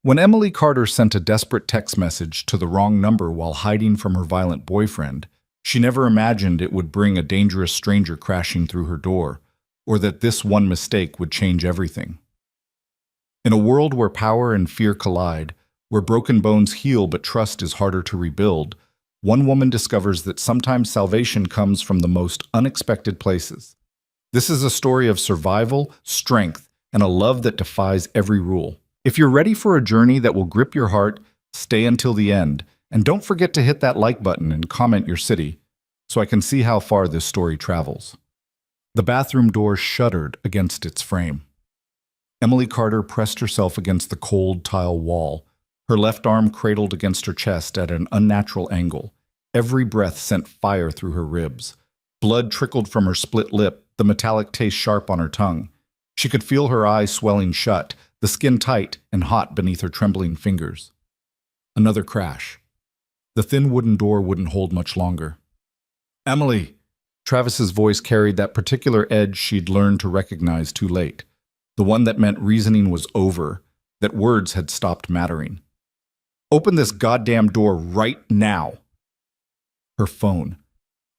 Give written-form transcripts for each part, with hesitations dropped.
When Emily Carter sent a desperate text message to the wrong number while hiding from her violent boyfriend, she never imagined it would bring a dangerous stranger crashing through her door, or that this one mistake would change everything. In a world where power and fear collide, where broken bones heal but trust is harder to rebuild, one woman discovers that sometimes salvation comes from the most unexpected places. This is a story of survival, strength, and a love that defies every rule. If you're ready for a journey that will grip your heart, stay until the end, and don't forget to hit that like button and comment your city, so I can see how far this story travels. The bathroom door shuddered against its frame. Emily Carter pressed herself against the cold tile wall, her left arm cradled against her chest at an unnatural angle. Every breath sent fire through her ribs. Blood trickled from her split lip, the metallic taste sharp on her tongue. She could feel her eyes swelling shut, the skin tight and hot beneath her trembling fingers. Another crash. The thin wooden door wouldn't hold much longer. "Emily!" Travis's voice carried that particular edge she'd learned to recognize too late. The one that meant reasoning was over, that words had stopped mattering. "Open this goddamn door right now!" Her phone.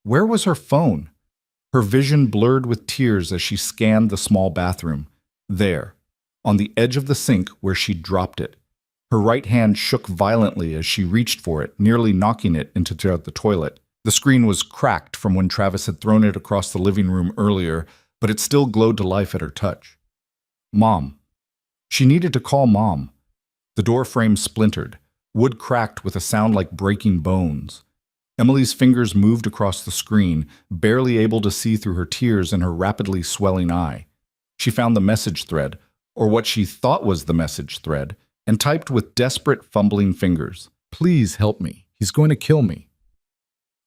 Where was her phone? Her vision blurred with tears as she scanned the small bathroom. There, on the edge of the sink where she'd dropped it. Her right hand shook violently as she reached for it, nearly knocking it into the toilet. The screen was cracked from when Travis had thrown it across the living room earlier, but it still glowed to life at her touch. Mom. She needed to call Mom. The door frame splintered. Wood cracked with a sound like breaking bones. Emily's fingers moved across the screen, barely able to see through her tears and her rapidly swelling eye. She found the message thread, or what she thought was the message thread, and typed with desperate, fumbling fingers. "Please help me. He's going to kill me."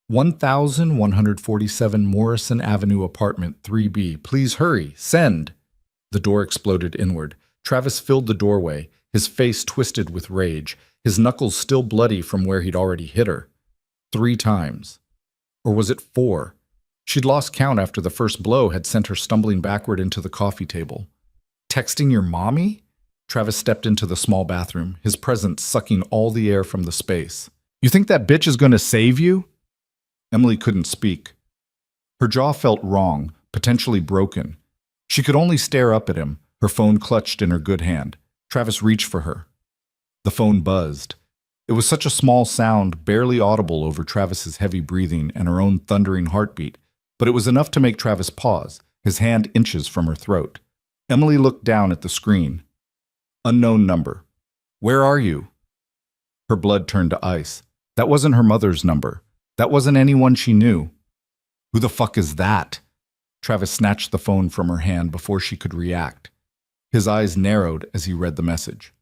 1147 Morrison Avenue, Apartment 3B. Please hurry. Send. The door exploded inward. Travis filled the doorway, his face twisted with rage, his knuckles still bloody from where he'd already hit her. 3 times. Or was it 4? She'd lost count after the first blow had sent her stumbling backward into the coffee table. "Texting your mommy?" Travis stepped into the small bathroom, his presence sucking all the air from the space. "You think that bitch is going to save you?" Emily couldn't speak. Her jaw felt wrong, potentially broken. She could only stare up at him, her phone clutched in her good hand. Travis reached for her. The phone buzzed. It was such a small sound, barely audible over Travis's heavy breathing and her own thundering heartbeat, but it was enough to make Travis pause, his hand inches from her throat. Emily looked down at the screen. Unknown number. "Where are you?" Her blood turned to ice. That wasn't her mother's number. That wasn't anyone she knew. "Who the fuck is that?" Travis snatched the phone from her hand before she could react. His eyes narrowed as he read the message.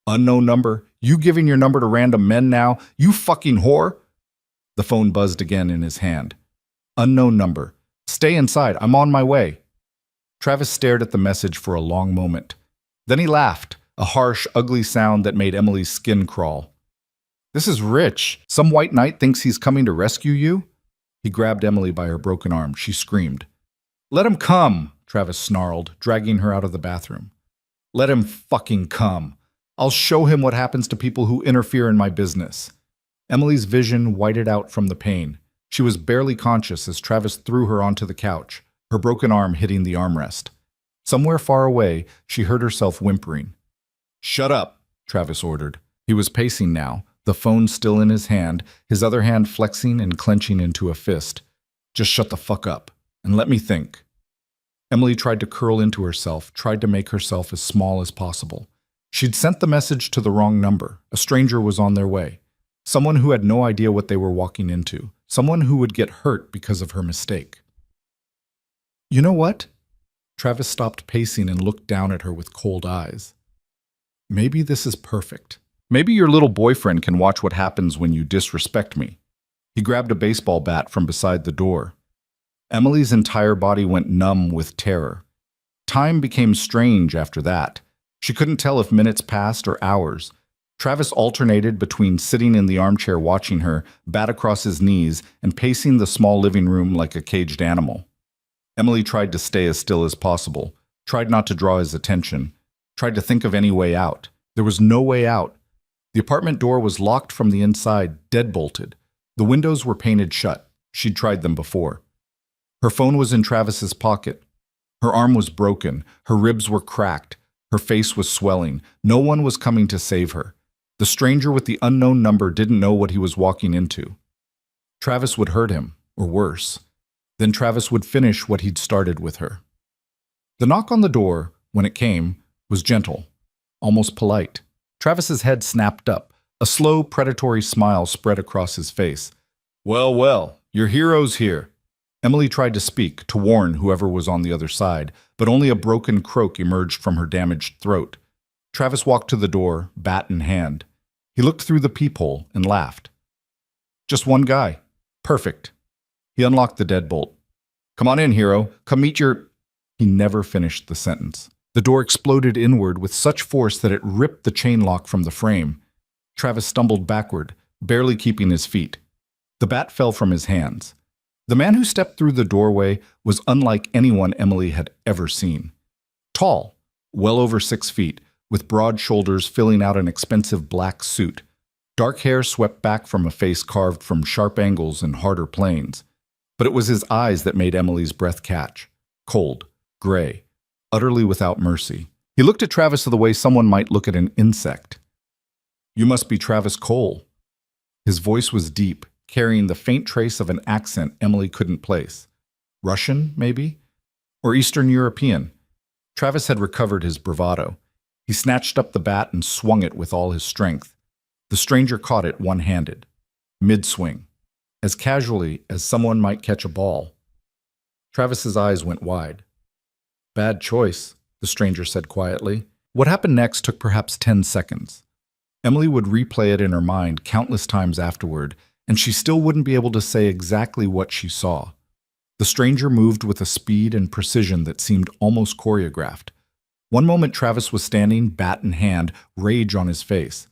"Unknown number? You giving your number to random men now? You fucking whore!" The phone buzzed again in his hand. "Unknown number. Stay inside. I'm on my way." Travis stared at the message for a long moment. Then he laughed, a harsh, ugly sound that made Emily's skin crawl. "This is Rich. Some white knight thinks he's coming to rescue you?" He grabbed Emily by her broken arm. She screamed. "Let him come," Travis snarled, dragging her out of the bathroom. "Let him fucking come. I'll show him what happens to people who interfere in my business." Emily's vision whited out from the pain. She was barely conscious as Travis threw her onto the couch, her broken arm hitting the armrest. Somewhere far away, she heard herself whimpering. "Shut up," Travis ordered. He was pacing now, the phone still in his hand, his other hand flexing and clenching into a fist. "Just shut the fuck up, and let me think." Emily tried to curl into herself, tried to make herself as small as possible. She'd sent the message to the wrong number. A stranger was on their way. Someone who had no idea what they were walking into. Someone who would get hurt because of her mistake. "You know what?" Travis stopped pacing and looked down at her with cold eyes. "Maybe this is perfect. Maybe your little boyfriend can watch what happens when you disrespect me." He grabbed a baseball bat from beside the door. Emily's entire body went numb with terror. Time became strange after that. She couldn't tell if minutes passed or hours. Travis alternated between sitting in the armchair watching her, bat across his knees, and pacing the small living room like a caged animal. Emily tried to stay as still as possible, tried not to draw his attention, tried to think of any way out. There was no way out. The apartment door was locked from the inside, deadbolted. The windows were painted shut. She'd tried them before. Her phone was in Travis's pocket. Her arm was broken. Her ribs were cracked. Her face was swelling. No one was coming to save her. The stranger with the unknown number didn't know what he was walking into. Travis would hurt him, or worse. Then Travis would finish what he'd started with her. The knock on the door, when it came, was gentle, almost polite. Travis's head snapped up. A slow, predatory smile spread across his face. "Well, well, your hero's here." Emily tried to speak, to warn whoever was on the other side, but only a broken croak emerged from her damaged throat. Travis walked to the door, bat in hand. He looked through the peephole and laughed. "Just one guy. Perfect." He unlocked the deadbolt. "Come on in, hero. Come meet your—" He never finished the sentence. The door exploded inward with such force that it ripped the chain lock from the frame. Travis stumbled backward, barely keeping his feet. The bat fell from his hands. The man who stepped through the doorway was unlike anyone Emily had ever seen. Tall, well over 6 feet, with broad shoulders filling out an expensive black suit. Dark hair swept back from a face carved from sharp angles and harder planes. But it was his eyes that made Emily's breath catch. Cold, gray, utterly without mercy. He looked at Travis the way someone might look at an insect. "You must be Travis Cole." His voice was deep, carrying the faint trace of an accent Emily couldn't place. Russian, maybe? Or Eastern European? Travis had recovered his bravado. He snatched up the bat and swung it with all his strength. The stranger caught it one-handed, mid-swing, as casually as someone might catch a ball. Travis's eyes went wide. "Bad choice," the stranger said quietly. What happened next took perhaps 10 seconds. Emily would replay it in her mind countless times afterward, and she still wouldn't be able to say exactly what she saw. The stranger moved with a speed and precision that seemed almost choreographed. One moment Travis was standing, bat in hand, rage on his face.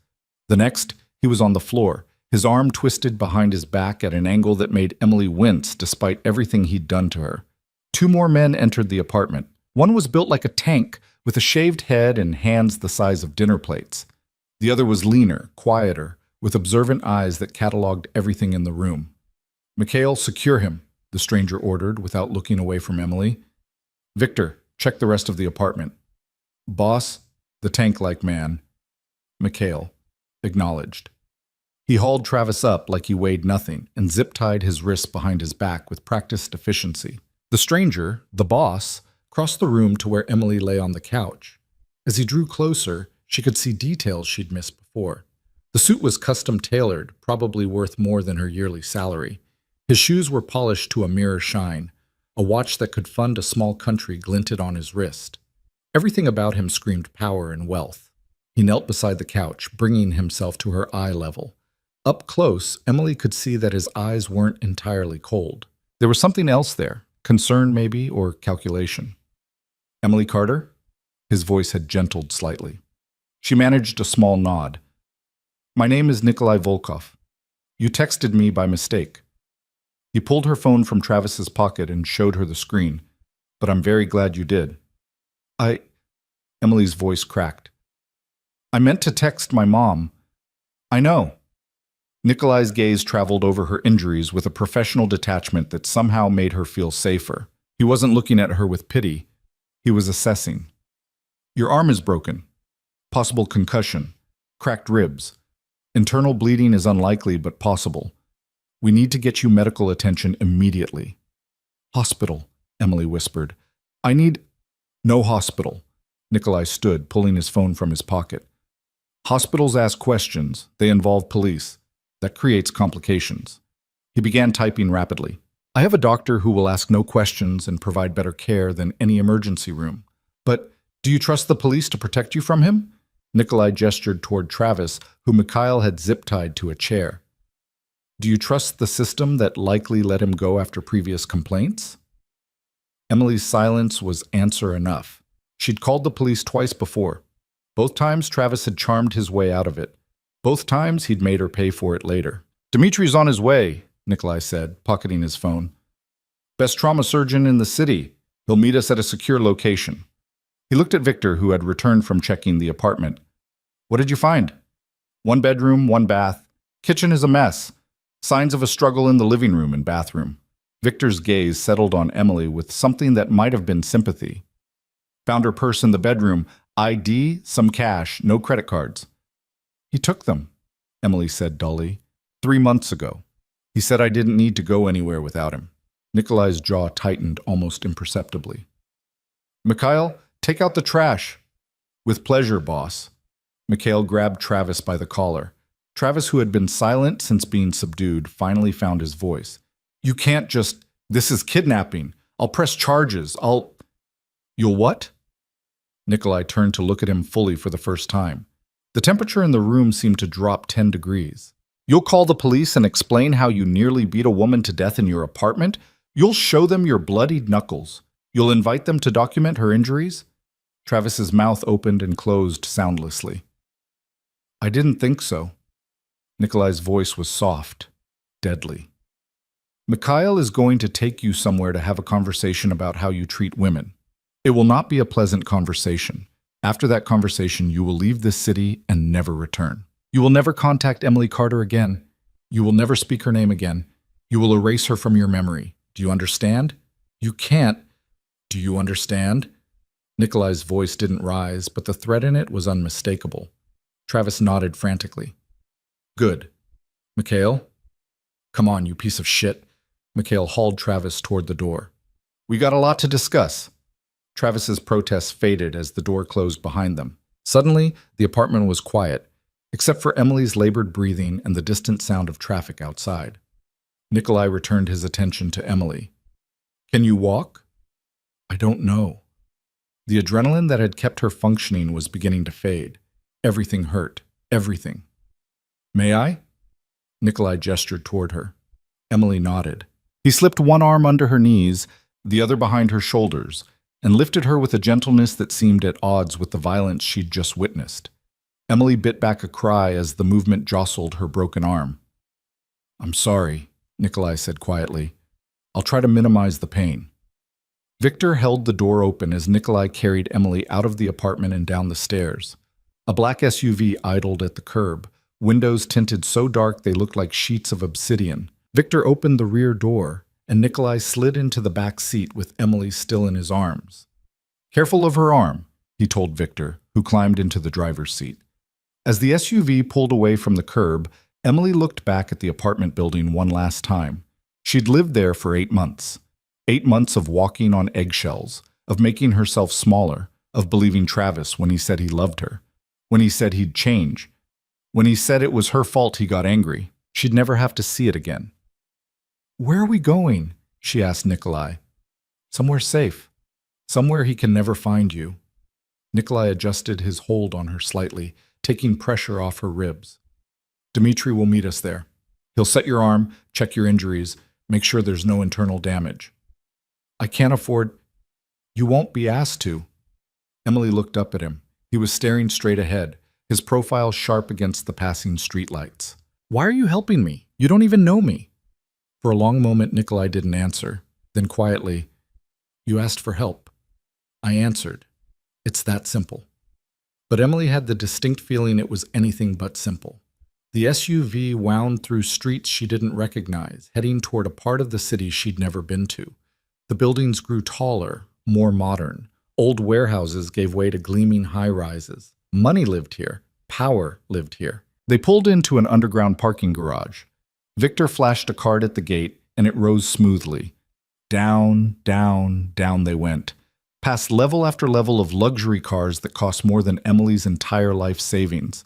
The next, he was on the floor, his arm twisted behind his back at an angle that made Emily wince despite everything he'd done to her. 2 more men entered the apartment. One was built like a tank, with a shaved head and hands the size of dinner plates. The other was leaner, quieter, with observant eyes that cataloged everything in the room. "Mikhail, secure him," the stranger ordered without looking away from Emily. "Victor, check the rest of the apartment." "Boss," the tank-like man. Mikhail acknowledged. He hauled Travis up like he weighed nothing and zip-tied his wrists behind his back with practiced efficiency. The stranger, the boss, crossed the room to where Emily lay on the couch. As he drew closer, she could see details she'd missed before. The suit was custom-tailored, probably worth more than her yearly salary. His shoes were polished to a mirror shine. A watch that could fund a small country glinted on his wrist. Everything about him screamed power and wealth. He knelt beside the couch, bringing himself to her eye level. Up close, Emily could see that his eyes weren't entirely cold. There was something else there, concern maybe, or calculation. "Emily Carter?" His voice had gentled slightly. She managed a small nod. "My name is Nikolai Volkov. You texted me by mistake." He pulled her phone from Travis's pocket and showed her the screen. "But I'm very glad you did." Emily's voice cracked. "I meant to text my mom." "I know." Nikolai's gaze traveled over her injuries with a professional detachment that somehow made her feel safer. He wasn't looking at her with pity. He was assessing. "Your arm is broken. Possible concussion. Cracked ribs. Internal bleeding is unlikely but possible. We need to get you medical attention immediately." "Hospital," Emily whispered. "I need—" "No hospital." Nikolai stood, pulling his phone from his pocket. "Hospitals ask questions. They involve police. That creates complications." He began typing rapidly. "I have a doctor who will ask no questions and provide better care than any emergency room. But do you trust the police to protect you from him?" Nikolai gestured toward Travis, who Mikhail had zip-tied to a chair. "Do you trust the system that likely let him go after previous complaints?" Emily's silence was answer enough. She'd called the police twice before. Both times Travis had charmed his way out of it. Both times he'd made her pay for it later. "Dimitri's on his way," Nikolai said, pocketing his phone. "Best trauma surgeon in the city. He'll meet us at a secure location." He looked at Victor, who had returned from checking the apartment. What did you find? One bedroom, one bath. Kitchen is a mess. Signs of a struggle in the living room and bathroom. Victor's gaze settled on Emily with something that might have been sympathy. Found her purse in the bedroom, ID, some cash, no credit cards. He took them, Emily said dully. 3 months ago. He said I didn't need to go anywhere without him. Nikolai's jaw tightened almost imperceptibly. Mikhail, take out the trash. With pleasure, boss. Mikhail grabbed Travis by the collar. Travis, who had been silent since being subdued, finally found his voice. You can't just... This is kidnapping. I'll press charges. You'll what? Nikolai turned to look at him fully for the first time. The temperature in the room seemed to drop 10 degrees. You'll call the police and explain how you nearly beat a woman to death in your apartment? You'll show them your bloodied knuckles. You'll invite them to document her injuries? Travis's mouth opened and closed soundlessly. I didn't think so. Nikolai's voice was soft, deadly. Mikhail is going to take you somewhere to have a conversation about how you treat women. It will not be a pleasant conversation. After that conversation, you will leave this city and never return. You will never contact Emily Carter again. You will never speak her name again. You will erase her from your memory. Do you understand? You can't. Do you understand? Nikolai's voice didn't rise, but the threat in it was unmistakable. Travis nodded frantically. Good. Mikhail? Come on, you piece of shit. Mikhail hauled Travis toward the door. We got a lot to discuss. Travis's protests faded as the door closed behind them. Suddenly, the apartment was quiet, except for Emily's labored breathing and the distant sound of traffic outside. Nikolai returned his attention to Emily. Can you walk? I don't know. The adrenaline that had kept her functioning was beginning to fade. Everything hurt. Everything. May I? Nikolai gestured toward her. Emily nodded. He slipped one arm under her knees, the other behind her shoulders, and lifted her with a gentleness that seemed at odds with the violence she'd just witnessed. Emily bit back a cry as the movement jostled her broken arm. I'm sorry, Nikolai said quietly. I'll try to minimize the pain. Victor held the door open as Nikolai carried Emily out of the apartment and down the stairs. A black SUV idled at the curb, windows tinted so dark they looked like sheets of obsidian. Victor opened the rear door, and Nikolai slid into the back seat with Emily still in his arms. Careful of her arm, he told Victor, who climbed into the driver's seat. As the SUV pulled away from the curb, Emily looked back at the apartment building one last time. She'd lived there for 8 months. 8 months of walking on eggshells, of making herself smaller, of believing Travis when he said he loved her, when he said he'd change, when he said it was her fault he got angry. She'd never have to see it again. Where are we going? She asked Nikolai. Somewhere safe. Somewhere he can never find you. Nikolai adjusted his hold on her slightly, taking pressure off her ribs. Dmitri will meet us there. He'll set your arm, check your injuries, make sure there's no internal damage. I can't afford... You won't be asked to. Emily looked up at him. He was staring straight ahead, his profile sharp against the passing streetlights. Why are you helping me? You don't even know me. For a long moment, Nikolai didn't answer. Then quietly, You asked for help. I answered. It's that simple. But Emily had the distinct feeling it was anything but simple. The SUV wound through streets she didn't recognize, heading toward a part of the city she'd never been to. The buildings grew taller, more modern. Old warehouses gave way to gleaming high-rises. Money lived here. Power lived here. They pulled into an underground parking garage. Victor flashed a card at the gate, and it rose smoothly. Down, down, down they went, past level after level of luxury cars that cost more than Emily's entire life savings.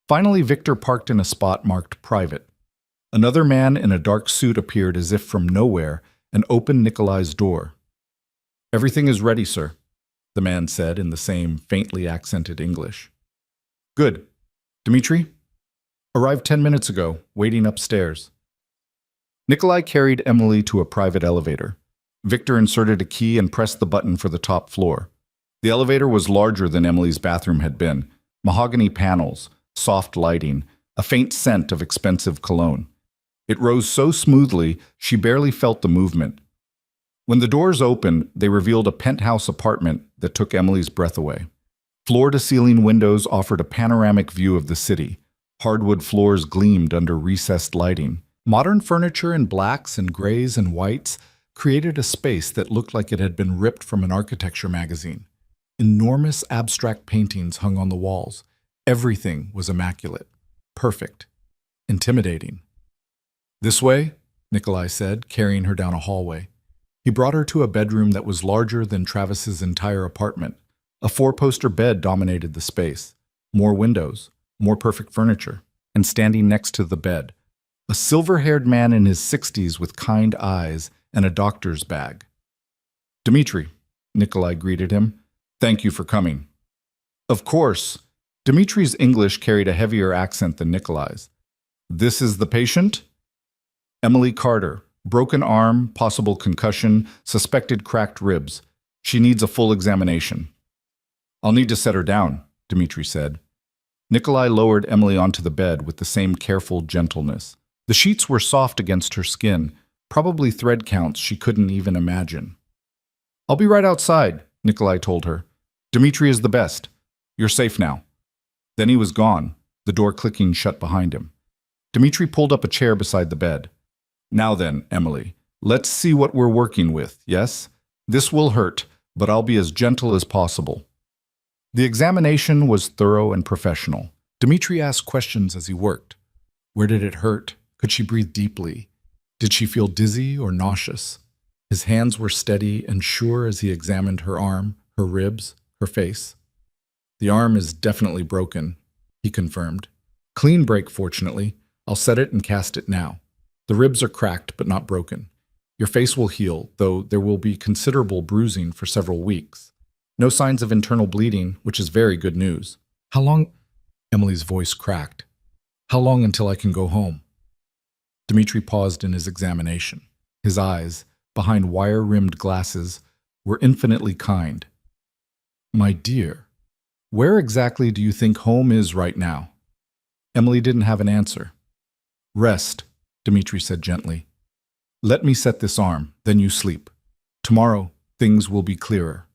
Finally, Victor parked in a spot marked private. Another man in a dark suit appeared as if from nowhere and opened Nikolai's door. Everything is ready, sir, the man said in the same faintly accented English. Good. Dmitri? Arrived 10 minutes ago, waiting upstairs. Nikolai carried Emily to a private elevator. Victor inserted a key and pressed the button for the top floor. The elevator was larger than Emily's bathroom had been. Mahogany panels, soft lighting, a faint scent of expensive cologne. It rose so smoothly, she barely felt the movement. When the doors opened, they revealed a penthouse apartment that took Emily's breath away. Floor-to-ceiling windows offered a panoramic view of the city. Hardwood floors gleamed under recessed lighting. Modern furniture in blacks and grays and whites created a space that looked like it had been ripped from an architecture magazine. Enormous abstract paintings hung on the walls. Everything was immaculate, perfect, intimidating. "This way," Nikolai said, carrying her down a hallway. He brought her to a bedroom that was larger than Travis's entire apartment. A four-poster bed dominated the space. More windows, more perfect furniture, and standing next to the bed, a silver-haired man in his 60s with kind eyes and a doctor's bag. "Dmitri," Nikolai greeted him. "Thank you for coming." Of course, Dmitri's English carried a heavier accent than Nikolai's. "This is the patient?" "Emily Carter. Broken arm, possible concussion, suspected cracked ribs. She needs a full examination." "I'll need to set her down," Dmitri said. Nikolai lowered Emily onto the bed with the same careful gentleness. The sheets were soft against her skin, probably thread counts she couldn't even imagine. "I'll be right outside," Nikolai told her. "Dmitri is the best. You're safe now." Then he was gone, the door clicking shut behind him. Dmitri pulled up a chair beside the bed. "Now then, Emily, let's see what we're working with, yes? This will hurt, but I'll be as gentle as possible." The examination was thorough and professional. Dmitri asked questions as he worked. Where did it hurt? Could she breathe deeply? Did she feel dizzy or nauseous? His hands were steady and sure as he examined her arm, her ribs, her face. "The arm is definitely broken," he confirmed. "Clean break, fortunately. I'll set it and cast it now. The ribs are cracked but not broken. Your face will heal, though there will be considerable bruising for several weeks. No signs of internal bleeding, which is very good news." "How long?" Emily's voice cracked. "How long until I can go home?" Dmitri paused in his examination. His eyes, behind wire-rimmed glasses, were infinitely kind. "My dear, where exactly do you think home is right now?" Emily didn't have an answer. "Rest," Dmitri said gently. "Let me set this arm, then you sleep. Tomorrow, things will be clearer."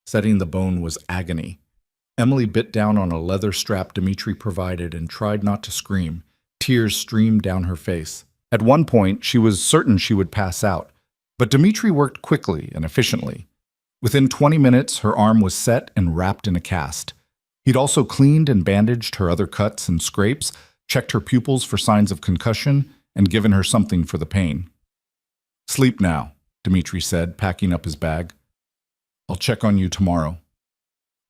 Setting the bone was agony. Emily bit down on a leather strap Dmitri provided and tried not to scream. Tears streamed down her face. At one point, she was certain she would pass out, but Dmitri worked quickly and efficiently. Within 20 minutes, her arm was set and wrapped in a cast. He'd also cleaned and bandaged her other cuts and scrapes, checked her pupils for signs of concussion, and given her something for the pain. "Sleep now," Dmitri said, packing up his bag. "I'll check on you tomorrow."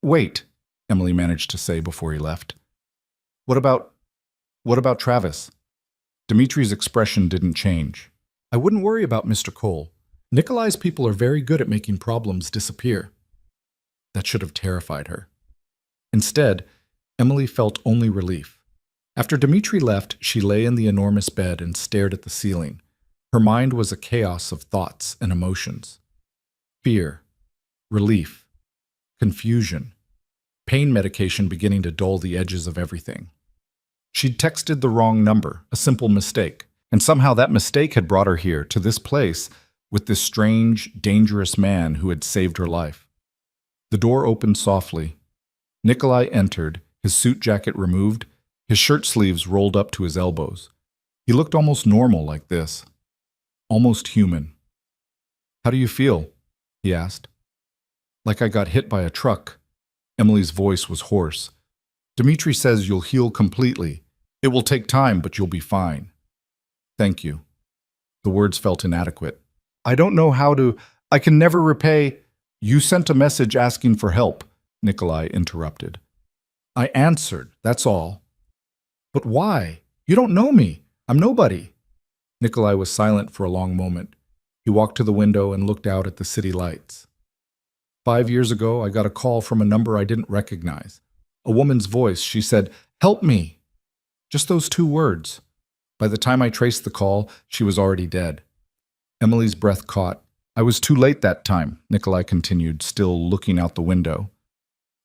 "Wait," Emily managed to say before he left. What about Travis?" Dmitri's expression didn't change. "I wouldn't worry about Mr. Cole. Nikolai's people are very good at making problems disappear." That should have terrified her. Instead, Emily felt only relief. After Dmitri left, she lay in the enormous bed and stared at the ceiling. Her mind was a chaos of thoughts and emotions. Fear, relief, confusion, pain medication beginning to dull the edges of everything. She'd texted the wrong number, a simple mistake, and somehow that mistake had brought her here, to this place, with this strange, dangerous man who had saved her life. The door opened softly. Nikolai entered, his suit jacket removed, his shirt sleeves rolled up to his elbows. He looked almost normal like this. Almost human. "How do you feel?" he asked. "Like I got hit by a truck." Emily's voice was hoarse. "Dmitri says you'll heal completely. It will take time, but you'll be fine." "Thank you." The words felt inadequate. "I don't know how to. I can never repay." "You sent a message asking for help," Nikolai interrupted. "I answered, that's all." "But why? You don't know me. I'm nobody." Nikolai was silent for a long moment. He walked to the window and looked out at the city lights. 5 years ago, I got a call from a number I didn't recognize. A woman's voice. She said, "Help me." Just those 2 words. By the time I traced the call, she was already dead. Emily's breath caught. "I was too late that time," Nikolai continued, still looking out the window.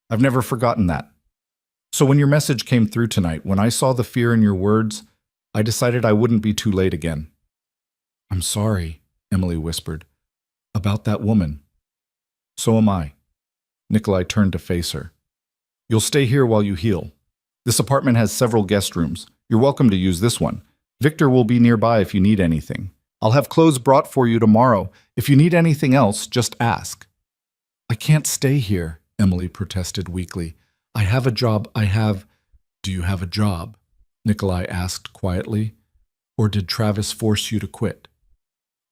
"I've never forgotten that. So when your message came through tonight, when I saw the fear in your words, I decided I wouldn't be too late again." "I'm sorry," Emily whispered. "About that woman." "So am I. Nikolai turned to face her. You'll stay here while you heal. This apartment has several guest rooms. You're welcome to use this one. Victor will be nearby if you need anything. I'll have clothes brought for you tomorrow. If you need anything else, just ask. I can't stay here, Emily protested weakly. I have a job. Do you have a job? Nikolai asked quietly. Or did Travis force you to quit?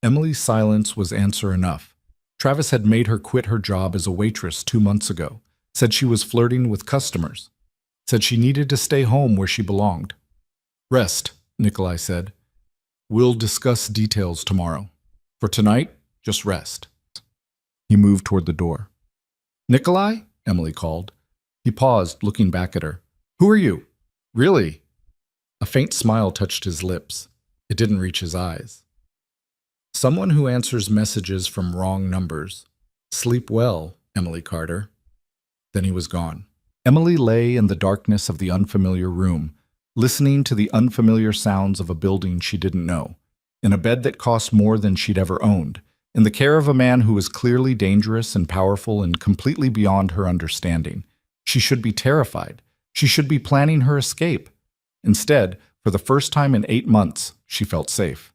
Emily's silence was answer enough. Travis had made her quit her job as a waitress 2 months ago, said she was flirting with customers, said she needed to stay home where she belonged. Rest, Nikolai said. We'll discuss details tomorrow. For tonight, just rest. He moved toward the door. Nikolai? Emily called. He paused, looking back at her. Who are you? Really? A faint smile touched his lips. It didn't reach his eyes. Someone who answers messages from wrong numbers. Sleep well, Emily Carter. Then he was gone. Emily lay in the darkness of the unfamiliar room, listening to the unfamiliar sounds of a building she didn't know, in a bed that cost more than she'd ever owned, in the care of a man who was clearly dangerous and powerful and completely beyond her understanding. She should be terrified. She should be planning her escape. Instead, for the first time in 8 months, she felt safe.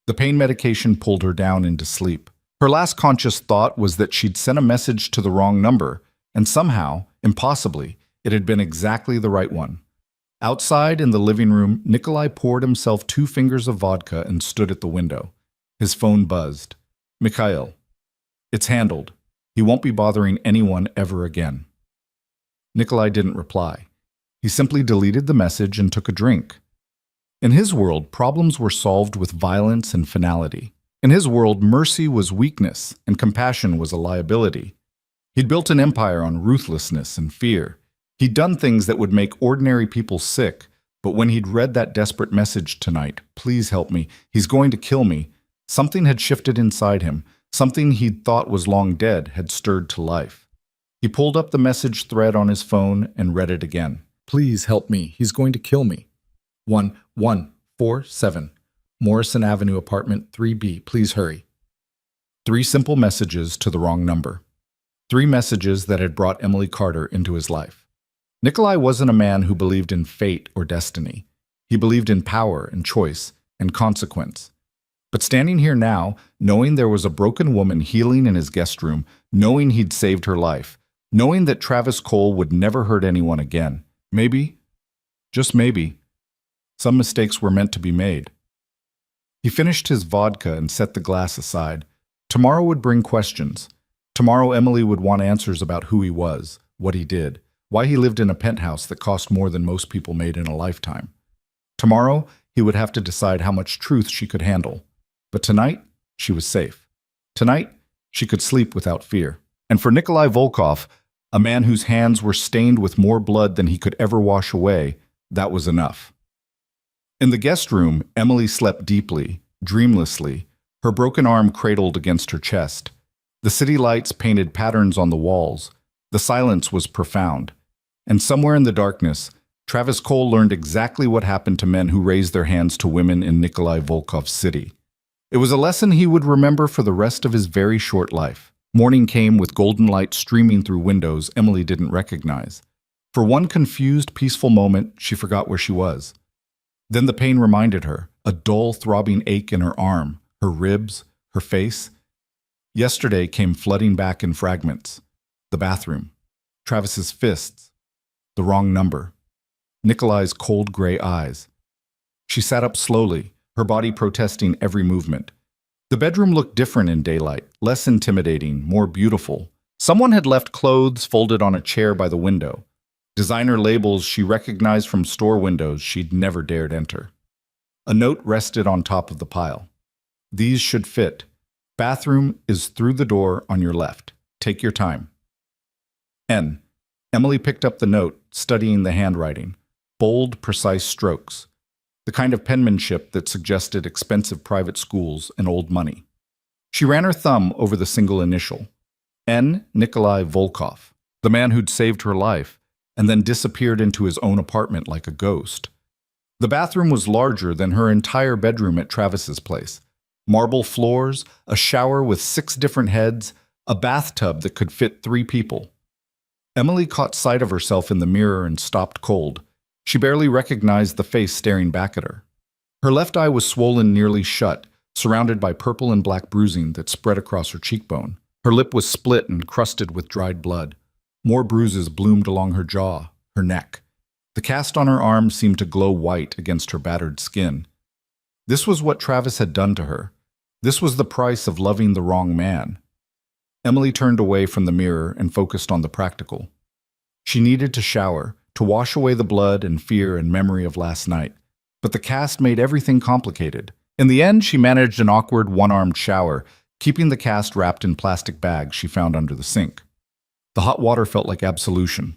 The pain medication pulled her down into sleep. Her last conscious thought was that she'd sent a message to the wrong number, and somehow, impossibly, it had been exactly the right one. Outside in the living room, Nikolai poured himself 2 fingers of vodka and stood at the window. His phone buzzed. Mikhail. It's handled. He won't be bothering anyone ever again. Nikolai didn't reply. He simply deleted the message and took a drink. In his world, problems were solved with violence and finality. In his world, mercy was weakness and compassion was a liability. He'd built an empire on ruthlessness and fear. He'd done things that would make ordinary people sick, but when he'd read that desperate message tonight, please help me, he's going to kill me, something had shifted inside him. Something he'd thought was long dead had stirred to life. He pulled up the message thread on his phone and read it again. Please help me, he's going to kill me. 1147 Morrison Avenue, apartment 3B, please hurry. 3 simple messages to the wrong number. 3 messages that had brought Emily Carter into his life. Nikolai wasn't a man who believed in fate or destiny. He believed in power and choice and consequence. But standing here now, knowing there was a broken woman healing in his guest room, knowing he'd saved her life, knowing that Travis Cole would never hurt anyone again, maybe, just maybe, some mistakes were meant to be made. He finished his vodka and set the glass aside. Tomorrow would bring questions. Tomorrow Emily would want answers about who he was, what he did, why he lived in a penthouse that cost more than most people made in a lifetime. Tomorrow, he would have to decide how much truth she could handle. But tonight, she was safe. Tonight, she could sleep without fear. And for Nikolai Volkov, a man whose hands were stained with more blood than he could ever wash away, that was enough. In the guest room, Emily slept deeply, dreamlessly, her broken arm cradled against her chest. The city lights painted patterns on the walls. The silence was profound. And somewhere in the darkness, Travis Cole learned exactly what happened to men who raised their hands to women in Nikolai Volkov's city. It was a lesson he would remember for the rest of his very short life. Morning came with golden light streaming through windows Emily didn't recognize. For one confused, peaceful moment, she forgot where she was. Then the pain reminded her, a dull, throbbing ache in her arm, her ribs, her face. Yesterday came flooding back in fragments. The bathroom, Travis's fists, the wrong number, Nikolai's cold gray eyes. She sat up slowly, her body protesting every movement. The bedroom looked different in daylight, less intimidating, more beautiful. Someone had left clothes folded on a chair by the window. Designer labels she recognized from store windows she'd never dared enter. A note rested on top of the pile. These should fit. Bathroom is through the door on your left. Take your time. N. Emily picked up the note, studying the handwriting. Bold, precise strokes. The kind of penmanship that suggested expensive private schools and old money. She ran her thumb over the single initial. N. Nikolai Volkov, the man who'd saved her life, and then disappeared into his own apartment like a ghost. The bathroom was larger than her entire bedroom at Travis's place. Marble floors, a shower with 6 different heads, a bathtub that could fit 3 people. Emily caught sight of herself in the mirror and stopped cold. She barely recognized the face staring back at her. Her left eye was swollen nearly shut, surrounded by purple and black bruising that spread across her cheekbone. Her lip was split and crusted with dried blood. More bruises bloomed along her jaw, her neck. The cast on her arm seemed to glow white against her battered skin. This was what Travis had done to her. This was the price of loving the wrong man. Emily turned away from the mirror and focused on the practical. She needed to shower, to wash away the blood and fear and memory of last night. But the cast made everything complicated. In the end, she managed an awkward one-armed shower, keeping the cast wrapped in plastic bags she found under the sink. The hot water felt like absolution.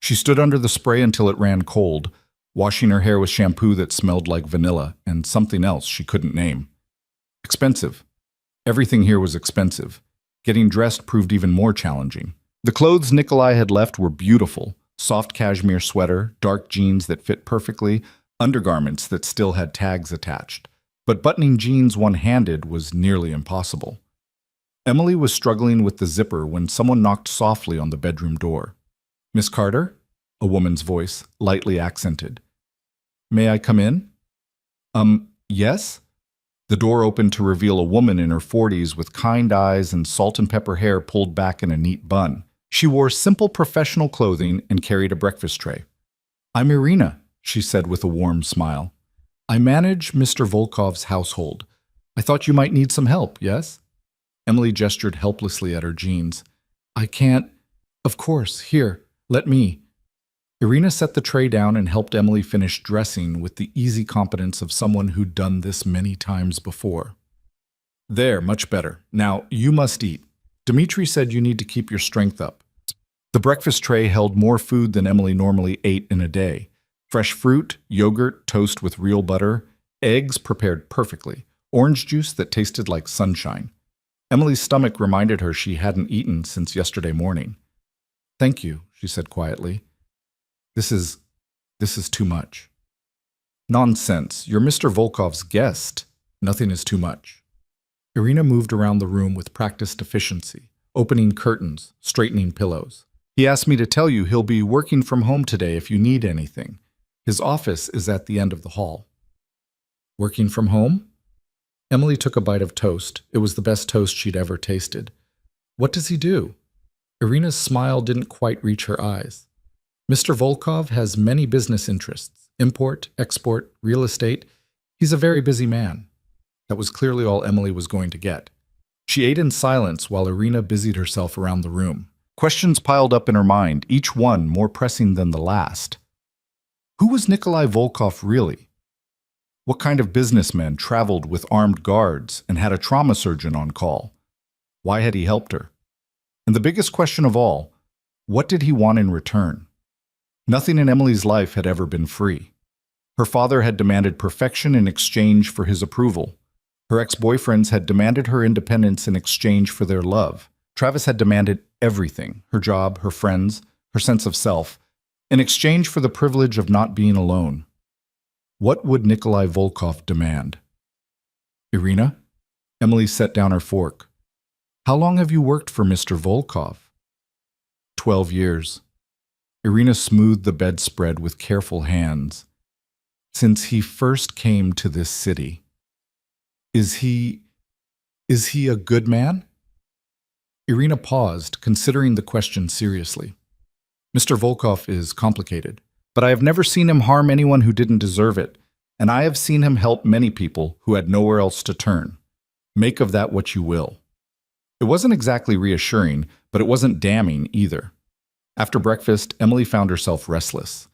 She stood under the spray until it ran cold, washing her hair with shampoo that smelled like vanilla and something else she couldn't name. Expensive. Everything here was expensive. Getting dressed proved even more challenging. The clothes Nikolai had left were beautiful. Soft cashmere sweater, dark jeans that fit perfectly, undergarments that still had tags attached. But buttoning jeans one-handed was nearly impossible. Emily was struggling with the zipper when someone knocked softly on the bedroom door. "Miss Carter?" A woman's voice, lightly accented. "May I come in?" Yes?" The door opened to reveal a woman in her 40s with kind eyes and salt and pepper hair pulled back in a neat bun. She wore simple professional clothing and carried a breakfast tray. "I'm Irina," she said with a warm smile. "I manage Mr. Volkov's household. I thought you might need some help, yes?" Emily gestured helplessly at her jeans. "I can't—" "Of course, here, let me." Irina set the tray down and helped Emily finish dressing with the easy competence of someone who'd done this many times before. "There, much better. Now, you must eat. Dmitri said you need to keep your strength up." The breakfast tray held more food than Emily normally ate in a day. Fresh fruit, yogurt, toast with real butter, eggs prepared perfectly, orange juice that tasted like sunshine. Emily's stomach reminded her she hadn't eaten since yesterday morning. "Thank you," she said quietly. This is too much." "Nonsense. You're Mr. Volkov's guest. Nothing is too much." Irina moved around the room with practiced efficiency, opening curtains, straightening pillows. "He asked me to tell you he'll be working from home today if you need anything. His office is at the end of the hall." "Working from home?" Emily took a bite of toast. It was the best toast she'd ever tasted. "What does he do?" Irina's smile didn't quite reach her eyes. "Mr. Volkov has many business interests. Import, export, real estate. He's a very busy man." That was clearly all Emily was going to get. She ate in silence while Irina busied herself around the room. Questions piled up in her mind, each one more pressing than the last. Who was Nikolai Volkov really? What kind of businessman traveled with armed guards and had a trauma surgeon on call? Why had he helped her? And the biggest question of all, what did he want in return? Nothing in Emily's life had ever been free. Her father had demanded perfection in exchange for his approval. Her ex-boyfriends had demanded her independence in exchange for their love. Travis had demanded everything, her job, her friends, her sense of self, in exchange for the privilege of not being alone. What would Nikolai Volkov demand? "Irina?" Emily set down her fork. "How long have you worked for Mr. Volkov?" 12 years. Irina smoothed the bedspread with careful hands. "Since he first came to this city. Is he a good man?" Irina paused, considering the question seriously. "Mr. Volkov is complicated, but I have never seen him harm anyone who didn't deserve it, and I have seen him help many people who had nowhere else to turn. Make of that what you will." It wasn't exactly reassuring, but it wasn't damning either. After breakfast, Emily found herself restless.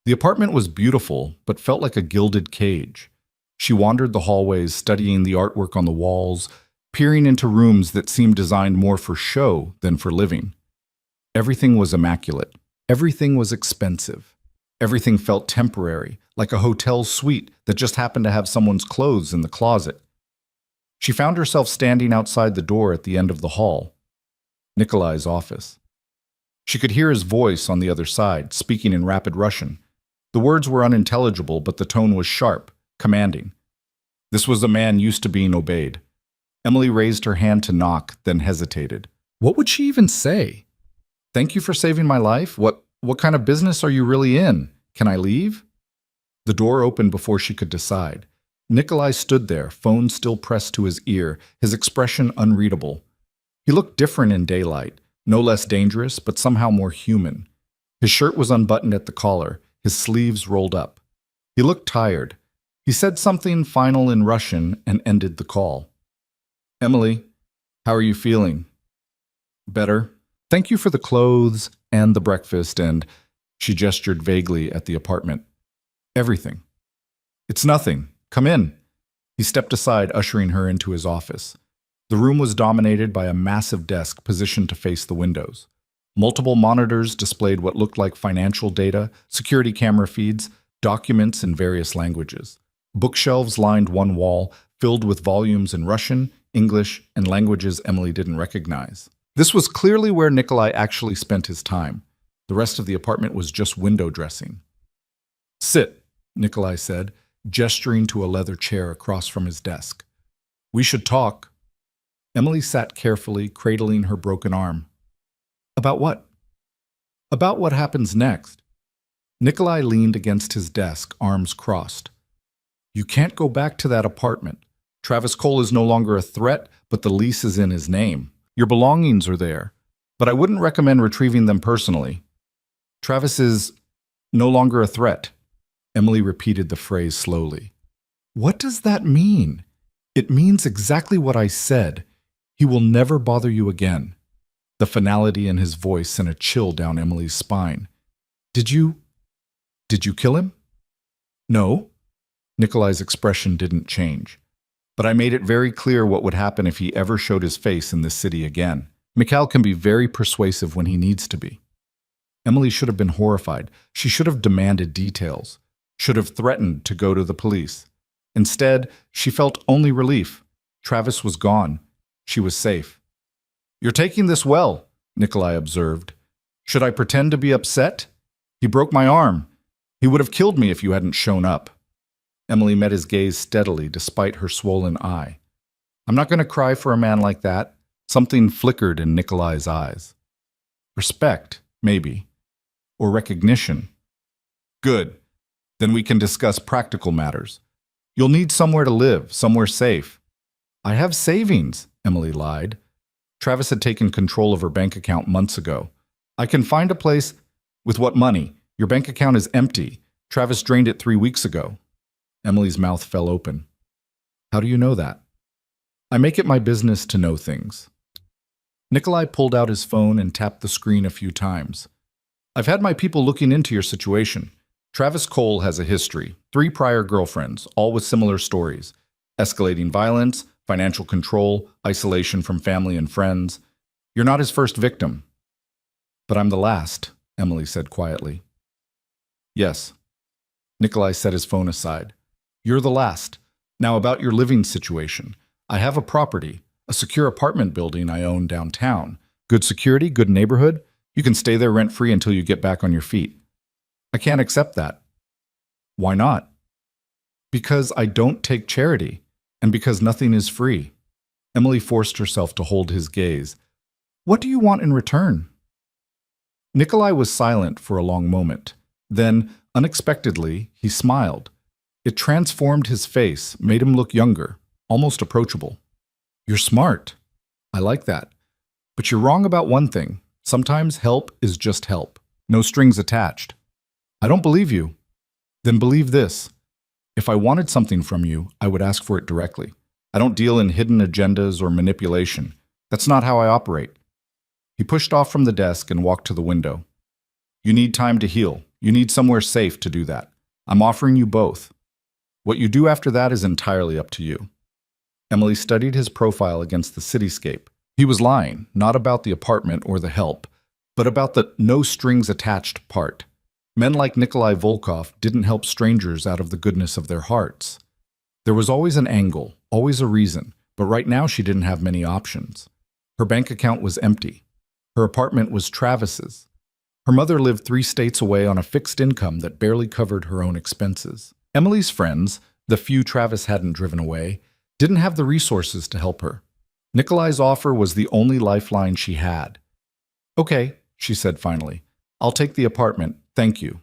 The apartment was beautiful, but felt like a gilded cage. She wandered the hallways, studying the artwork on the walls, peering into rooms that seemed designed more for show than for living. Everything was immaculate. Everything was expensive. Everything felt temporary, like a hotel suite that just happened to have someone's clothes in the closet. She found herself standing outside the door at the end of the hall. Nikolai's office. She could hear his voice on the other side, speaking in rapid Russian. The words were unintelligible, but the tone was sharp, commanding. This was a man used to being obeyed. Emily raised her hand to knock, then hesitated. What would she even say? Thank you for saving my life. What kind of business are you really in? Can I leave? The door opened before she could decide. Nikolai stood there, phone still pressed to his ear, his expression unreadable. He looked different in daylight, no less dangerous, but somehow more human. His shirt was unbuttoned at the collar, his sleeves rolled up. He looked tired. He said something final in Russian and ended the call. Emily, how are you feeling? Better. Thank you for the clothes and the breakfast and, she gestured vaguely at the apartment. Everything. It's nothing. Come in. He stepped aside, ushering her into his office. The room was dominated by a massive desk positioned to face the windows. Multiple monitors displayed what looked like financial data, security camera feeds, documents in various languages. Bookshelves lined one wall, filled with volumes in Russian, English, and languages Emily didn't recognize. This was clearly where Nikolai actually spent his time. The rest of the apartment was just window dressing. Sit, Nikolai said, gesturing to a leather chair across from his desk. We should talk. Emily sat carefully, cradling her broken arm. About what? About what happens next. Nikolai leaned against his desk, arms crossed. You can't go back to that apartment. Travis Cole is no longer a threat, but the lease is in his name. Your belongings are there, but I wouldn't recommend retrieving them personally. Travis is no longer a threat. Emily repeated the phrase slowly. What does that mean? It means exactly what I said. He will never bother you again. The finality in his voice sent a chill down Emily's spine. Did you kill him? No. Nikolai's expression didn't change. But I made it very clear what would happen if he ever showed his face in this city again. Mikhail can be very persuasive when he needs to be. Emily should have been horrified. She should have demanded details, should have threatened to go to the police. Instead, she felt only relief. Travis was gone. She was safe. You're taking this well, Nikolai observed. Should I pretend to be upset? He broke my arm. He would have killed me if you hadn't shown up. Emily met his gaze steadily despite her swollen eye. I'm not going to cry for a man like that. Something flickered in Nikolai's eyes. Respect, maybe. Or recognition. Good. Then we can discuss practical matters. You'll need somewhere to live, somewhere safe. I have savings, Emily lied. Travis had taken control of her bank account months ago. I can find a place. With what money? Your bank account is empty. Travis drained it 3 weeks ago. Emily's mouth fell open. How do you know that? I make it my business to know things. Nikolai pulled out his phone and tapped the screen a few times. I've had my people looking into your situation. Travis Cole has a history, 3 prior girlfriends, all with similar stories. Escalating violence, financial control, isolation from family and friends. You're not his first victim. But I'm the last, Emily said quietly. Yes. Nikolai set his phone aside. You're the last. Now about your living situation. I have a property, a secure apartment building I own downtown. Good security, good neighborhood. You can stay there rent-free until you get back on your feet. I can't accept that. Why not? Because I don't take charity, and because nothing is free. Emily forced herself to hold his gaze. What do you want in return? Nikolai was silent for a long moment. Then, unexpectedly, he smiled. It transformed his face, made him look younger, almost approachable. You're smart. I like that. But you're wrong about one thing. Sometimes help is just help. No strings attached. I don't believe you. Then believe this. If I wanted something from you, I would ask for it directly. I don't deal in hidden agendas or manipulation. That's not how I operate. He pushed off from the desk and walked to the window. You need time to heal. You need somewhere safe to do that. I'm offering you both. What you do after that is entirely up to you. Emily studied his profile against the cityscape. He was lying, not about the apartment or the help, but about the no-strings-attached part. Men like Nikolai Volkov didn't help strangers out of the goodness of their hearts. There was always an angle, always a reason, but right now she didn't have many options. Her bank account was empty. Her apartment was Travis's. Her mother lived 3 states away on a fixed income that barely covered her own expenses. Emily's friends, the few Travis hadn't driven away, didn't have the resources to help her. Nikolai's offer was the only lifeline she had. Okay, she said finally. "I'll take the apartment, thank you."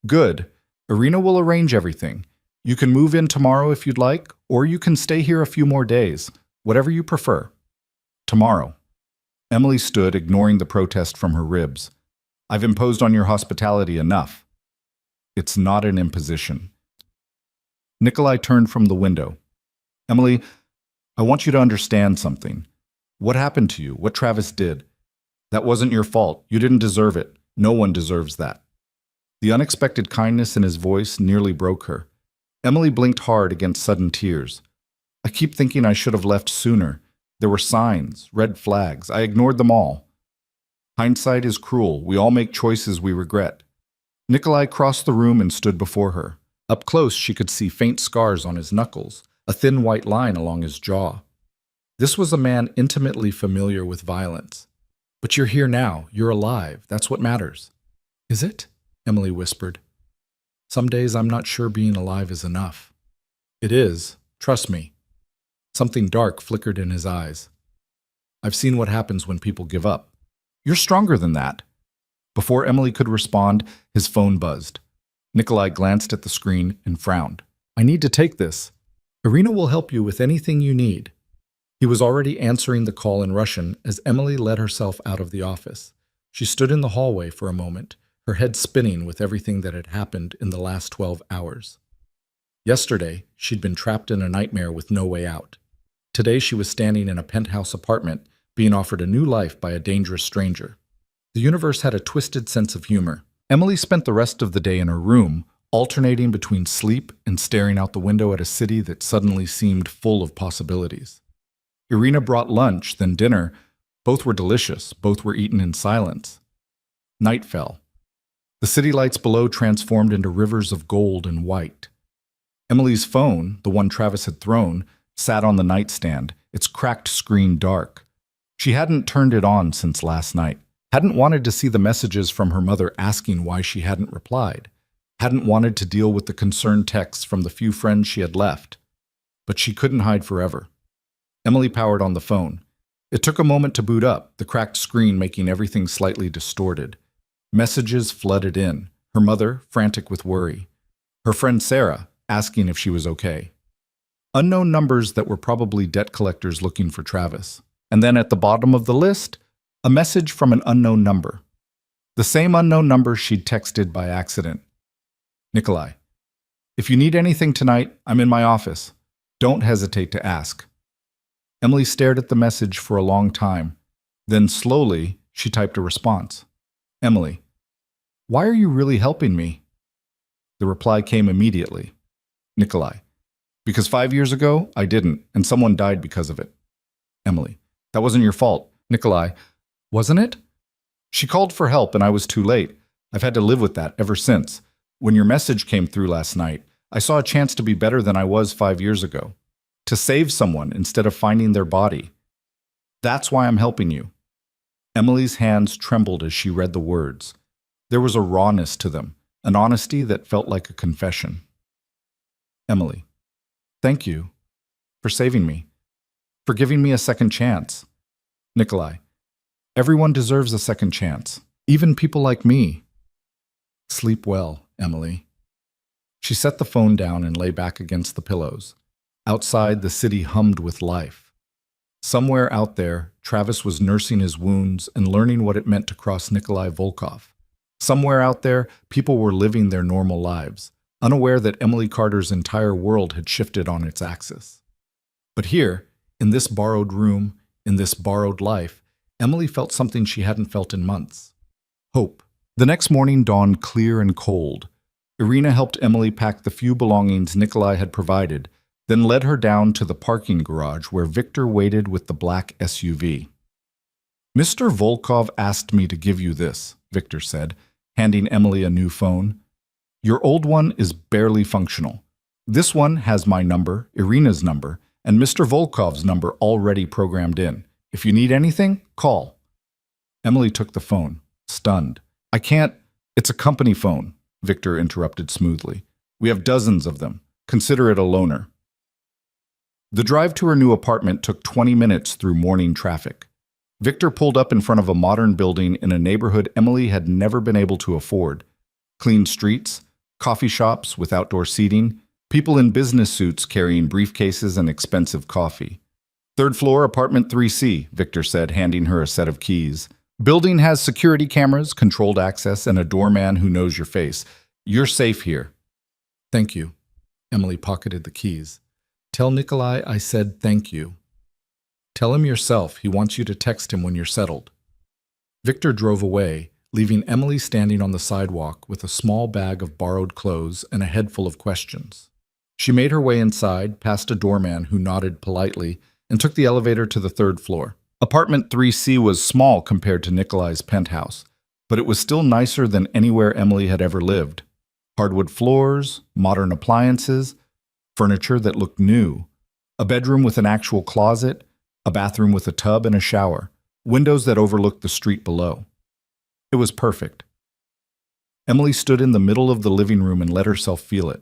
"Good. Irina will arrange everything. You can move in tomorrow if you'd like, or you can stay here a few more days, whatever you prefer." "Tomorrow." Emily stood, ignoring the protest from her ribs. "I've imposed on your hospitality enough." "It's not an imposition." Nikolai turned from the window. "Emily, I want you to understand something. What happened to you, what Travis did, that wasn't your fault. You didn't deserve it. No one deserves that." The unexpected kindness in his voice nearly broke her. Emily blinked hard against sudden tears. "I keep thinking I should have left sooner. There were signs, red flags. I ignored them all. Hindsight is cruel. We all make choices we regret." Nikolai crossed the room and stood before her. Up close, she could see faint scars on his knuckles, a thin white line along his jaw. This was a man intimately familiar with violence. "But you're here now. You're alive. That's what matters." "Is it?" Emily whispered. "Some days I'm not sure being alive is enough." "It is. Trust me." Something dark flickered in his eyes. "I've seen what happens when people give up." "You're stronger than that." Before Emily could respond, his phone buzzed. Nikolai glanced at the screen and frowned. "I need to take this. Irina will help you with anything you need." He was already answering the call in Russian as Emily let herself out of the office. She stood in the hallway for a moment, her head spinning with everything that had happened in the last 12 hours. Yesterday, she'd been trapped in a nightmare with no way out. Today, she was standing in a penthouse apartment, being offered a new life by a dangerous stranger. The universe had a twisted sense of humor. Emily spent the rest of the day in her room, alternating between sleep and staring out the window at a city that suddenly seemed full of possibilities. Irina brought lunch, then dinner. Both were delicious. Both were eaten in silence. Night fell. The city lights below transformed into rivers of gold and white. Emily's phone, the one Travis had thrown, sat on the nightstand, its cracked screen dark. She hadn't turned it on since last night, hadn't wanted to see the messages from her mother asking why she hadn't replied, hadn't wanted to deal with the concerned texts from the few friends she had left. But she couldn't hide forever. Emily powered on the phone. It took a moment to boot up, the cracked screen making everything slightly distorted. Messages flooded in, her mother frantic with worry, her friend Sarah asking if she was okay. Unknown numbers that were probably debt collectors looking for Travis. And then at the bottom of the list, a message from an unknown number. The same unknown number she'd texted by accident. "Nikolai, if you need anything tonight, I'm in my office. Don't hesitate to ask." Emily stared at the message for a long time. Then slowly, she typed a response. "Emily, why are you really helping me?" The reply came immediately. "Nikolai, because 5 years ago, I didn't, and someone died because of it." Emily, "That wasn't your fault." Nikolai, "Wasn't it?" "She called for help and I was too late. I've had to live with that ever since. When your message came through last night, I saw a chance to be better than I was 5 years ago. To save someone instead of finding their body. That's why I'm helping you." Emily's hands trembled as she read the words. There was a rawness to them, an honesty that felt like a confession. "Emily, thank you for saving me, for giving me a second chance." Nikolai, "Everyone deserves a second chance, even people like me." "Sleep well, Emily." She set the phone down and lay back against the pillows. Outside, the city hummed with life. Somewhere out there, Travis was nursing his wounds and learning what it meant to cross Nikolai Volkov. Somewhere out there, people were living their normal lives, unaware that Emily Carter's entire world had shifted on its axis. But here, in this borrowed room, in this borrowed life, Emily felt something she hadn't felt in months. Hope. The next morning dawned clear and cold. Irina helped Emily pack the few belongings Nikolai had provided, then led her down to the parking garage where Victor waited with the black SUV. "Mr. Volkov asked me to give you this," Victor said, handing Emily a new phone. "Your old one is barely functional. This one has my number, Irina's number, and Mr. Volkov's number already programmed in. If you need anything, call." Emily took the phone, stunned. "I can't. It's a company phone," Victor interrupted smoothly. "We have dozens of them. Consider it a loaner." The drive to her new apartment took 20 minutes through morning traffic. Victor pulled up in front of a modern building in a neighborhood Emily had never been able to afford. Clean streets, coffee shops with outdoor seating, people in business suits carrying briefcases and expensive coffee. Third floor, apartment 3C, Victor said, handing her a set of keys. Building has security cameras, controlled access, and a doorman who knows your face. You're safe here. Thank you. Emily pocketed the keys. Tell Nikolai I said thank you. Tell him yourself. He wants you to text him when you're settled. Victor drove away, leaving Emily standing on the sidewalk with a small bag of borrowed clothes and a head full of questions. She made her way inside, past a doorman who nodded politely, and took the elevator to the third floor. Apartment 3C was small compared to Nikolai's penthouse, but it was still nicer than anywhere Emily had ever lived. Hardwood floors, modern appliances, furniture that looked new, a bedroom with an actual closet, a bathroom with a tub and a shower, windows that overlooked the street below. It was perfect. Emily stood in the middle of the living room and let herself feel it,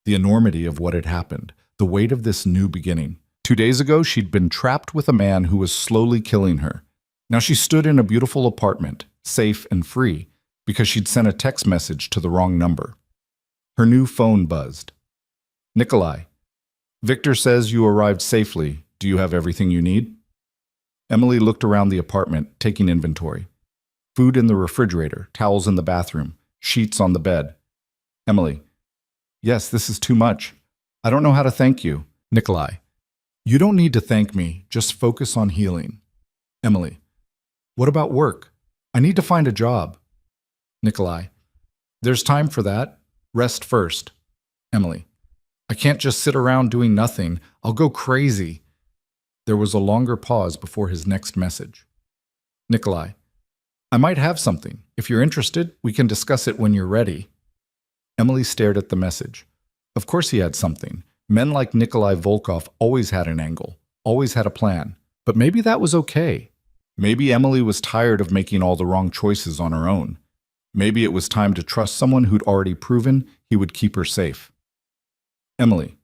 the enormity of what had happened, the weight of this new beginning. 2 days ago, she'd been trapped with a man who was slowly killing her. Now she stood in a beautiful apartment, safe and free, because she'd sent a text message to the wrong number. Her new phone buzzed. Nikolai, Victor says you arrived safely. Do you have everything you need? Emily looked around the apartment, taking inventory. Food in the refrigerator, towels in the bathroom, sheets on the bed. Emily, yes, this is too much. I don't know how to thank you. Nikolai, you don't need to thank me. Just focus on healing. Emily, what about work? I need to find a job. Nikolai, there's time for that. Rest first. Emily, I can't just sit around doing nothing. I'll go crazy. There was a longer pause before his next message. Nikolai, I might have something. If you're interested, we can discuss it when you're ready. Emily stared at the message. Of course he had something. Men like Nikolai Volkov always had an angle, always had a plan. But maybe that was okay. Maybe Emily was tired of making all the wrong choices on her own. Maybe it was time to trust someone who'd already proven he would keep her safe. Emily,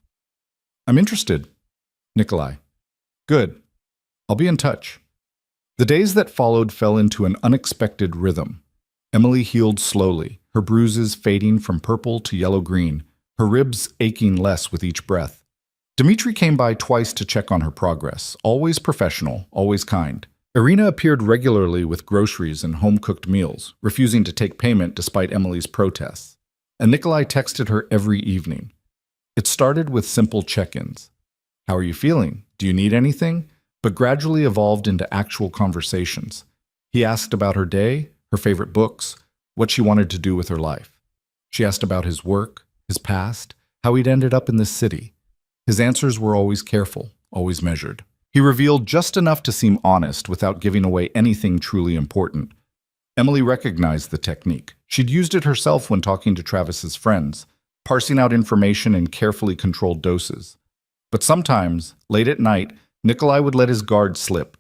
I'm interested. Nikolai, good. I'll be in touch. The days that followed fell into an unexpected rhythm. Emily healed slowly, her bruises fading from purple to yellow-green, her ribs aching less with each breath. Dmitri came by twice to check on her progress, always professional, always kind. Irina appeared regularly with groceries and home-cooked meals, refusing to take payment despite Emily's protests. And Nikolai texted her every evening. It started with simple check-ins. How are you feeling? Do you need anything? But gradually evolved into actual conversations. He asked about her day, her favorite books, what she wanted to do with her life. She asked about his work, his past, how he'd ended up in this city. His answers were always careful, always measured. He revealed just enough to seem honest without giving away anything truly important. Emily recognized the technique. She'd used it herself when talking to Travis's friends, parsing out information in carefully controlled doses. But sometimes, late at night, Nikolai would let his guard slip.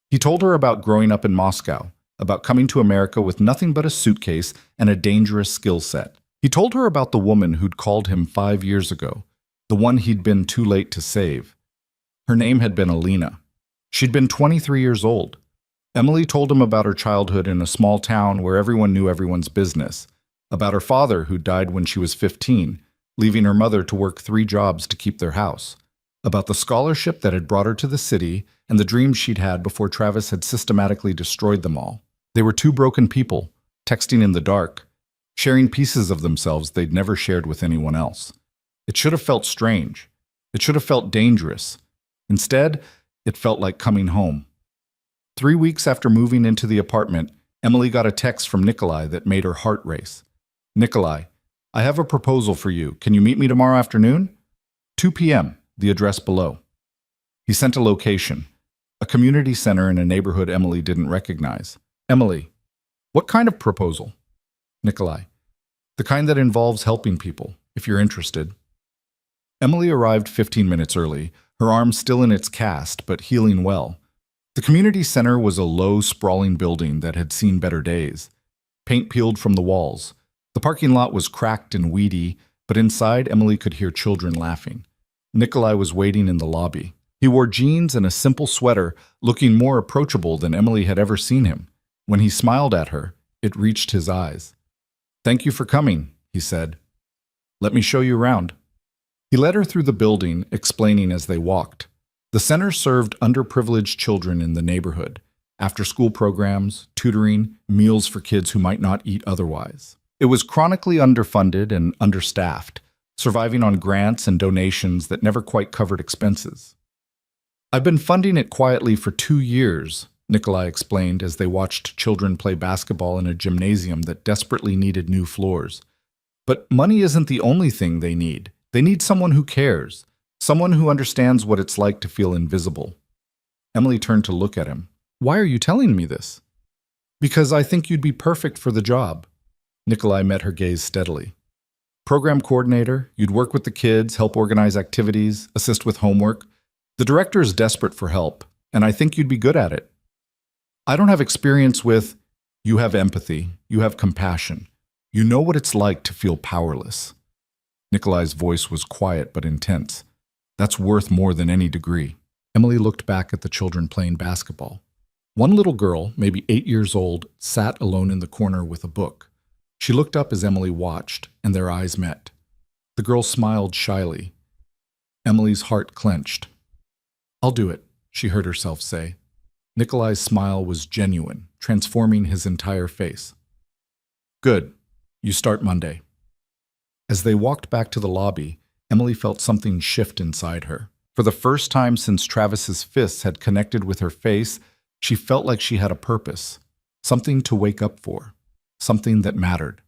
He told her about growing up in Moscow, about coming to America with nothing but a suitcase and a dangerous skill set. He told her about the woman who'd called him 5 years ago, the one he'd been too late to save. Her name had been Alina. She'd been 23 years old. Emily told him about her childhood in a small town where everyone knew everyone's business, about her father who died when she was 15, leaving her mother to work 3 jobs to keep their house, about the scholarship that had brought her to the city and the dreams she'd had before Travis had systematically destroyed them all. They were 2 broken people, texting in the dark, sharing pieces of themselves they'd never shared with anyone else. It should have felt strange. It should have felt dangerous. Instead, it felt like coming home. 3 weeks after moving into the apartment, Emily got a text from Nikolai that made her heart race. Nikolai, I have a proposal for you. Can you meet me tomorrow afternoon? 2 p.m., the address below. He sent a location, a community center in a neighborhood Emily didn't recognize. Emily, what kind of proposal? Nikolai, the kind that involves helping people, if you're interested. Emily arrived 15 minutes early, her arm still in its cast, but healing well. The community center was a low, sprawling building that had seen better days. Paint peeled from the walls. The parking lot was cracked and weedy, but inside Emily could hear children laughing. Nikolai was waiting in the lobby. He wore jeans and a simple sweater, looking more approachable than Emily had ever seen him. When he smiled at her, it reached his eyes. "Thank you for coming," he said. "Let me show you around." He led her through the building, explaining as they walked. The center served underprivileged children in the neighborhood, after-school programs, tutoring, meals for kids who might not eat otherwise. It was chronically underfunded and understaffed, surviving on grants and donations that never quite covered expenses. "I've been funding it quietly for 2 years," Nikolai explained as they watched children play basketball in a gymnasium that desperately needed new floors. "But money isn't the only thing they need. They need someone who cares, someone who understands what it's like to feel invisible." Emily turned to look at him. "Why are you telling me this?" "Because I think you'd be perfect for the job." Nikolai met her gaze steadily. "Program coordinator, you'd work with the kids, help organize activities, assist with homework. The director is desperate for help, and I think you'd be good at it. I don't have experience with. You have empathy, you have compassion. You know what it's like to feel powerless." Nikolai's voice was quiet but intense. "That's worth more than any degree." Emily looked back at the children playing basketball. One little girl, maybe 8 years old, sat alone in the corner with a book. She looked up as Emily watched, and their eyes met. The girl smiled shyly. Emily's heart clenched. "I'll do it," she heard herself say. Nikolai's smile was genuine, transforming his entire face. "Good. You start Monday." As they walked back to the lobby, Emily felt something shift inside her. For the first time since Travis's fists had connected with her face, she felt like she had a purpose, something to wake up for, something that mattered.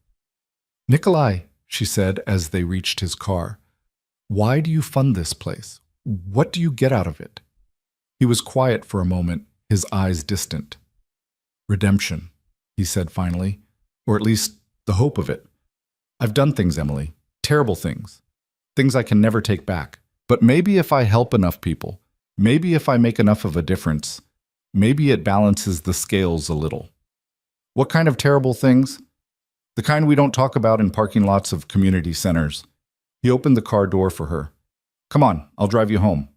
"Nikolai," she said as they reached his car, "why do you fund this place? What do you get out of it?" He was quiet for a moment, his eyes distant. "Redemption," he said finally, "or at least the hope of it. I've done things, Emily, terrible things, things I can never take back. But maybe if I help enough people, maybe if I make enough of a difference, maybe it balances the scales a little." "What kind of terrible things?" "The kind we don't talk about in parking lots of community centers." He opened the car door for her. "Come on, I'll drive you home."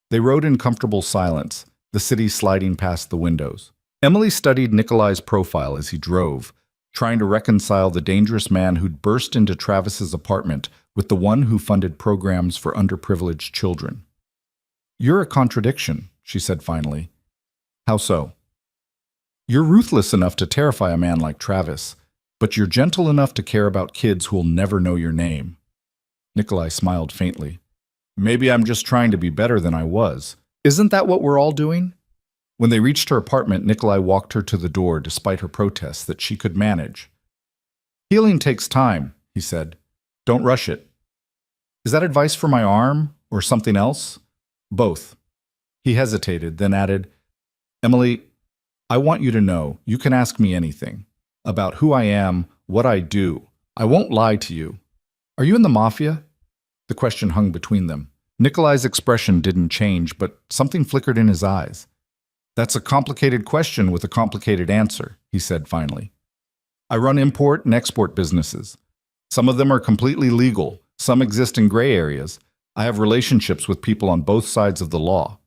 They rode in comfortable silence, the city sliding past the windows. Emily studied Nikolai's profile as he drove, trying to reconcile the dangerous man who'd burst into Travis's apartment with the one who funded programs for underprivileged children. "You're a contradiction," she said finally. "How so?" "You're ruthless enough to terrify a man like Travis, but you're gentle enough to care about kids who'll never know your name." Nikolai smiled faintly. "Maybe I'm just trying to be better than I was. Isn't that what we're all doing?" When they reached her apartment, Nikolai walked her to the door despite her protests that she could manage. "Healing takes time," he said. "Don't rush it." "Is that advice for my arm or something else?" "Both." He hesitated, then added, "Emily, I want you to know you can ask me anything. About who I am, what I do. I won't lie to you. Are you in the Mafia?" The question hung between them. Nikolai's expression didn't change, but something flickered in his eyes. "That's a complicated question with a complicated answer," he said finally. "I run import and export businesses. Some of them are completely legal, some exist in gray areas. I have relationships with people on both sides of the law.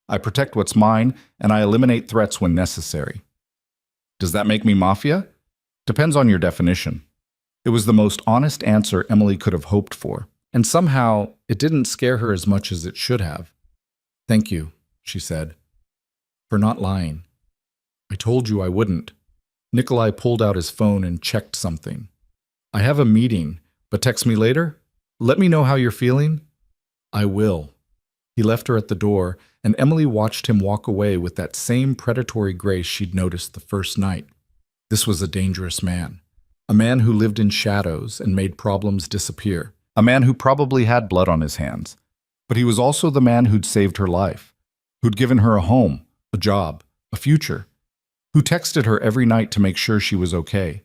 I protect what's mine, and I eliminate threats when necessary." "Does that make me Mafia?" "Depends on your definition." It was the most honest answer Emily could have hoped for, and somehow it didn't scare her as much as it should have. "Thank you," she said, "for not lying. I told you I wouldn't." Nikolai pulled out his phone and checked something. "I have a meeting, but text me later? Let me know how you're feeling." "I will." He left her at the door, and Emily watched him walk away with that same predatory grace she'd noticed the first night. This was a dangerous man. A man who lived in shadows and made problems disappear. A man who probably had blood on his hands. But he was also the man who'd saved her life, who'd given her a home, a job, a future, who texted her every night to make sure she was okay.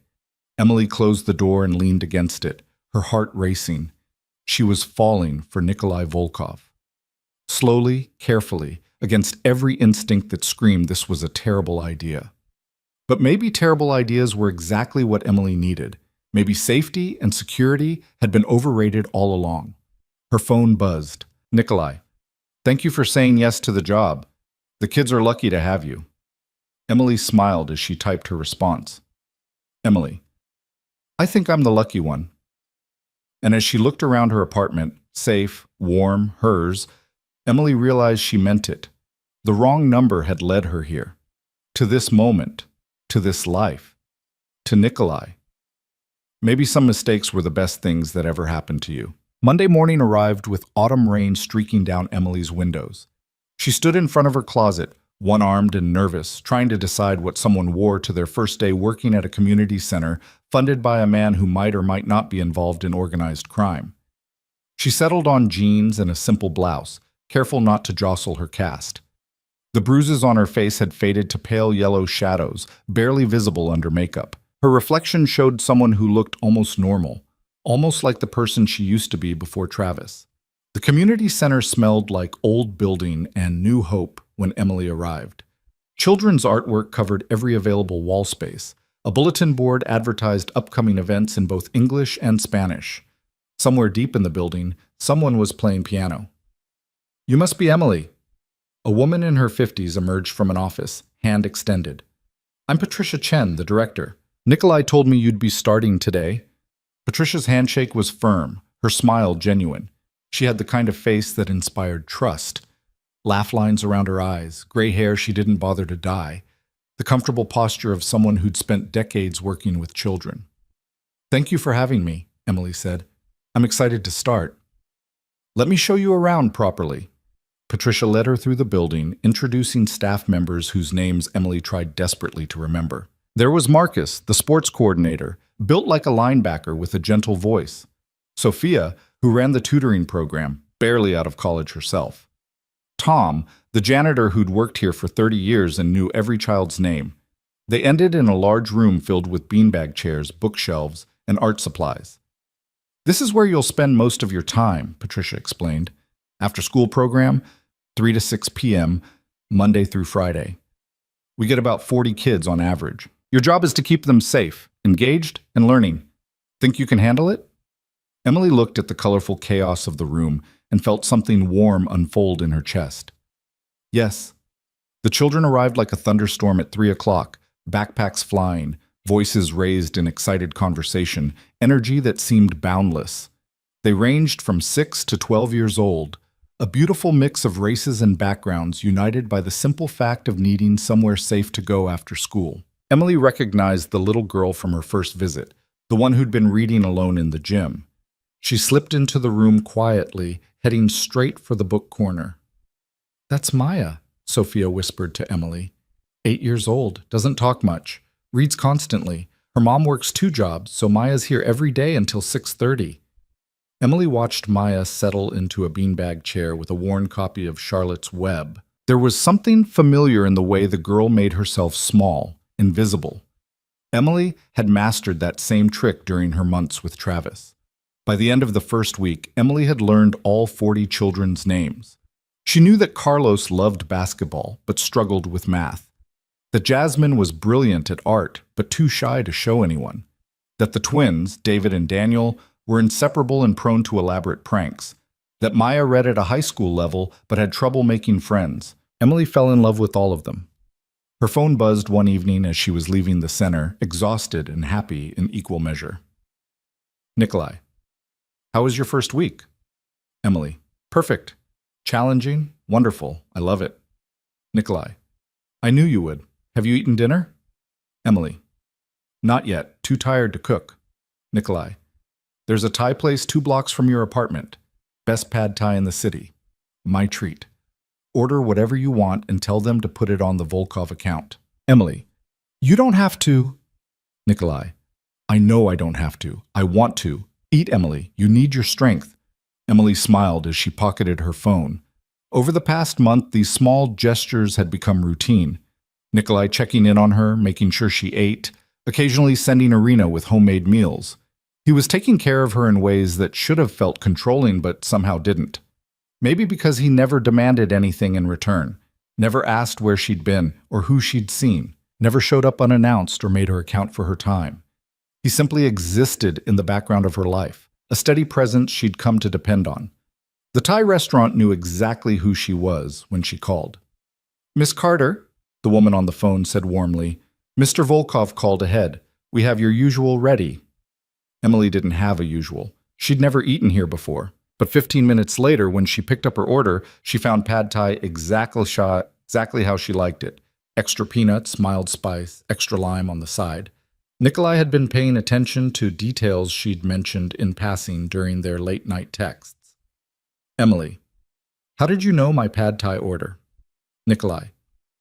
Emily closed the door and leaned against it, her heart racing. She was falling for Nikolai Volkov. Slowly, carefully, against every instinct that screamed this was a terrible idea. But maybe terrible ideas were exactly what Emily needed. Maybe safety and security had been overrated all along. Her phone buzzed. "Nikolai." Thank you for saying yes to the job. The kids are lucky to have you. Emily smiled as she typed her response. Emily, I think I'm the lucky one. And as she looked around her apartment, safe, warm, hers, Emily realized she meant it. The wrong number had led her here. To this moment. To this life. To Nikolai. Maybe some mistakes were the best things that ever happened to you. Monday morning arrived with autumn rain streaking down Emily's windows. She stood in front of her closet, one-armed and nervous, trying to decide what someone wore to their first day working at a community center funded by a man who might or might not be involved in organized crime. She settled on jeans and a simple blouse, careful not to jostle her cast. The bruises on her face had faded to pale yellow shadows, barely visible under makeup. Her reflection showed someone who looked almost normal, almost like the person she used to be before Travis. The community center smelled like old building and new hope when Emily arrived. Children's artwork covered every available wall space. A bulletin board advertised upcoming events in both English and Spanish. Somewhere deep in the building, someone was playing piano. You must be Emily. A woman in her 50s emerged from an office, hand extended. I'm Patricia Chen, the director. Nikolai told me you'd be starting today. Patricia's handshake was firm, her smile genuine. She had the kind of face that inspired trust. Laugh lines around her eyes, gray hair she didn't bother to dye, the comfortable posture of someone who'd spent decades working with children. Thank you for having me, Emily said. I'm excited to start. Let me show you around properly. Patricia led her through the building, introducing staff members whose names Emily tried desperately to remember. There was Marcus, the sports coordinator, built like a linebacker with a gentle voice. Sophia, who ran the tutoring program, barely out of college herself. Tom, the janitor who'd worked here for 30 years and knew every child's name. They ended in a large room filled with beanbag chairs, bookshelves, and art supplies. This is where you'll spend most of your time, Patricia explained. After school program, 3 to 6 p.m., Monday through Friday. We get about 40 kids on average. Your job is to keep them safe, engaged, and learning. Think you can handle it? Emily looked at the colorful chaos of the room and felt something warm unfold in her chest. Yes. The children arrived like a thunderstorm at 3 o'clock, backpacks flying, voices raised in excited conversation, energy that seemed boundless. They ranged from 6 to 12 years old, a beautiful mix of races and backgrounds united by the simple fact of needing somewhere safe to go after school. Emily recognized the little girl from her first visit, the one who'd been reading alone in the gym. She slipped into the room quietly, heading straight for the book corner. That's Maya, Sophia whispered to Emily. 8 years old, doesn't talk much, reads constantly. Her mom works 2 jobs, so Maya's here every day until 6:30. Emily watched Maya settle into a beanbag chair with a worn copy of Charlotte's Web. There was something familiar in the way the girl made herself small, invisible. Emily had mastered that same trick during her months with Travis. By the end of the first week, Emily had learned all 40 children's names. She knew that Carlos loved basketball, but struggled with math. That Jasmine was brilliant at art, but too shy to show anyone. That the twins, David and Daniel, were inseparable and prone to elaborate pranks. That Maya read at a high school level, but had trouble making friends. Emily fell in love with all of them. Her phone buzzed one evening as she was leaving the center, exhausted and happy in equal measure. Nikolai. How was your first week? Emily. Perfect. Challenging. Wonderful. I love it. Nikolai. I knew you would. Have you eaten dinner? Emily. Not yet. Too tired to cook. Nikolai. There's a Thai place 2 blocks from your apartment. Best pad Thai in the city. My treat. Order whatever you want and tell them to put it on the Volkov account. Emily. You don't have to. Nikolai. I know I don't have to. I want to. Eat, Emily. You need your strength. Emily smiled as she pocketed her phone. Over the past month, these small gestures had become routine. Nikolai checking in on her, making sure she ate, occasionally sending Irina with homemade meals. He was taking care of her in ways that should have felt controlling but somehow didn't. Maybe because he never demanded anything in return, never asked where she'd been or who she'd seen, never showed up unannounced or made her account for her time. He simply existed in the background of her life, a steady presence she'd come to depend on. The Thai restaurant knew exactly who she was when she called. "Miss Carter," the woman on the phone said warmly, "Mr. Volkov called ahead. We have your usual ready." Emily didn't have a usual. She'd never eaten here before. But 15 minutes later, when she picked up her order, she found pad thai exactly how she liked it. Extra peanuts, mild spice, extra lime on the side. Nikolai had been paying attention to details she'd mentioned in passing during their late-night texts. Emily: "How did you know my pad thai order?" Nikolai: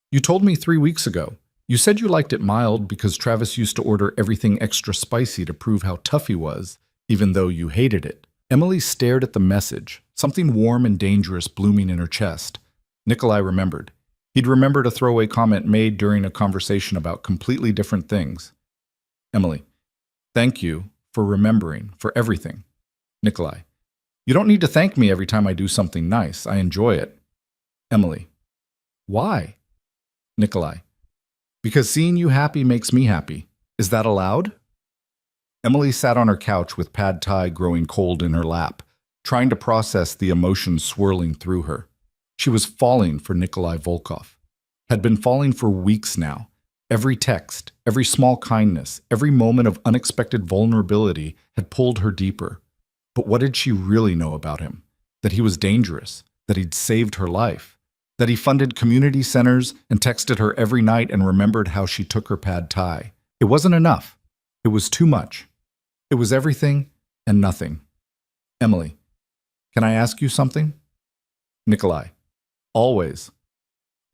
"You told me 3 weeks ago. You said you liked it mild because Travis used to order everything extra spicy to prove how tough he was, even though you hated it." Emily stared at the message, something warm and dangerous blooming in her chest. Nikolai remembered. He'd remembered a throwaway comment made during a conversation about completely different things. Emily: "Thank you for remembering, for everything." Nikolai: "You don't need to thank me every time I do something nice. I enjoy it." Emily: "Why?" Nikolai: "Because seeing you happy makes me happy. Is that allowed?" Emily sat on her couch with pad thai growing cold in her lap, trying to process the emotions swirling through her. She was falling for Nikolai Volkov. Had been falling for weeks now. Every text, every small kindness, every moment of unexpected vulnerability had pulled her deeper. But what did she really know about him? That he was dangerous, that he'd saved her life, that he funded community centers and texted her every night and remembered how she took her pad thai. It wasn't enough. It was too much. It was everything and nothing. Emily: "Can I ask you something?" Nikolai: "Always."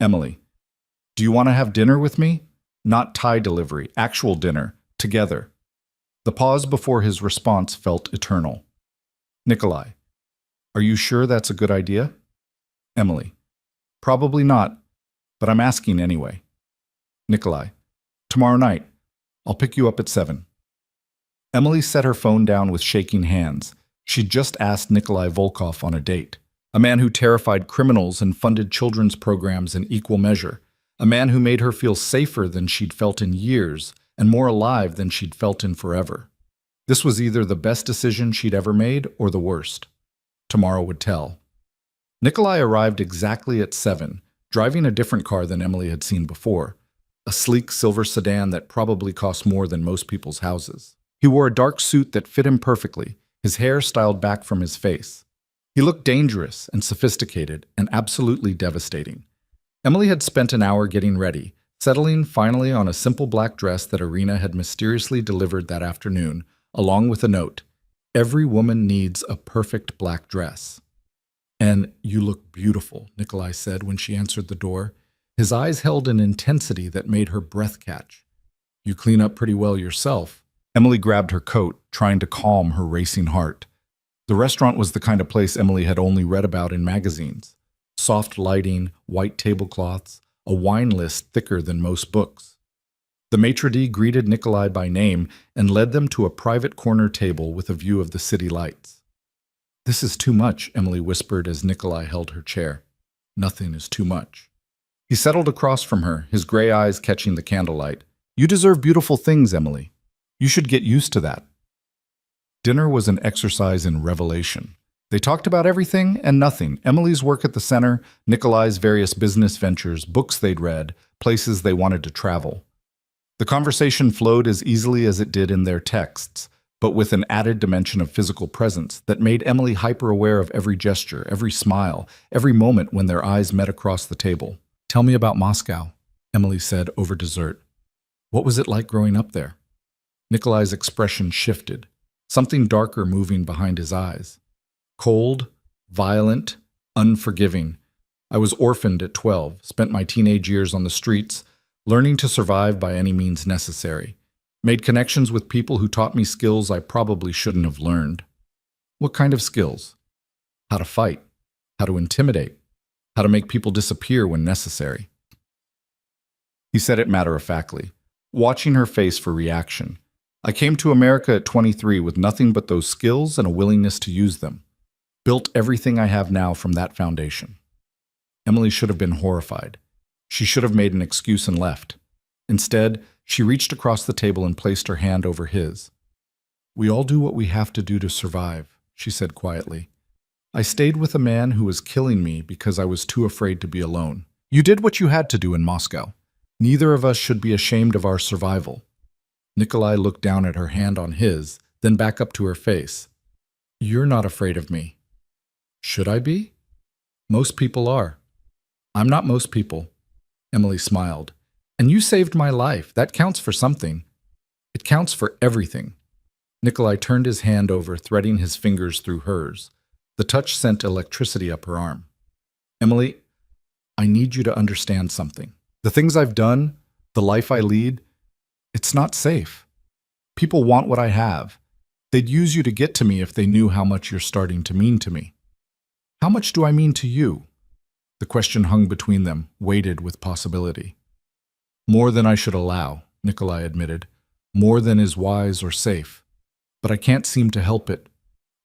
Emily: "Do you want to have dinner with me? Not Thai delivery, actual dinner, together." The pause before his response felt eternal. Nikolai: "Are you sure that's a good idea?" Emily: "Probably not, but I'm asking anyway." Nikolai: "Tomorrow night. I'll pick you up at 7. Emily set her phone down with shaking hands. She'd just asked Nikolai Volkov on a date. A man who terrified criminals and funded children's programs in equal measure. A man who made her feel safer than she'd felt in years and more alive than she'd felt in forever. This was either the best decision she'd ever made or the worst. Tomorrow would tell. Nikolai arrived exactly at 7, driving a different car than Emily had seen before. A sleek silver sedan that probably cost more than most people's houses. He wore a dark suit that fit him perfectly, his hair styled back from his face. He looked dangerous and sophisticated and absolutely devastating. Emily had spent an hour getting ready, settling finally on a simple black dress that Irina had mysteriously delivered that afternoon, along with a note: "Every woman needs a perfect black dress." "And you look beautiful," Nikolai said when she answered the door. His eyes held an intensity that made her breath catch. "You clean up pretty well yourself." Emily grabbed her coat, trying to calm her racing heart. The restaurant was the kind of place Emily had only read about in magazines. Soft lighting, white tablecloths, a wine list thicker than most books. The maitre d' greeted Nikolai by name and led them to a private corner table with a view of the city lights. "This is too much," Emily whispered as Nikolai held her chair. "Nothing is too much." He settled across from her, his gray eyes catching the candlelight. "You deserve beautiful things, Emily. You should get used to that." Dinner was an exercise in revelation. They talked about everything and nothing: Emily's work at the center, Nikolai's various business ventures, books they'd read, places they wanted to travel. The conversation flowed as easily as it did in their texts, but with an added dimension of physical presence that made Emily hyper-aware of every gesture, every smile, every moment when their eyes met across the table. "Tell me about Moscow," Emily said over dessert. "What was it like growing up there?" Nikolai's expression shifted, something darker moving behind his eyes. "Cold, violent, unforgiving. I was orphaned at 12, spent my teenage years on the streets, learning to survive by any means necessary. Made connections with people who taught me skills I probably shouldn't have learned." "What kind of skills?" "How to fight, how to intimidate, how to make people disappear when necessary." He said it matter-of-factly, watching her face for reaction. "I came to America at 23 with nothing but those skills and a willingness to use them. Built everything I have now from that foundation." Emily should have been horrified. She should have made an excuse and left. Instead, she reached across the table and placed her hand over his. "We all do what we have to do to survive," she said quietly. I stayed with a man who was killing me because I was too afraid to be alone. You did what you had to do in Moscow. Neither of us should be ashamed of our survival. Nikolai looked down at her hand on his, then back up to her face. You're not afraid of me. Should I be? Most people are. I'm not most people. Emily smiled. And you saved my life. That counts for something. It counts for everything. Nikolai turned his hand over, threading his fingers through hers. The touch sent electricity up her arm. Emily, I need you to understand something. The things I've done, the life I lead, it's not safe. People want what I have. They'd use you to get to me if they knew how much you're starting to mean to me. How much do I mean to you? The question hung between them, weighted with possibility. More than I should allow, Nikolai admitted. More than is wise or safe. But I can't seem to help it.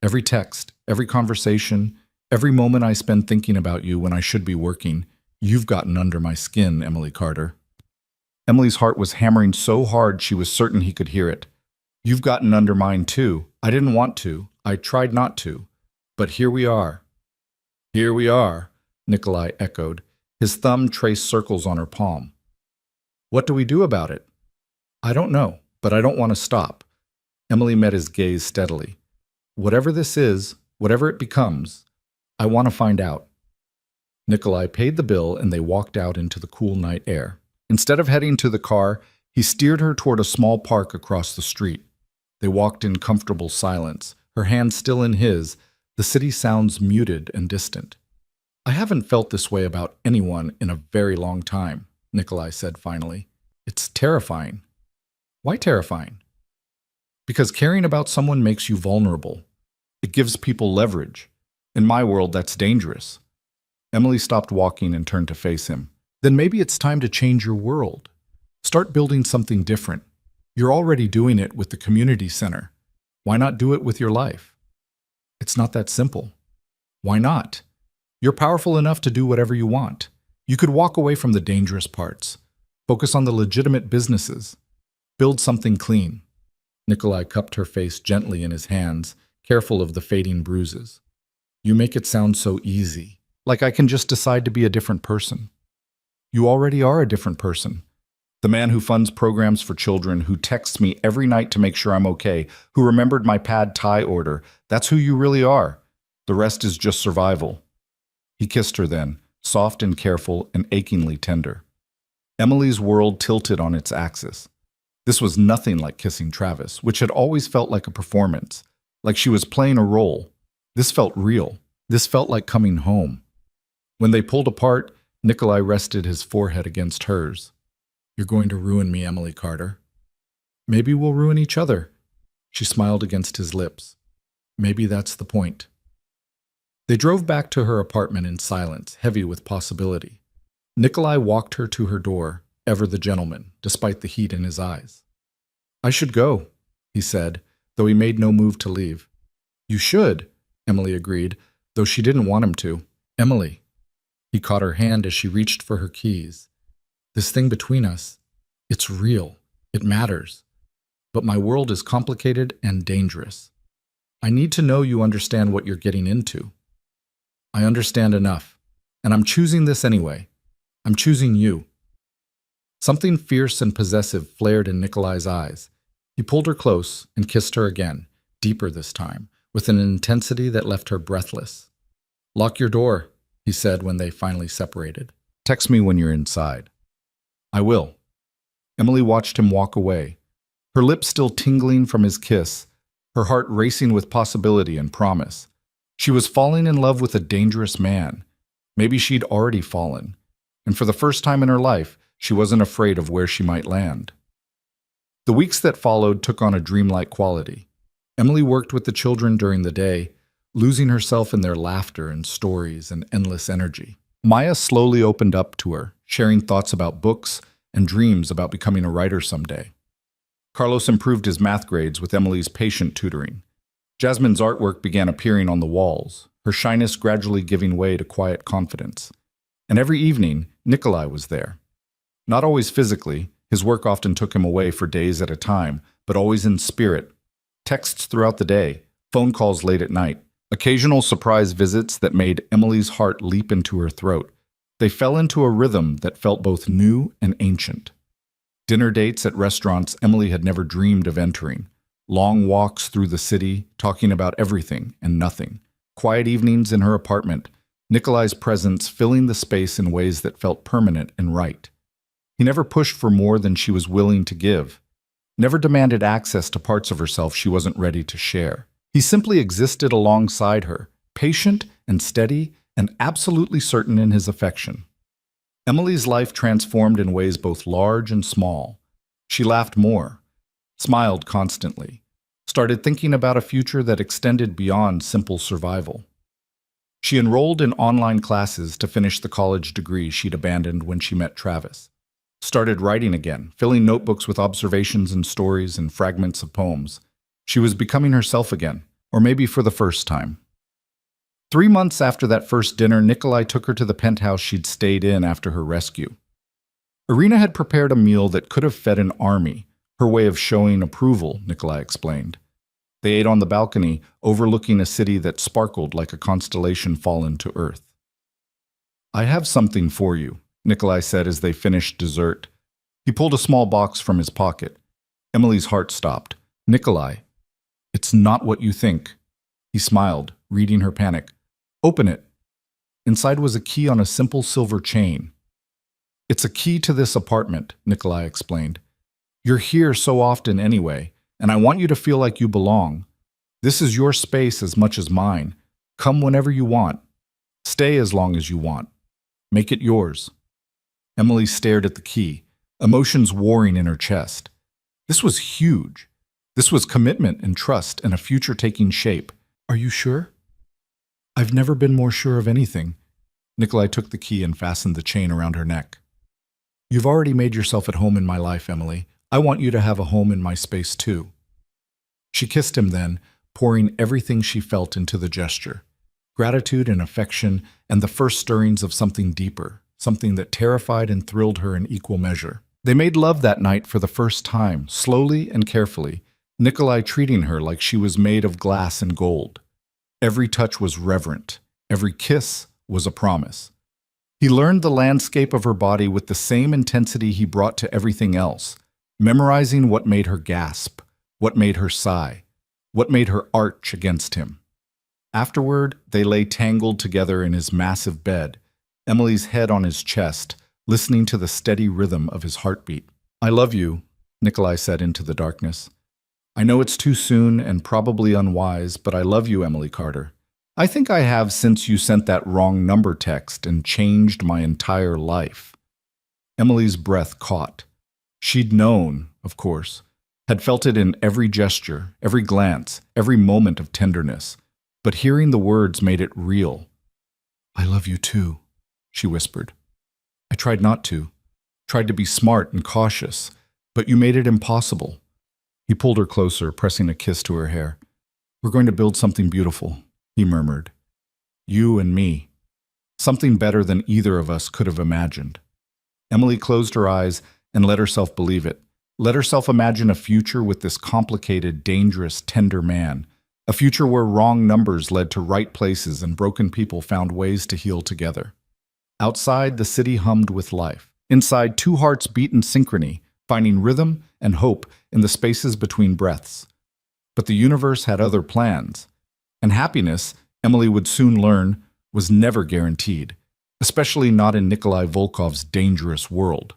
Every text, every conversation, every moment I spend thinking about you when I should be working, you've gotten under my skin, Emily Carter. Emily's heart was hammering so hard she was certain he could hear it. You've gotten under mine too. I didn't want to. I tried not to. But here we are. Here we are, Nikolai echoed. His thumb traced circles on her palm. What do we do about it? I don't know, but I don't want to stop. Emily met his gaze steadily. Whatever this is, whatever it becomes, I want to find out. Nikolai paid the bill and they walked out into the cool night air. Instead of heading to the car, he steered her toward a small park across the street. They walked in comfortable silence, her hand still in his, the city sounds muted and distant. I haven't felt this way about anyone in a very long time, Nikolai said finally. It's terrifying. Why terrifying? Because caring about someone makes you vulnerable. It gives people leverage. In my world, that's dangerous. Emily stopped walking and turned to face him. Then maybe it's time to change your world. Start building something different. You're already doing it with the community center. Why not do it with your life? It's not that simple. Why not? You're powerful enough to do whatever you want. You could walk away from the dangerous parts. Focus on the legitimate businesses. Build something clean. Nikolai cupped her face gently in his hands, careful of the fading bruises. You make it sound so easy, like I can just decide to be a different person. You already are a different person. The man who funds programs for children, who texts me every night to make sure I'm okay, who remembered my pad thai order, that's who you really are. The rest is just survival. He kissed her then, soft and careful and achingly tender. Emily's world tilted on its axis. This was nothing like kissing Travis, which had always felt like a performance, like she was playing a role. This felt real. This felt like coming home. When they pulled apart, Nikolai rested his forehead against hers. You're going to ruin me, Emily Carter. Maybe we'll ruin each other. She smiled against his lips. Maybe that's the point. They drove back to her apartment in silence, heavy with possibility. Nikolai walked her to her door, ever the gentleman, despite the heat in his eyes. I should go, he said, though he made no move to leave. You should, Emily agreed, though she didn't want him to. Emily. He caught her hand as she reached for her keys. This thing between us, it's real. It matters. But my world is complicated and dangerous. I need to know you understand what you're getting into. I understand enough, and I'm choosing this anyway. I'm choosing you. Something fierce and possessive flared in Nikolai's eyes. He pulled her close and kissed her again, deeper this time, with an intensity that left her breathless. Lock your door, he said when they finally separated. Text me when you're inside. I will. Emily watched him walk away, her lips still tingling from his kiss, her heart racing with possibility and promise. She was falling in love with a dangerous man. Maybe she'd already fallen, and for the first time in her life, she wasn't afraid of where she might land. The weeks that followed took on a dreamlike quality. Emily worked with the children during the day, losing herself in their laughter and stories and endless energy. Maya slowly opened up to her, sharing thoughts about books and dreams about becoming a writer someday. Carlos improved his math grades with Emily's patient tutoring. Jasmine's artwork began appearing on the walls, her shyness gradually giving way to quiet confidence. And every evening, Nikolai was there. Not always physically, his work often took him away for days at a time, but always in spirit. Texts throughout the day, phone calls late at night, Occasional surprise visits that made Emily's heart leap into her throat. They fell into a rhythm that felt both new and ancient. Dinner dates at restaurants Emily had never dreamed of entering. Long walks through the city, talking about everything and nothing. Quiet evenings in her apartment, Nikolai's presence filling the space in ways that felt permanent and right. He never pushed for more than she was willing to give. Never demanded access to parts of herself she wasn't ready to share. He simply existed alongside her, patient and steady and absolutely certain in his affection. Emily's life transformed in ways both large and small. She laughed more, smiled constantly, started thinking about a future that extended beyond simple survival. She enrolled in online classes to finish the college degree she'd abandoned when she met Travis. Started writing again, filling notebooks with observations and stories and fragments of poems. She was becoming herself again, or maybe for the first time. 3 months after that first dinner, Nikolai took her to the penthouse she'd stayed in after her rescue. Irina had prepared a meal that could have fed an army, her way of showing approval, Nikolai explained. They ate on the balcony, overlooking a city that sparkled like a constellation fallen to earth. "I have something for you," Nikolai said as they finished dessert. He pulled a small box from his pocket. Emily's heart stopped. "Nikolai, it's not what you think." He smiled, reading her panic. "Open it." Inside was a key on a simple silver chain. "It's a key to this apartment," Nikolai explained. "You're here so often anyway, and I want you to feel like you belong. This is your space as much as mine. Come whenever you want. Stay as long as you want. Make it yours." Emily stared at the key, emotions warring in her chest. This was huge. This was commitment and trust and a future taking shape. "Are you sure?" "I've never been more sure of anything." Nikolai took the key and fastened the chain around her neck. "You've already made yourself at home in my life, Emily. I want you to have a home in my space too." She kissed him then, pouring everything she felt into the gesture. Gratitude and affection and the first stirrings of something deeper, something that terrified and thrilled her in equal measure. They made love that night for the first time, slowly and carefully, Nikolai treating her like she was made of glass and gold. Every touch was reverent. Every kiss was a promise. He learned the landscape of her body with the same intensity he brought to everything else, memorizing what made her gasp, what made her sigh, what made her arch against him. Afterward, they lay tangled together in his massive bed, Emily's head on his chest, listening to the steady rhythm of his heartbeat. "I love you," Nikolai said into the darkness. "I know it's too soon and probably unwise, but I love you, Emily Carter. I think I have since you sent that wrong number text and changed my entire life." Emily's breath caught. She'd known, of course, had felt it in every gesture, every glance, every moment of tenderness. But hearing the words made it real. "I love you too," she whispered. "I tried not to, tried to be smart and cautious, but you made it impossible." He pulled her closer, pressing a kiss to her hair. "We're going to build something beautiful," he murmured. "You and me. Something better than either of us could have imagined." Emily closed her eyes and let herself believe it. Let herself imagine a future with this complicated, dangerous, tender man. A future where wrong numbers led to right places and broken people found ways to heal together. Outside, the city hummed with life. Inside, two hearts beat in synchrony, finding rhythm and hope in the spaces between breaths. But the universe had other plans. And happiness, Emily would soon learn, was never guaranteed, especially not in Nikolai Volkov's dangerous world.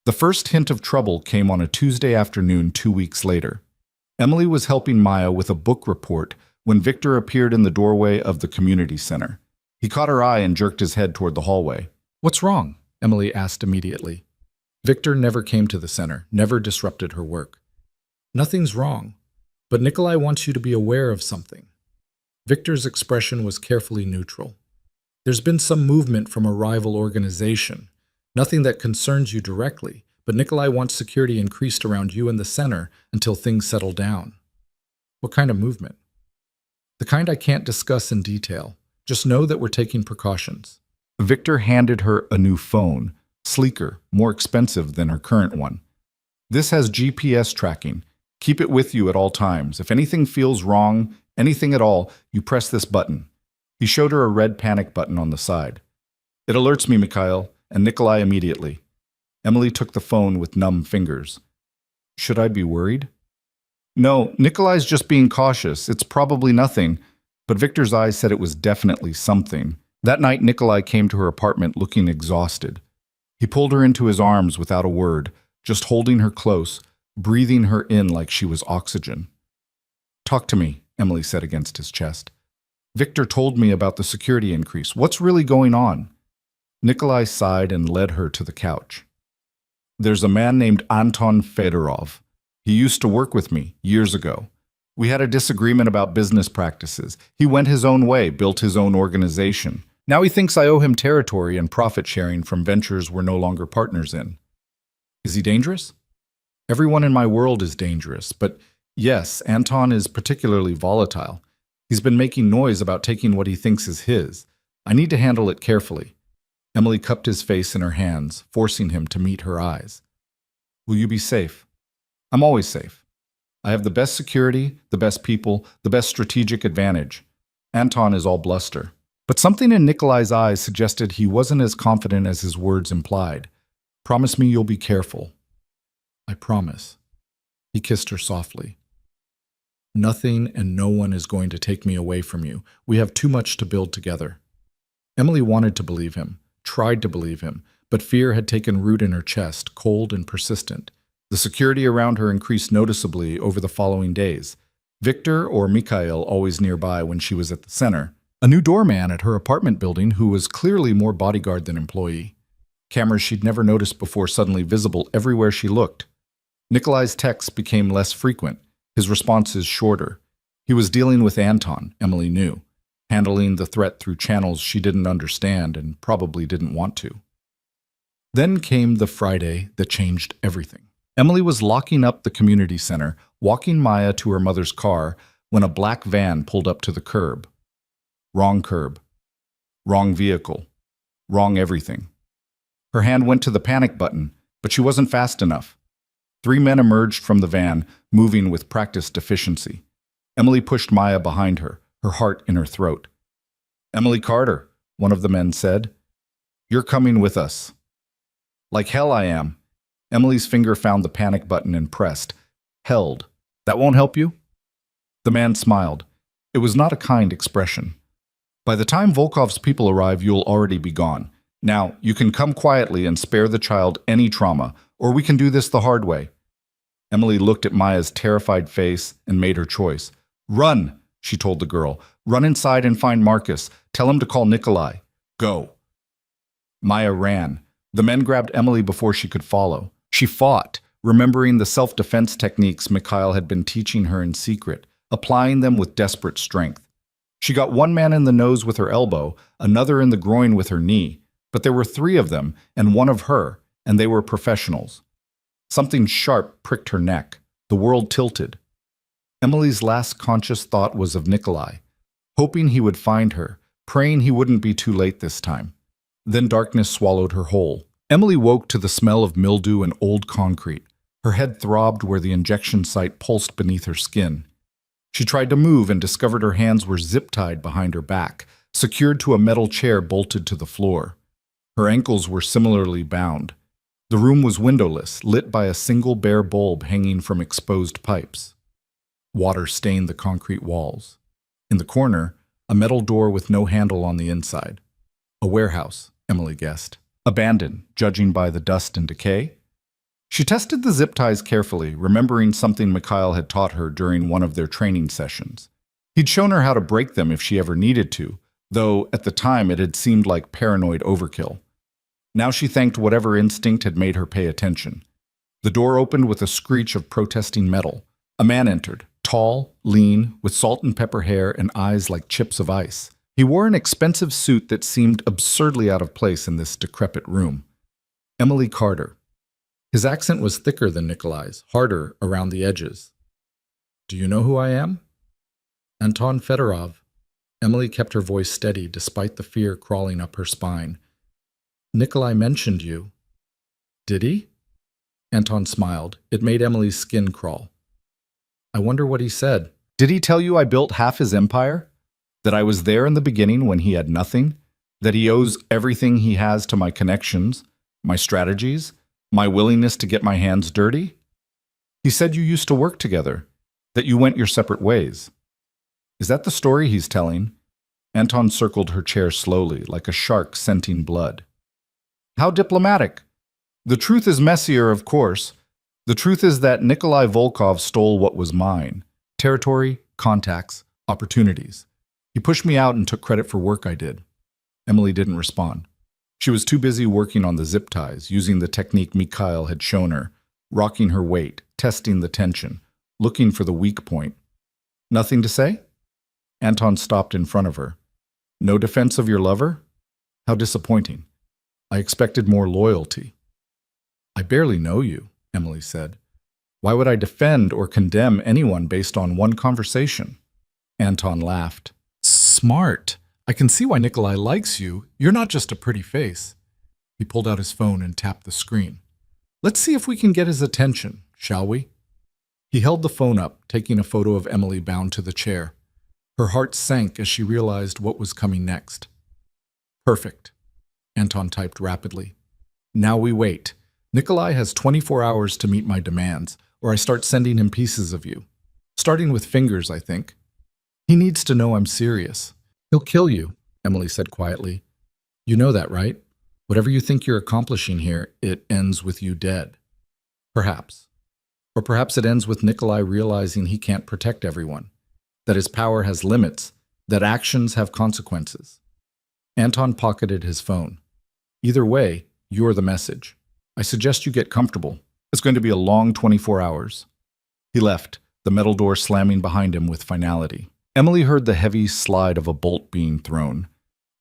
The first hint of trouble came on a Tuesday afternoon 2 weeks later. Emily was helping Maya with a book report when Victor appeared in the doorway of the community center. He caught her eye and jerked his head toward the hallway. "What's wrong?" Emily asked immediately. Victor never came to the center, never disrupted her work. "Nothing's wrong, but Nikolai wants you to be aware of something." Victor's expression was carefully neutral. "There's been some movement from a rival organization. Nothing that concerns you directly, but Nikolai wants security increased around you and the center until things settle down." "What kind of movement?" "The kind I can't discuss in detail. Just know that we're taking precautions." Victor handed her a new phone, sleeker, more expensive than her current one. "This has GPS tracking. Keep it with you at all times. If anything feels wrong, anything at all, you press this button. He showed her a red panic button on the side. It alerts me, Mikhail, and Nikolai immediately. Emily took the phone with numb fingers. Should I be worried? No, Nikolai's just being cautious. It's probably nothing. But Victor's eyes said it was definitely something. That night, Nikolai came to her apartment looking exhausted. He pulled her into his arms without a word, just holding her close, breathing her in like she was oxygen. Talk to me, Emily said against his chest. Victor told me about the security increase. What's really going on? Nikolai sighed and led her to the couch. There's a man named Anton Fedorov. He used to work with me years ago. We had a disagreement about business practices. He went his own way, built his own organization. Now he thinks I owe him territory and profit sharing from ventures we're no longer partners in. Is he dangerous? Everyone in my world is dangerous, but yes, Anton is particularly volatile. He's been making noise about taking what he thinks is his. I need to handle it carefully. Emily cupped his face in her hands, forcing him to meet her eyes. Will you be safe? I'm always safe. I have the best security, the best people, the best strategic advantage. Anton is all bluster. But something in Nikolai's eyes suggested he wasn't as confident as his words implied. Promise me you'll be careful. I promise. He kissed her softly. Nothing and no one is going to take me away from you. We have too much to build together. Emily wanted to believe him, tried to believe him, but fear had taken root in her chest, cold and persistent. The security around her increased noticeably over the following days. Victor or Mikhail always nearby when she was at the center. A new doorman at her apartment building who was clearly more bodyguard than employee. Cameras she'd never noticed before suddenly visible everywhere she looked. Nikolai's texts became less frequent, his responses shorter. He was dealing with Anton, Emily knew, handling the threat through channels she didn't understand and probably didn't want to. Then came the Friday that changed everything. Emily was locking up the community center, walking Maya to her mother's car, when a black van pulled up to the curb. Wrong curb. Wrong vehicle. Wrong everything. Her hand went to the panic button, but she wasn't fast enough. 3 men emerged from the van, moving with practiced efficiency. Emily pushed Maya behind her, her heart in her throat. Emily Carter, one of the men said. You're coming with us. Like hell I am. Emily's finger found the panic button and pressed. Held. That won't help you? The man smiled. It was not a kind expression. By the time Volkov's people arrive, you'll already be gone. Now, you can come quietly and spare the child any trauma, or we can do this the hard way. Emily looked at Maya's terrified face and made her choice. Run, she told the girl. Run inside and find Marcus. Tell him to call Nikolai. Go. Maya ran. The men grabbed Emily before she could follow. She fought, remembering the self-defense techniques Mikhail had been teaching her in secret, applying them with desperate strength. She got one man in the nose with her elbow, another in the groin with her knee, but there were 3 of them and one of her, and they were professionals. Something sharp pricked her neck. The world tilted. Emily's last conscious thought was of Nikolai, hoping he would find her, praying he wouldn't be too late this time. Then darkness swallowed her whole. Emily woke to the smell of mildew and old concrete. Her head throbbed where the injection site pulsed beneath her skin. She tried to move and discovered her hands were zip-tied behind her back, secured to a metal chair bolted to the floor. Her ankles were similarly bound. The room was windowless, lit by a single bare bulb hanging from exposed pipes. Water stained the concrete walls. In the corner, a metal door with no handle on the inside. A warehouse, Emily guessed. Abandoned, judging by the dust and decay. She tested the zip ties carefully, remembering something Mikhail had taught her during one of their training sessions. He'd shown her how to break them if she ever needed to, though at the time it had seemed like paranoid overkill. Now she thanked whatever instinct had made her pay attention. The door opened with a screech of protesting metal. A man entered, tall, lean, with salt and pepper hair and eyes like chips of ice. He wore an expensive suit that seemed absurdly out of place in this decrepit room. Emily Carter. His accent was thicker than Nikolai's, harder around the edges. Do you know who I am? Anton Fedorov. Emily kept her voice steady despite the fear crawling up her spine. Nikolai mentioned you. Did he? Anton smiled. It made Emily's skin crawl. I wonder what he said. Did he tell you I built half his empire? That I was there in the beginning when he had nothing? That he owes everything he has to my connections, my strategies, my willingness to get my hands dirty? He said you used to work together, that you went your separate ways. Is that the story he's telling? Anton circled her chair slowly, like a shark scenting blood. How diplomatic! The truth is messier, of course. The truth is that Nikolai Volkov stole what was mine. Territory, contacts, opportunities. He pushed me out and took credit for work I did. Emily didn't respond. She was too busy working on the zip ties, using the technique Mikhail had shown her, rocking her weight, testing the tension, looking for the weak point. Nothing to say? Anton stopped in front of her. No defense of your lover? How disappointing. I expected more loyalty. I barely know you, Emily said. Why would I defend or condemn anyone based on one conversation? Anton laughed. Smart. I can see why Nikolai likes you. You're not just a pretty face. He pulled out his phone and tapped the screen. Let's see if we can get his attention, shall we? He held the phone up, taking a photo of Emily bound to the chair. Her heart sank as she realized what was coming next. Perfect, Anton typed rapidly. Now we wait. Nikolai has 24 hours to meet my demands, or I start sending him pieces of you. Starting with fingers, I think. He needs to know I'm serious. He'll kill you, Emily said quietly. You know that, right? Whatever you think you're accomplishing here, it ends with you dead. Perhaps. Or perhaps it ends with Nikolai realizing he can't protect everyone, that his power has limits, that actions have consequences. Anton pocketed his phone. Either way, you're the message. I suggest you get comfortable. It's going to be a long 24 hours. He left, the metal door slamming behind him with finality. Emily heard the heavy slide of a bolt being thrown.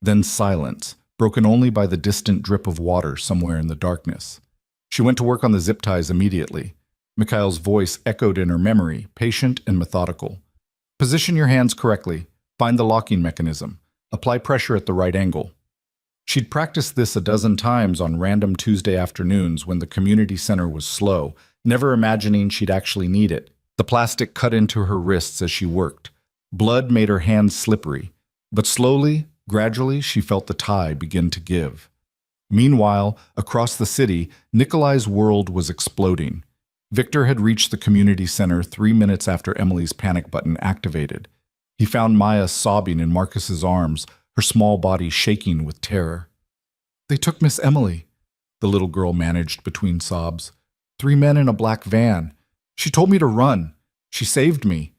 Then silence, broken only by the distant drip of water somewhere in the darkness. She went to work on the zip ties immediately. Mikhail's voice echoed in her memory, patient and methodical. Position your hands correctly. Find the locking mechanism. Apply pressure at the right angle. She'd practiced this a dozen times on random Tuesday afternoons when the community center was slow, never imagining she'd actually need it. The plastic cut into her wrists as she worked. Blood made her hands slippery, but slowly, gradually, she felt the tie begin to give. Meanwhile, across the city, Nikolai's world was exploding. Victor had reached the community center 3 minutes after Emily's panic button activated. He found Maya sobbing in Marcus's arms, her small body shaking with terror. They took Miss Emily, the little girl managed between sobs. 3 men in a black van. She told me to run. She saved me.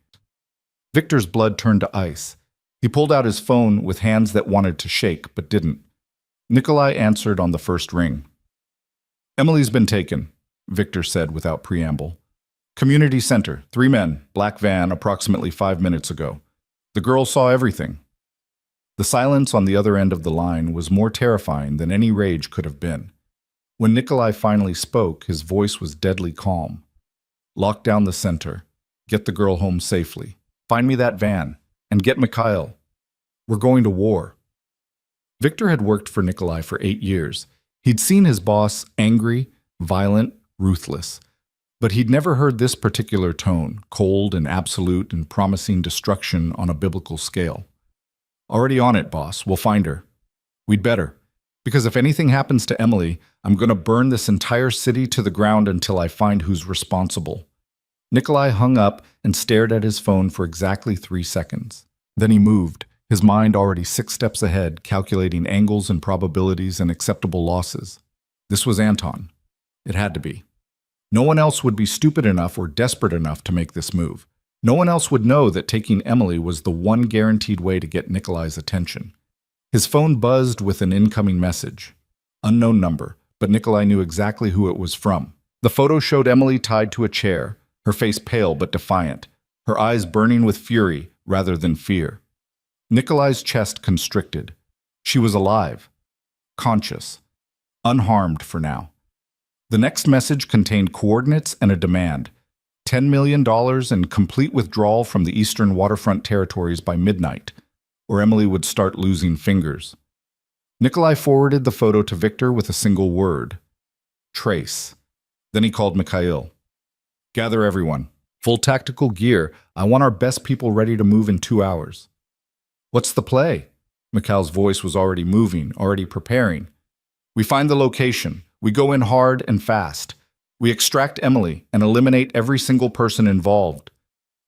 Victor's blood turned to ice. He pulled out his phone with hands that wanted to shake, but didn't. Nikolai answered on the first ring. Emily's been taken, Victor said without preamble. Community center, 3 men, black van, approximately 5 minutes ago. The girl saw everything. The silence on the other end of the line was more terrifying than any rage could have been. When Nikolai finally spoke, his voice was deadly calm. Lock down the center. Get the girl home safely. Find me that van. And get Mikhail. We're going to war. Victor had worked for Nikolai for 8 years. He'd seen his boss angry, violent, ruthless. But he'd never heard this particular tone, cold and absolute and promising destruction on a biblical scale. Already on it, boss. We'll find her. We'd better. Because if anything happens to Emily, I'm going to burn this entire city to the ground until I find who's responsible. Nikolai hung up and stared at his phone for exactly 3 seconds. Then he moved, his mind already 6 steps ahead, calculating angles and probabilities and acceptable losses. This was Anton. It had to be. No one else would be stupid enough or desperate enough to make this move. No one else would know that taking Emily was the one guaranteed way to get Nikolai's attention. His phone buzzed with an incoming message. Unknown number, but Nikolai knew exactly who it was from. The photo showed Emily tied to a chair, her face pale but defiant, her eyes burning with fury rather than fear. Nikolai's chest constricted. She was alive, conscious, unharmed for now. The next message contained coordinates and a demand. $10 million and complete withdrawal from the eastern waterfront territories by midnight, or Emily would start losing fingers. Nikolai forwarded the photo to Victor with a single word. Trace. Then he called Mikhail. Gather everyone. Full tactical gear. I want our best people ready to move in 2 hours. What's the play? Mikhail's voice was already moving, already preparing. We find the location. We go in hard and fast. We extract Emily and eliminate every single person involved.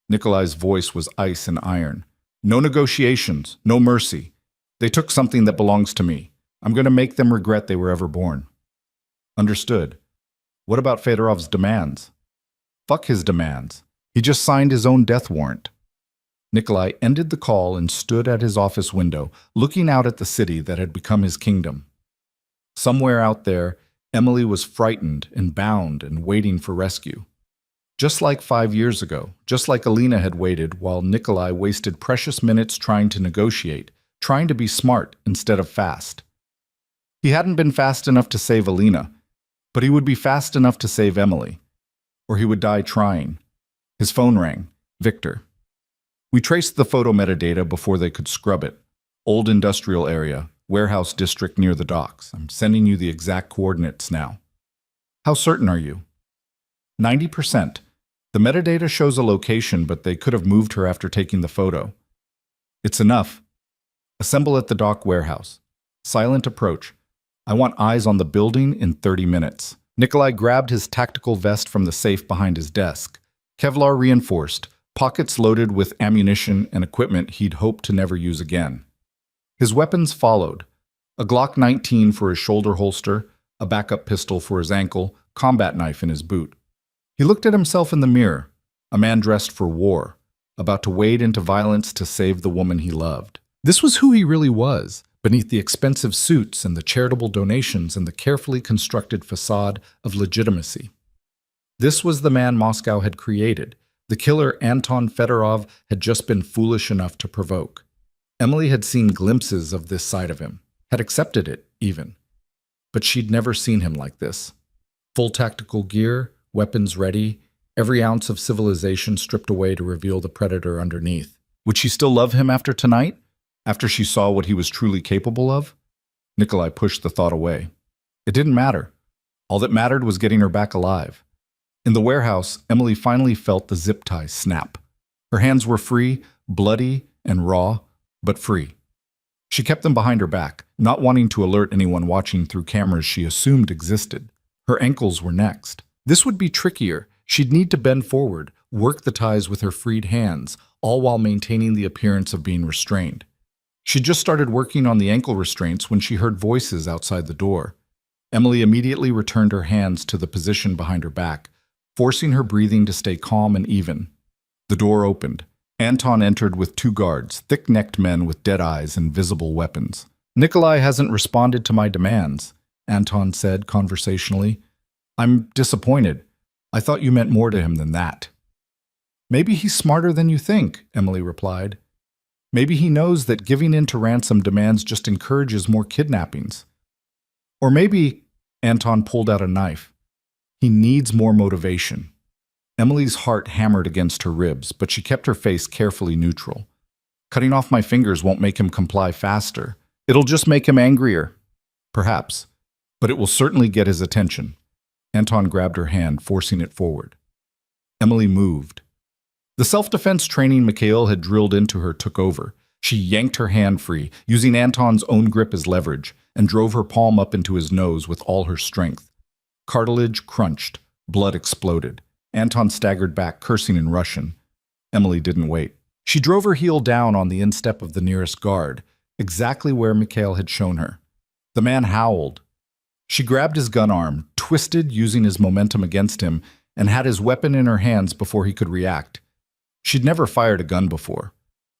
Nikolai's voice was ice and iron. No negotiations, no mercy. They took something that belongs to me. I'm going to make them regret they were ever born. Understood. What about Fedorov's demands? Fuck his demands. He just signed his own death warrant. Nikolai ended the call and stood at his office window, looking out at the city that had become his kingdom. Somewhere out there, Emily was frightened and bound and waiting for rescue. Just like 5 years ago, just like Alina had waited while Nikolai wasted precious minutes trying to negotiate, trying to be smart instead of fast. He hadn't been fast enough to save Alina, but he would be fast enough to save Emily. Or he would die trying. His phone rang. Victor. We traced the photo metadata before they could scrub it. Old industrial area, warehouse district near the docks. I'm sending you the exact coordinates now. How certain are you? 90%. The metadata shows a location, but they could have moved her after taking the photo. It's enough. Assemble at the dock warehouse. Silent approach. I want eyes on the building in 30 minutes. Nikolai grabbed his tactical vest from the safe behind his desk. Kevlar reinforced, pockets loaded with ammunition and equipment he'd hoped to never use again. His weapons followed. A Glock 19 for his shoulder holster, a backup pistol for his ankle, combat knife in his boot. He looked at himself in the mirror, a man dressed for war, about to wade into violence to save the woman he loved. This was who he really was, beneath the expensive suits and the charitable donations and the carefully constructed facade of legitimacy. This was the man Moscow had created, the killer Anton Fedorov had just been foolish enough to provoke. Emily had seen glimpses of this side of him, had accepted it, even. But she'd never seen him like this. Full tactical gear, weapons ready, every ounce of civilization stripped away to reveal the predator underneath. Would she still love him after tonight? After she saw what he was truly capable of? Nikolai pushed the thought away. It didn't matter. All that mattered was getting her back alive. In the warehouse, Emily finally felt the zip ties snap. Her hands were free, bloody and raw, but free. She kept them behind her back, not wanting to alert anyone watching through cameras she assumed existed. Her ankles were next. This would be trickier. She'd need to bend forward, work the ties with her freed hands, all while maintaining the appearance of being restrained. She'd just started working on the ankle restraints when she heard voices outside the door. Emily immediately returned her hands to the position behind her back, forcing her breathing to stay calm and even. The door opened. Anton entered with 2 guards, thick-necked men with dead eyes and visible weapons. Nikolai hasn't responded to my demands, Anton said conversationally. I'm disappointed. I thought you meant more to him than that. Maybe he's smarter than you think, Emily replied. Maybe he knows that giving in to ransom demands just encourages more kidnappings. Or maybe, Anton pulled out a knife. He needs more motivation. Emily's heart hammered against her ribs, but she kept her face carefully neutral. Cutting off my fingers won't make him comply faster. It'll just make him angrier. Perhaps. But it will certainly get his attention. Anton grabbed her hand, forcing it forward. Emily moved. The self-defense training Mikhail had drilled into her took over. She yanked her hand free, using Anton's own grip as leverage, and drove her palm up into his nose with all her strength. Cartilage crunched. Blood exploded. Anton staggered back, cursing in Russian. Emily didn't wait. She drove her heel down on the instep of the nearest guard, exactly where Mikhail had shown her. The man howled. She grabbed his gun arm, twisted using his momentum against him, and had his weapon in her hands before he could react. She'd never fired a gun before,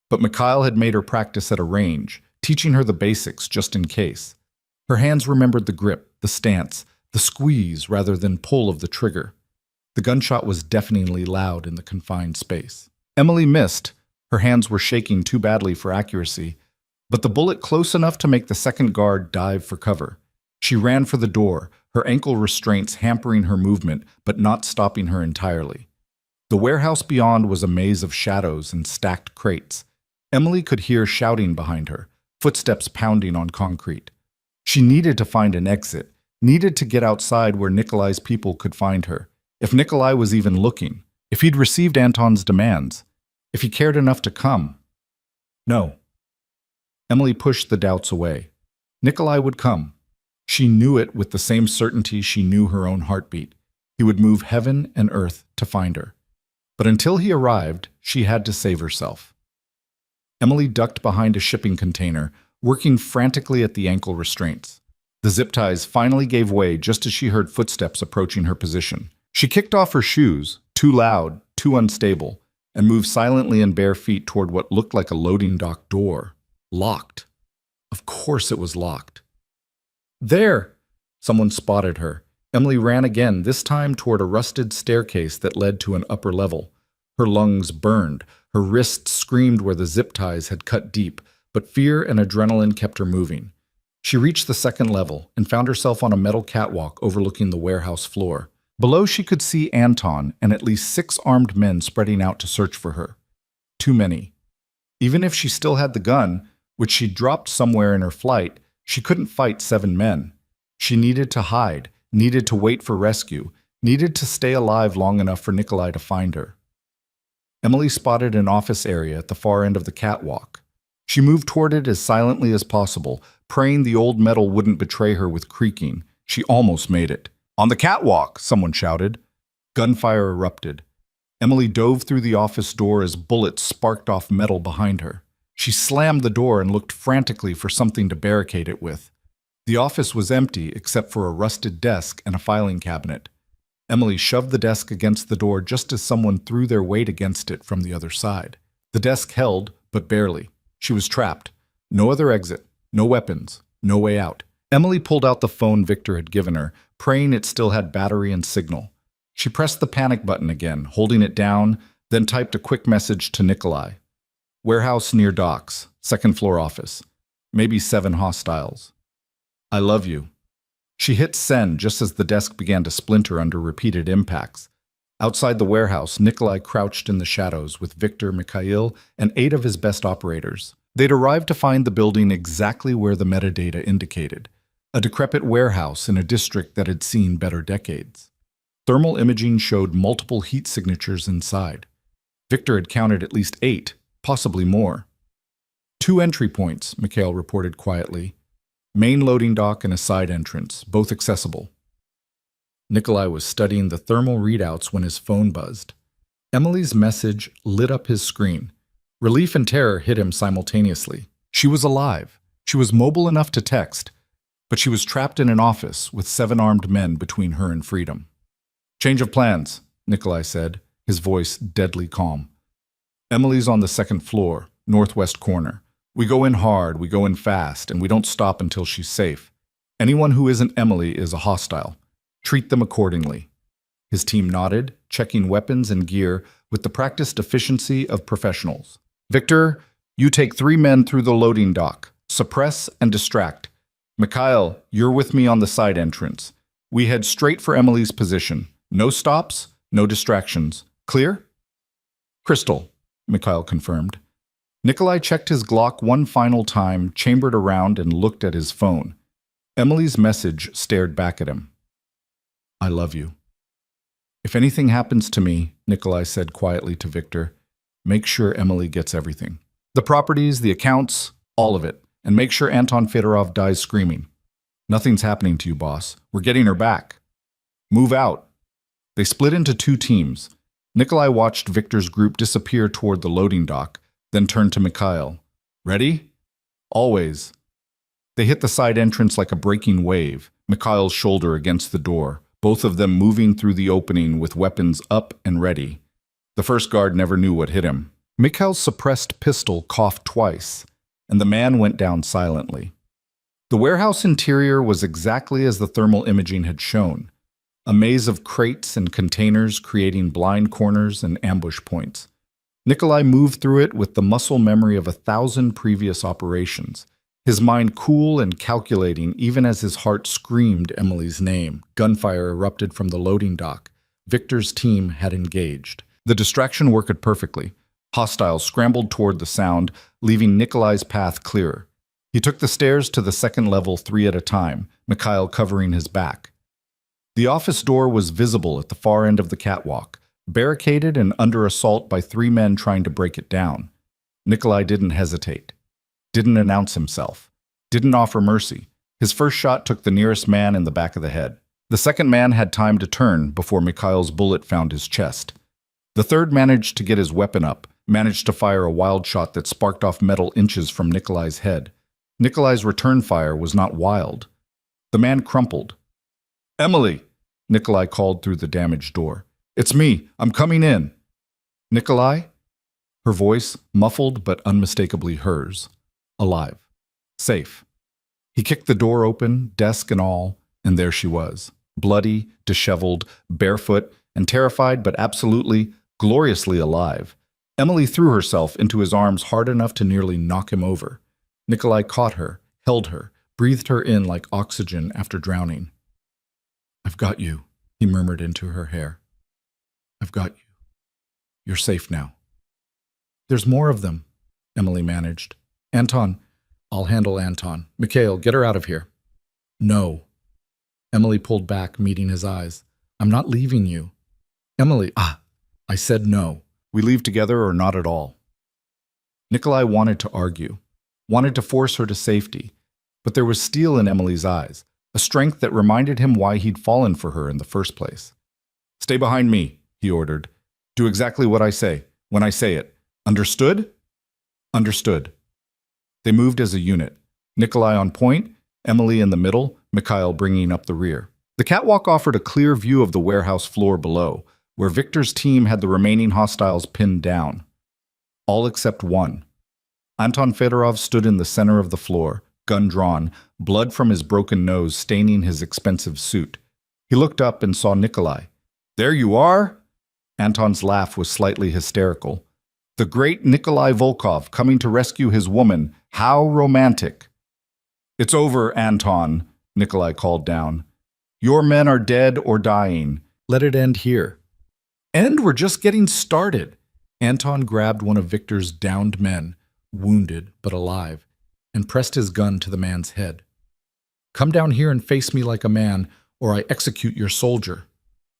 but Mikhail had made her practice at a range, teaching her the basics just in case. Her hands remembered the grip, the stance, the squeeze rather than pull of the trigger. The gunshot was deafeningly loud in the confined space. Emily missed. Her hands were shaking too badly for accuracy, but the bullet close enough to make the second guard dive for cover. She ran for the door, her ankle restraints hampering her movement but not stopping her entirely. The warehouse beyond was a maze of shadows and stacked crates. Emily could hear shouting behind her, footsteps pounding on concrete. She needed to find an exit, needed to get outside where Nikolai's people could find her. If Nikolai was even looking, If he'd received Anton's demands, if he cared enough to come. No. Emily pushed the doubts away. Nikolai would come. She knew it with the same certainty she knew her own heartbeat. He would move heaven and earth to find her. But until he arrived, she had to save herself. Emily ducked behind a shipping container, working frantically at the ankle restraints. The zip ties finally gave way just as she heard footsteps approaching her position. She kicked off her shoes, too loud, too unstable, and moved silently in bare feet toward what looked like a loading dock door. Locked. Of course it was locked. There! Someone spotted her. Emily ran again, this time toward a rusted staircase that led to an upper level. Her lungs burned. Her wrists screamed where the zip ties had cut deep, but fear and adrenaline kept her moving. She reached the second level and found herself on a metal catwalk overlooking the warehouse floor. Below she could see Anton and at least 6 armed men spreading out to search for her. Too many. Even if she still had the gun, which she dropped somewhere in her flight, she couldn't fight 7 men. She needed to hide, needed to wait for rescue, needed to stay alive long enough for Nikolai to find her. Emily spotted an office area at the far end of the catwalk. She moved toward it as silently as possible, praying the old metal wouldn't betray her with creaking. She almost made it. "On the catwalk!" someone shouted. Gunfire erupted. Emily dove through the office door as bullets sparked off metal behind her. She slammed the door and looked frantically for something to barricade it with. The office was empty except for a rusted desk and a filing cabinet. Emily shoved the desk against the door just as someone threw their weight against it from the other side. The desk held, but barely. She was trapped. No other exit, no weapons, no way out. Emily pulled out the phone Victor had given her, praying it still had battery and signal. She pressed the panic button again, holding it down, then typed a quick message to Nikolai. "Warehouse near docks, 2nd floor office. Maybe 7 hostiles. I love you." She hit send just as the desk began to splinter under repeated impacts. Outside the warehouse, Nikolai crouched in the shadows with Victor, Mikhail, and 8 of his best operators. They'd arrived to find the building exactly where the metadata indicated. A decrepit warehouse in a district that had seen better decades. Thermal imaging showed multiple heat signatures inside. Victor had counted at least 8, possibly more. 2 entry points, Mikhail reported quietly. Main loading dock and a side entrance, both accessible. Nikolai was studying the thermal readouts when his phone buzzed. Emily's message lit up his screen. Relief and terror hit him simultaneously. She was alive. She was mobile enough to text, but she was trapped in an office with 7 armed men between her and freedom. "Change of plans," Nikolai said, his voice deadly calm. "Emily's on the 2nd floor, northwest corner. We go in hard, we go in fast, and we don't stop until she's safe. Anyone who isn't Emily is a hostile. Treat them accordingly." His team nodded, checking weapons and gear with the practiced efficiency of professionals. "Victor, you take 3 men through the loading dock. Suppress and distract. Mikhail, you're with me on the side entrance. We head straight for Emily's position. No stops, no distractions. Clear?" "Crystal," Mikhail confirmed. Nikolai checked his Glock one final time, chambered around, and looked at his phone. Emily's message stared back at him. "I love you." "If anything happens to me," Nikolai said quietly to Victor, "make sure Emily gets everything. The properties, the accounts, all of it. And make sure Anton Fedorov dies screaming. Nothing's happening to you, boss. We're getting her back. Move out." They split into 2 teams. Nikolai watched Victor's group disappear toward the loading dock, then turned to Mikhail. "Ready?" "Always." They hit the side entrance like a breaking wave, Mikhail's shoulder against the door, both of them moving through the opening with weapons up and ready. The first guard never knew what hit him. Mikhail's suppressed pistol coughed twice, and the man went down silently. The warehouse interior was exactly as the thermal imaging had shown. A maze of crates and containers creating blind corners and ambush points. Nikolai moved through it with the muscle memory of 1,000 previous operations, his mind cool and calculating even as his heart screamed Emily's name. Gunfire erupted from the loading dock. Victor's team had engaged. The distraction worked perfectly. Hostiles scrambled toward the sound, leaving Nikolai's path clearer. He took the stairs to the 2nd level 3 at a time, Mikhail covering his back. The office door was visible at the far end of the catwalk. barricaded and under assault by 3 men trying to break it down. Nikolai didn't hesitate, didn't announce himself, didn't offer mercy. His first shot took the nearest man in the back of the head. The second man had time to turn before Mikhail's bullet found his chest. The third managed to get his weapon up, managed to fire a wild shot that sparked off metal inches from Nikolai's head. Nikolai's return fire was not wild. The man crumpled. "Emily!" Nikolai called through the damaged door. "It's me. I'm coming in." "Nikolai?" Her voice, muffled but unmistakably hers. Alive. Safe. He kicked the door open, desk and all, and there she was. Bloody, disheveled, barefoot, and terrified but absolutely, gloriously alive. Emily threw herself into his arms hard enough to nearly knock him over. Nikolai caught her, held her, breathed her in like oxygen after drowning. "I've got you," he murmured into her hair. "I've got you. You're safe now." "There's more of them," Emily managed. "Anton." "I'll handle Anton. Mikhail, get her out of here." "No." Emily pulled back, meeting his eyes. "I'm not leaving you." "Emily, I said no. We leave together or not at all." Nikolai wanted to argue, wanted to force her to safety, but there was steel in Emily's eyes, a strength that reminded him why he'd fallen for her in the first place. "Stay behind me," he ordered. "Do exactly what I say, when I say it. Understood?" "Understood." They moved as a unit, Nikolai on point, Emily in the middle, Mikhail bringing up the rear. The catwalk offered a clear view of the warehouse floor below, where Victor's team had the remaining hostiles pinned down. All except one. Anton Fedorov stood in the center of the floor, gun drawn, blood from his broken nose staining his expensive suit. He looked up and saw Nikolai. "There you are!" Anton's laugh was slightly hysterical. "The great Nikolai Volkov coming to rescue his woman. How romantic!" "It's over, Anton," Nikolai called down. "Your men are dead or dying. Let it end here." "And we're just getting started." Anton grabbed one of Victor's downed men, wounded but alive, and pressed his gun to the man's head. "Come down here and face me like a man, or I execute your soldier."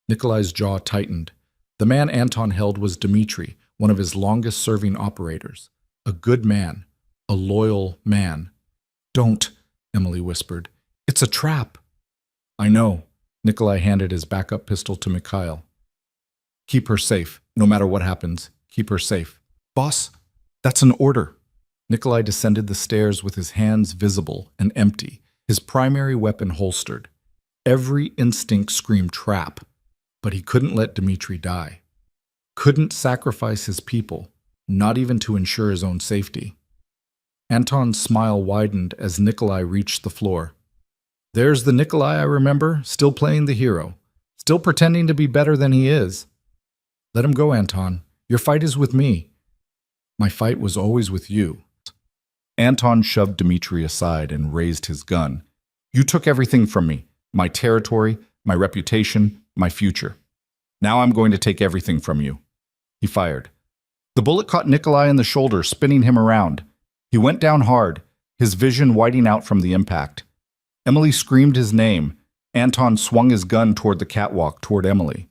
Nikolai's jaw tightened. The man Anton held was Dmitri, one of his longest-serving operators. A good man, a loyal man. "Don't," Emily whispered. "It's a trap." "I know." Nikolai handed his backup pistol to Mikhail. "Keep her safe, no matter what happens. Keep her safe." "Boss, that's an order." Nikolai descended the stairs with his hands visible and empty, his primary weapon holstered. Every instinct screamed trap, but he couldn't let Dmitri die. Couldn't sacrifice his people, not even to ensure his own safety. Anton's smile widened as Nikolai reached the floor. "There's the Nikolai I remember, still playing the hero, still pretending to be better than he is." "Let him go, Anton. Your fight is with me." "My fight was always with you." Anton shoved Dmitri aside and raised his gun. "You took everything from me, my territory, my reputation, my future. Now I'm going to take everything from you." He fired. The bullet caught Nikolai in the shoulder, spinning him around. He went down hard, his vision whiting out from the impact. Emily screamed his name. Anton swung his gun toward the catwalk, toward Emily.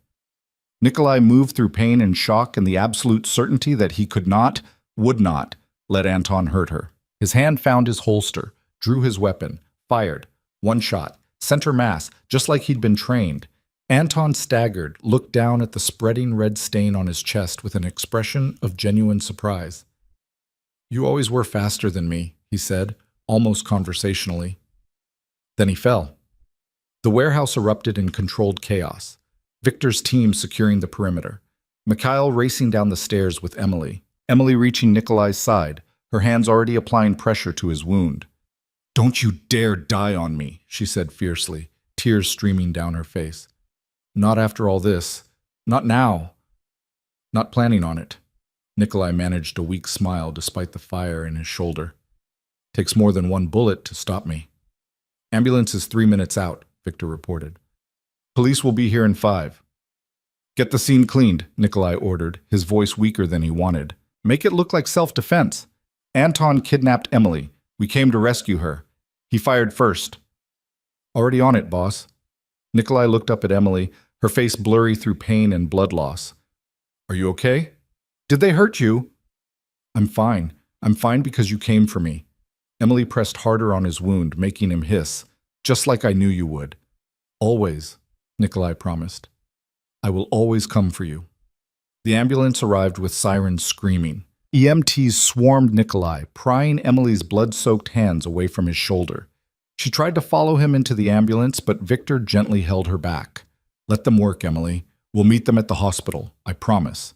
Nikolai moved through pain and shock and the absolute certainty that he could not, would not, let Anton hurt her. His hand found his holster, drew his weapon, fired. One shot, center mass, just like he'd been trained. Anton staggered, looked down at the spreading red stain on his chest with an expression of genuine surprise. "You always were faster than me," he said, almost conversationally. Then he fell. The warehouse erupted in controlled chaos. Victor's team securing the perimeter. Mikhail racing down the stairs with Emily. Emily reaching Nikolai's side, her hands already applying pressure to his wound. "Don't you dare die on me," she said fiercely, tears streaming down her face. "Not after all this. Not now. Not planning on it." Nikolai managed a weak smile despite the fire in his shoulder. "Takes more than one bullet to stop me." "Ambulance is 3 minutes out," Victor reported. "Police will be here in 5. "Get the scene cleaned," Nikolai ordered, his voice weaker than he wanted. "Make it look like self-defense. Anton kidnapped Emily. We came to rescue her. He fired first." "Already on it, boss." Nikolai looked up at Emily, her face blurry through pain and blood loss. Are you okay? Did they hurt you? I'm fine. I'm fine because you came for me. Emily pressed harder on his wound, making him hiss, just like I knew you would. Always, Nikolai promised. I will always come for you. The ambulance arrived with sirens screaming. EMTs swarmed Nikolai, prying Emily's blood-soaked hands away from his shoulder. She tried to follow him into the ambulance, but Victor gently held her back. Let them work, Emily. We'll meet them at the hospital, I promise.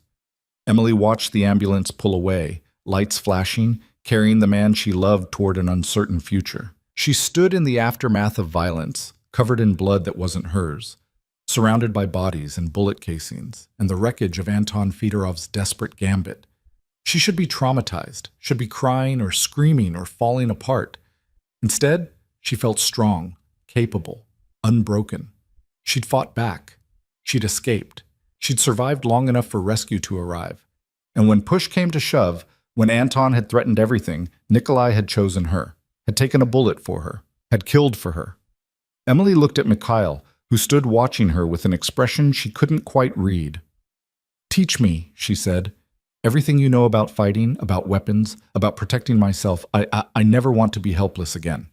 Emily watched the ambulance pull away, lights flashing, carrying the man she loved toward an uncertain future. She stood in the aftermath of violence, covered in blood that wasn't hers, surrounded by bodies and bullet casings, and the wreckage of Anton Fedorov's desperate gambit. She should be traumatized, should be crying or screaming or falling apart. Instead, she felt strong, capable, unbroken. She'd fought back. She'd escaped. She'd survived long enough for rescue to arrive. And when push came to shove, when Anton had threatened everything, Nikolai had chosen her, had taken a bullet for her, had killed for her. Emily looked at Mikhail, who stood watching her with an expression she couldn't quite read. Teach me, she said. Everything you know about fighting, about weapons, about protecting myself. I never want to be helpless again.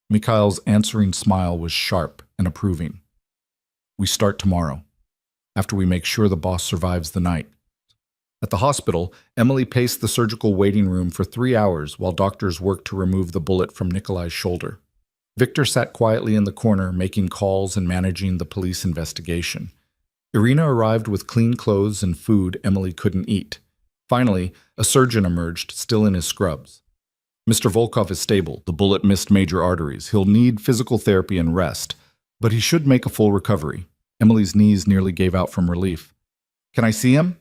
Mikhail's answering smile was sharp and approving. We start tomorrow, after we make sure the boss survives the night. At the hospital, Emily paced the surgical waiting room for 3 hours while doctors worked to remove the bullet from Nikolai's shoulder. Victor sat quietly in the corner, making calls and managing the police investigation. Irina arrived with clean clothes and food Emily couldn't eat. Finally, a surgeon emerged, still in his scrubs. Mr. Volkov is stable. The bullet missed major arteries. He'll need physical therapy and rest, but he should make a full recovery. Emily's knees nearly gave out from relief. Can I see him?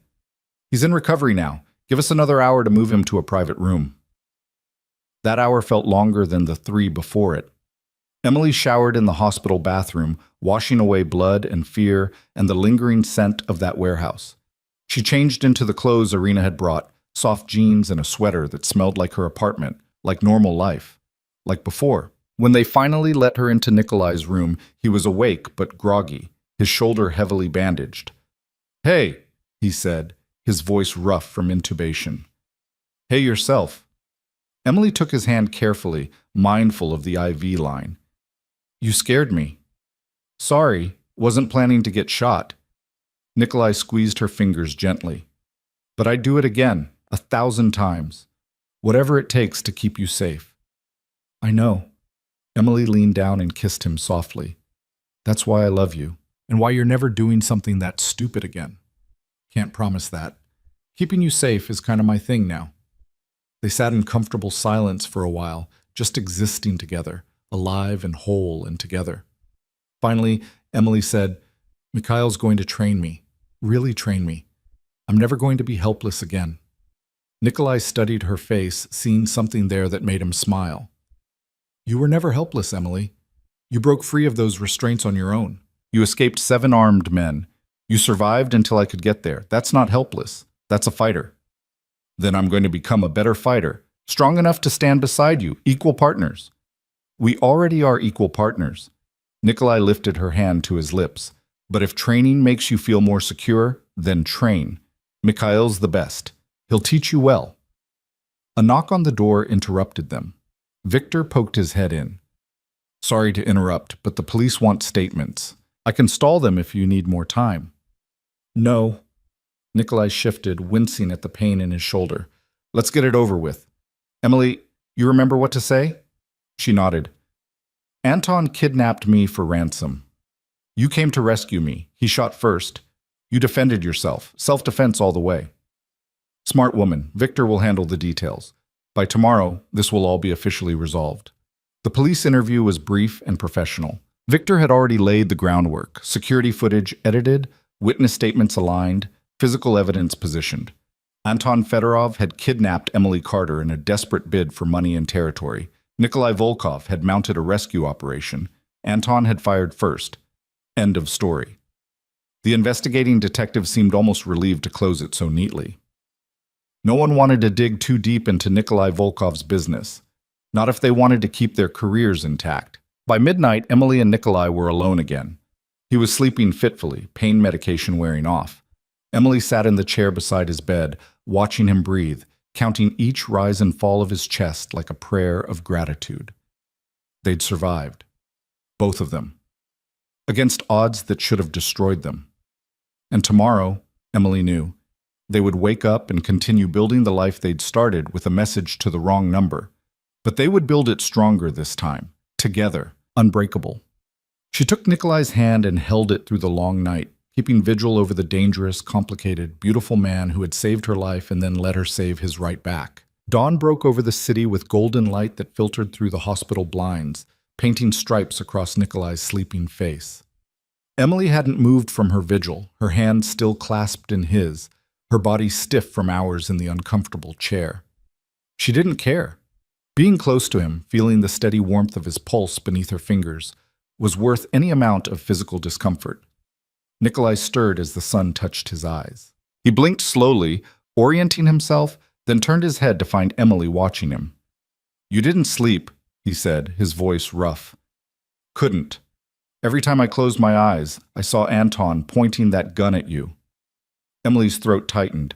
He's in recovery now. Give us another hour to move him to a private room. That hour felt longer than the 3 before it. Emily showered in the hospital bathroom, washing away blood and fear and the lingering scent of that warehouse. She changed into the clothes Irina had brought, soft jeans and a sweater that smelled like her apartment, like normal life, like before. When they finally let her into Nikolai's room, he was awake but groggy, his shoulder heavily bandaged. Hey, he said, his voice rough from intubation. Hey yourself. Emily took his hand carefully, mindful of the IV line. You scared me. Sorry, wasn't planning to get shot. Nikolai squeezed her fingers gently. But I'd do it again, 1,000 times. Whatever it takes to keep you safe. I know. Emily leaned down and kissed him softly. That's why I love you, and why you're never doing something that stupid again. Can't promise that. Keeping you safe is kind of my thing now. They sat in comfortable silence for a while, just existing together, alive and whole and together. Finally, Emily said, Mikhail's going to train me, really train me. I'm never going to be helpless again. Nikolai studied her face, seeing something there that made him smile. You were never helpless, Emily. You broke free of those restraints on your own. You escaped 7 armed men. You survived until I could get there. That's not helpless. That's a fighter. Then I'm going to become a better fighter, strong enough to stand beside you, equal partners. We already are equal partners. Nikolai lifted her hand to his lips. But if training makes you feel more secure, then train. Mikhail's the best. He'll teach you well. A knock on the door interrupted them. Victor poked his head in. Sorry to interrupt, but the police want statements. I can stall them if you need more time. No. Nikolai shifted, wincing at the pain in his shoulder. Let's get it over with. Emily, you remember what to say? She nodded. Anton kidnapped me for ransom. You came to rescue me. He shot first. You defended yourself. Self-defense all the way. Smart woman. Victor will handle the details. By tomorrow, this will all be officially resolved. The police interview was brief and professional. Victor had already laid the groundwork. Security footage edited, witness statements aligned, physical evidence positioned. Anton Fedorov had kidnapped Emily Carter in a desperate bid for money and territory. Nikolai Volkov had mounted a rescue operation. Anton had fired first. End of story. The investigating detective seemed almost relieved to close it so neatly. No one wanted to dig too deep into Nikolai Volkov's business, not if they wanted to keep their careers intact. By midnight, Emily and Nikolai were alone again. He was sleeping fitfully, pain medication wearing off. Emily sat in the chair beside his bed, watching him breathe, counting each rise and fall of his chest like a prayer of gratitude. They'd survived. Both of them. Against odds that should have destroyed them. And tomorrow, Emily knew, they would wake up and continue building the life they'd started with a message to the wrong number. But they would build it stronger this time, together, unbreakable. She took Nikolai's hand and held it through the long night, keeping vigil over the dangerous, complicated, beautiful man who had saved her life and then let her save his right back. Dawn broke over the city with golden light that filtered through the hospital blinds, painting stripes across Nikolai's sleeping face. Emily hadn't moved from her vigil, her hand still clasped in his, her body stiff from hours in the uncomfortable chair. She didn't care. Being close to him, feeling the steady warmth of his pulse beneath her fingers, was worth any amount of physical discomfort. Nikolai stirred as the sun touched his eyes. He blinked slowly, orienting himself, then turned his head to find Emily watching him. "You didn't sleep," he said, his voice rough. "Couldn't. Every time I closed my eyes, I saw Anton pointing that gun at you." Emily's throat tightened.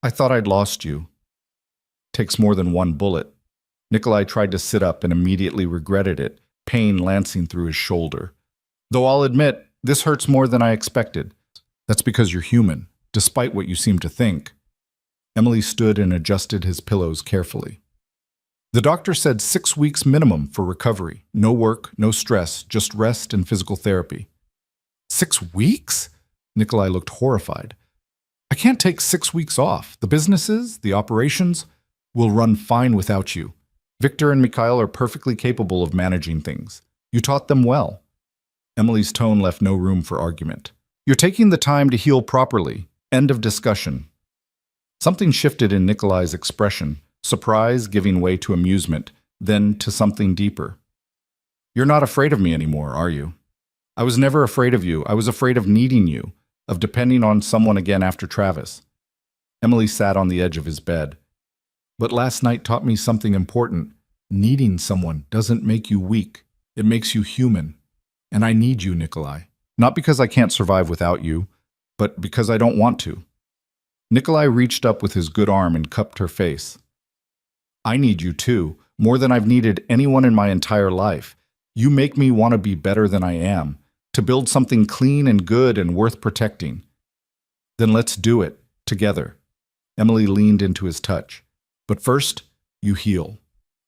"I thought I'd lost you." "Takes more than one bullet." Nikolai tried to sit up and immediately regretted it, pain lancing through his shoulder. "Though I'll admit, this hurts more than I expected." "That's because you're human, despite what you seem to think." Emily stood and adjusted his pillows carefully. "The doctor said 6 weeks minimum for recovery. No work, no stress, just rest and physical therapy." 6 weeks? Nikolai looked horrified. "I can't take 6 weeks off. The businesses, the operations, will run fine without you. Victor and Mikhail are perfectly capable of managing things. You taught them well." Emily's tone left no room for argument. "You're taking the time to heal properly. End of discussion." Something shifted in Nikolai's expression, surprise giving way to amusement, then to something deeper. "You're not afraid of me anymore, are you?" "I was never afraid of you. I was afraid of needing you, of depending on someone again after Travis." Emily sat on the edge of his bed. "But last night taught me something important. Needing someone doesn't make you weak. It makes you human. And I need you, Nikolai. Not because I can't survive without you, but because I don't want to." Nikolai reached up with his good arm and cupped her face. "I need you too, more than I've needed anyone in my entire life. You make me want to be better than I am, to build something clean and good and worth protecting." "Then let's do it, together." Emily leaned into his touch. "But first, you heal.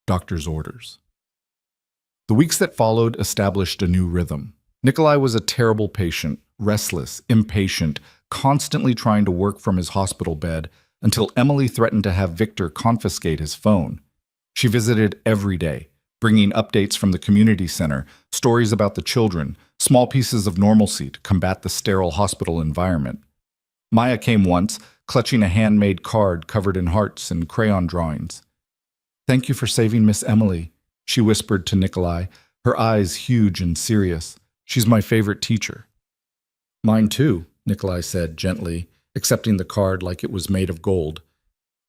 Doctor's orders." The weeks that followed established a new rhythm. Nikolai was a terrible patient, restless, impatient, constantly trying to work from his hospital bed until Emily threatened to have Victor confiscate his phone. She visited every day, bringing updates from the community center, stories about the children, small pieces of normalcy to combat the sterile hospital environment. Maya came once, clutching a handmade card covered in hearts and crayon drawings. "Thank you for saving Miss Emily," she whispered to Nikolai, her eyes huge and serious. "She's my favorite teacher." "Mine too," Nikolai said gently, accepting the card like it was made of gold.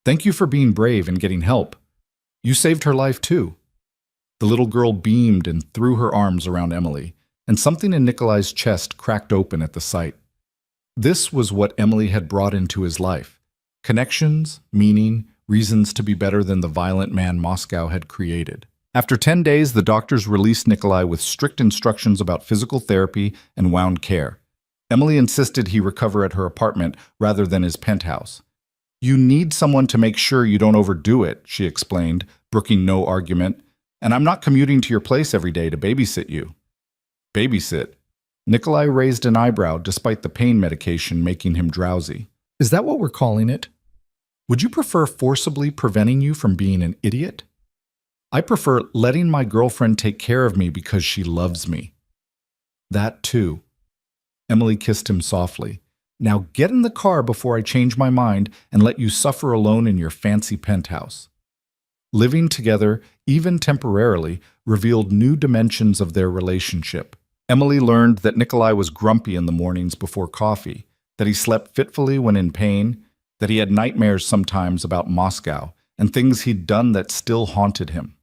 "Thank you for being brave and getting help. You saved her life too." The little girl beamed and threw her arms around Emily, and something in Nikolai's chest cracked open at the sight. This was what Emily had brought into his life. Connections, meaning, reasons to be better than the violent man Moscow had created. After 10 days, the doctors released Nikolai with strict instructions about physical therapy and wound care. Emily insisted he recover at her apartment rather than his penthouse. "You need someone to make sure you don't overdo it," she explained, brooking no argument. "And I'm not commuting to your place every day to babysit you." "Babysit?" Nikolai raised an eyebrow despite the pain medication making him drowsy. "Is that what we're calling it? Would you prefer forcibly preventing you from being an idiot? I prefer letting my girlfriend take care of me because she loves me." "That too." Emily kissed him softly. "Now get in the car before I change my mind and let you suffer alone in your fancy penthouse." Living together, even temporarily, revealed new dimensions of their relationship. Emily learned that Nikolai was grumpy in the mornings before coffee, that he slept fitfully when in pain, that he had nightmares sometimes about Moscow and things he'd done that still haunted him.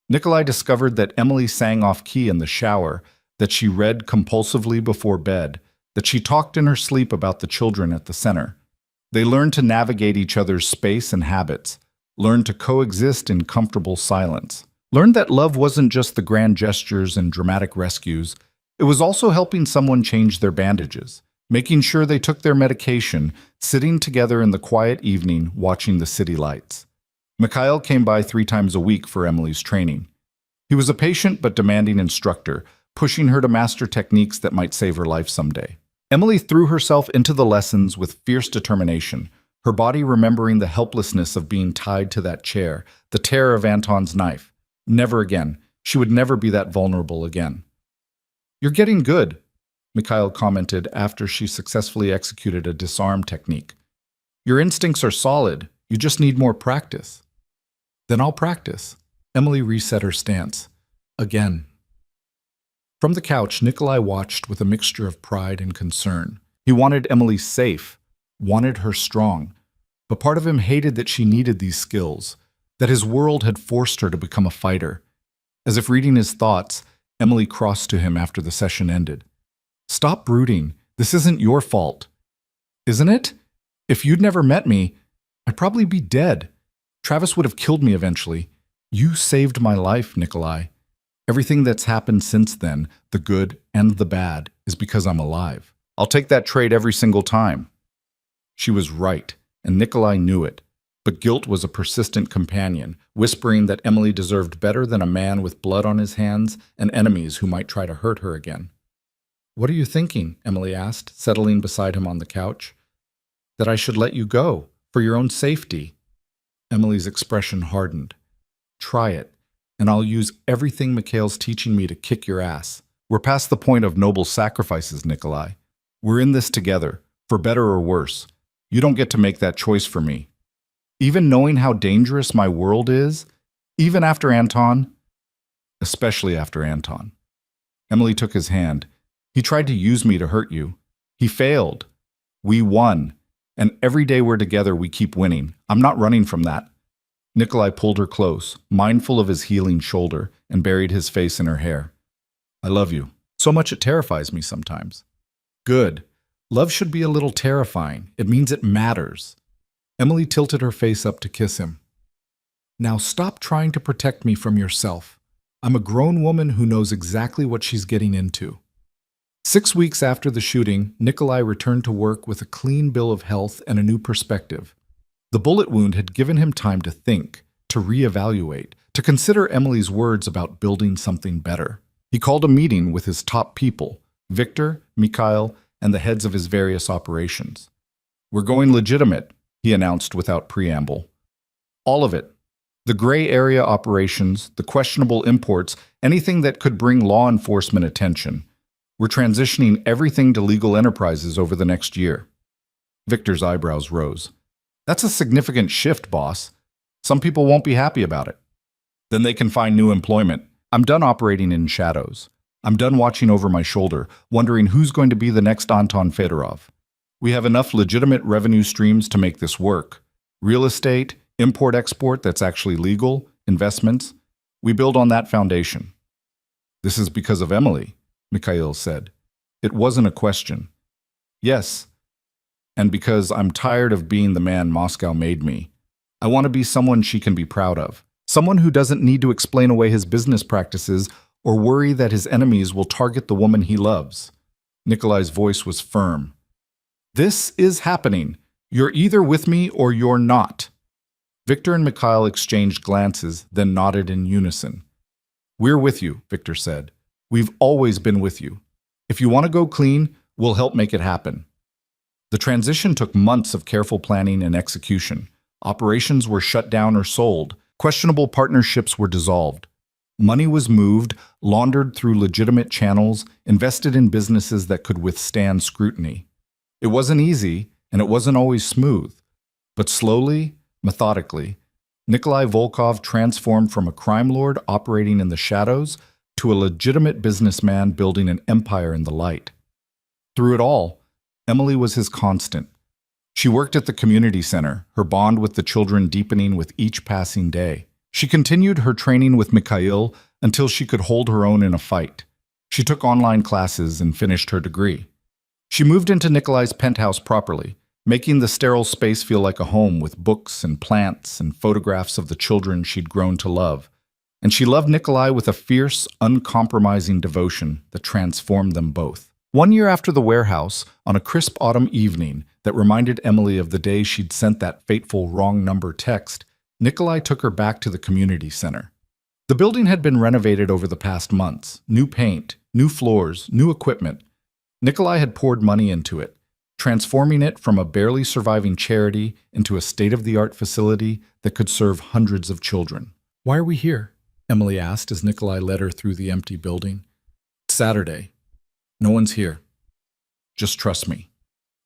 Nikolai discovered that Emily sang off-key in the shower, that she read compulsively before bed, that she talked in her sleep about the children at the center. They learned to navigate each other's space and habits, learned to coexist in comfortable silence, learned that love wasn't just the grand gestures and dramatic rescues, it was also helping someone change their bandages, making sure they took their medication, sitting together in the quiet evening watching the city lights. Mikhail came by 3 times a week for Emily's training. He was a patient but demanding instructor, pushing her to master techniques that might save her life someday. Emily threw herself into the lessons with fierce determination, her body remembering the helplessness of being tied to that chair, the terror of Anton's knife. Never again. She would never be that vulnerable again. "You're getting good," Mikhail commented after she successfully executed a disarm technique. "Your instincts are solid. You just need more practice." "Then I'll practice." Emily reset her stance. Again. From the couch, Nikolai watched with a mixture of pride and concern. He wanted Emily safe, wanted her strong, but part of him hated that she needed these skills, that his world had forced her to become a fighter. As if reading his thoughts, Emily crossed to him after the session ended. "Stop brooding. This isn't your fault." "Isn't it? If you'd never met me, I'd probably be dead. Travis would have killed me eventually. You saved my life, Nikolai. Everything that's happened since then, the good and the bad, is because I'm alive. I'll take that trade every single time." She was right, and Nikolai knew it. But guilt was a persistent companion, whispering that Emily deserved better than a man with blood on his hands and enemies who might try to hurt her again. "What are you thinking?" Emily asked, settling beside him on the couch. "That I should let you go, for your own safety." Emily's expression hardened. "Try it, and I'll use everything Mikhail's teaching me to kick your ass. We're past the point of noble sacrifices, Nikolai. We're in this together, for better or worse. You don't get to make that choice for me. Even knowing how dangerous my world is, even after Anton, especially after Anton." Emily took his hand. "He tried to use me to hurt you. He failed. We won. And every day we're together, we keep winning. I'm not running from that." Nikolai pulled her close, mindful of his healing shoulder, and buried his face in her hair. "I love you. So much it terrifies me sometimes." "Good. Love should be a little terrifying. It means it matters." Emily tilted her face up to kiss him. "Now stop trying to protect me from yourself. I'm a grown woman who knows exactly what she's getting into." 6 weeks after the shooting, Nikolai returned to work with a clean bill of health and a new perspective. The bullet wound had given him time to think, to reevaluate, to consider Emily's words about building something better. He called a meeting with his top people, Victor, Mikhail, and the heads of his various operations. "We're going legitimate," he announced without preamble. "All of it. The gray area operations, the questionable imports, anything that could bring law enforcement attention. We're transitioning everything to legal enterprises over the next year." Victor's eyebrows rose. "That's a significant shift, boss. Some people won't be happy about it." "Then they can find new employment. I'm done operating in shadows. I'm done watching over my shoulder, wondering who's going to be the next Anton Fedorov. We have enough legitimate revenue streams to make this work. Real estate, import-export that's actually legal, investments. We build on that foundation." "This is because of Emily," Mikhail said. It wasn't a question. "Yes. And because I'm tired of being the man Moscow made me. I want to be someone she can be proud of. Someone who doesn't need to explain away his business practices or worry that his enemies will target the woman he loves." Nikolai's voice was firm. "This is happening. You're either with me or you're not." Victor and Mikhail exchanged glances, then nodded in unison. "We're with you," Victor said. "We've always been with you. If you want to go clean, we'll help make it happen." The transition took months of careful planning and execution. Operations were shut down or sold. Questionable partnerships were dissolved. Money was moved, laundered through legitimate channels, invested in businesses that could withstand scrutiny. It wasn't easy, and it wasn't always smooth. But slowly, methodically, Nikolai Volkov transformed from a crime lord operating in the shadows to a legitimate businessman building an empire in the light. Through it all, Emily was his constant. She worked at the community center, her bond with the children deepening with each passing day. She continued her training with Mikhail until she could hold her own in a fight. She took online classes and finished her degree. She moved into Nikolai's penthouse properly, making the sterile space feel like a home with books and plants and photographs of the children she'd grown to love. And she loved Nikolai with a fierce, uncompromising devotion that transformed them both. 1 year after the warehouse, on a crisp autumn evening that reminded Emily of the day she'd sent that fateful wrong number text, Nikolai took her back to the community center. The building had been renovated over the past months. New paint, new floors, new equipment. Nikolai had poured money into it, transforming it from a barely surviving charity into a state-of-the-art facility that could serve hundreds of children. "Why are we here?" Emily asked as Nikolai led her through the empty building. "It's Saturday. No one's here. Just trust me."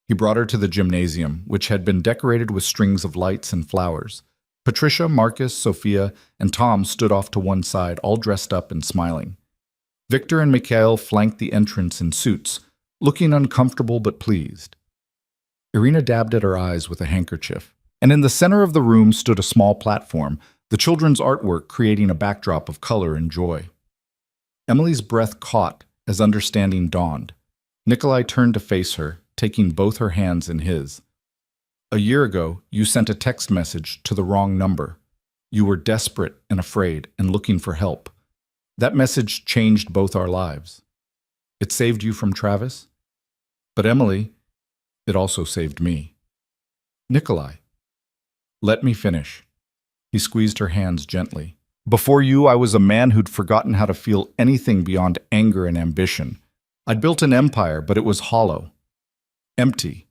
He brought her to the gymnasium, which had been decorated with strings of lights and flowers. Patricia, Marcus, Sophia, and Tom stood off to one side, all dressed up and smiling. Victor and Mikhail flanked the entrance in suits, looking uncomfortable but pleased. Irina dabbed at her eyes with a handkerchief, and in the center of the room stood a small platform, the children's artwork creating a backdrop of color and joy. Emily's breath caught as understanding dawned. Nikolai turned to face her, taking both her hands in his. "A year ago, you sent a text message to the wrong number. You were desperate and afraid and looking for help. That message changed both our lives. It saved you from Travis. But Emily, it also saved me. Nikolai, let me finish." He squeezed her hands gently. "Before you, I was a man who'd forgotten how to feel anything beyond anger and ambition. I'd built an empire, but it was hollow, empty.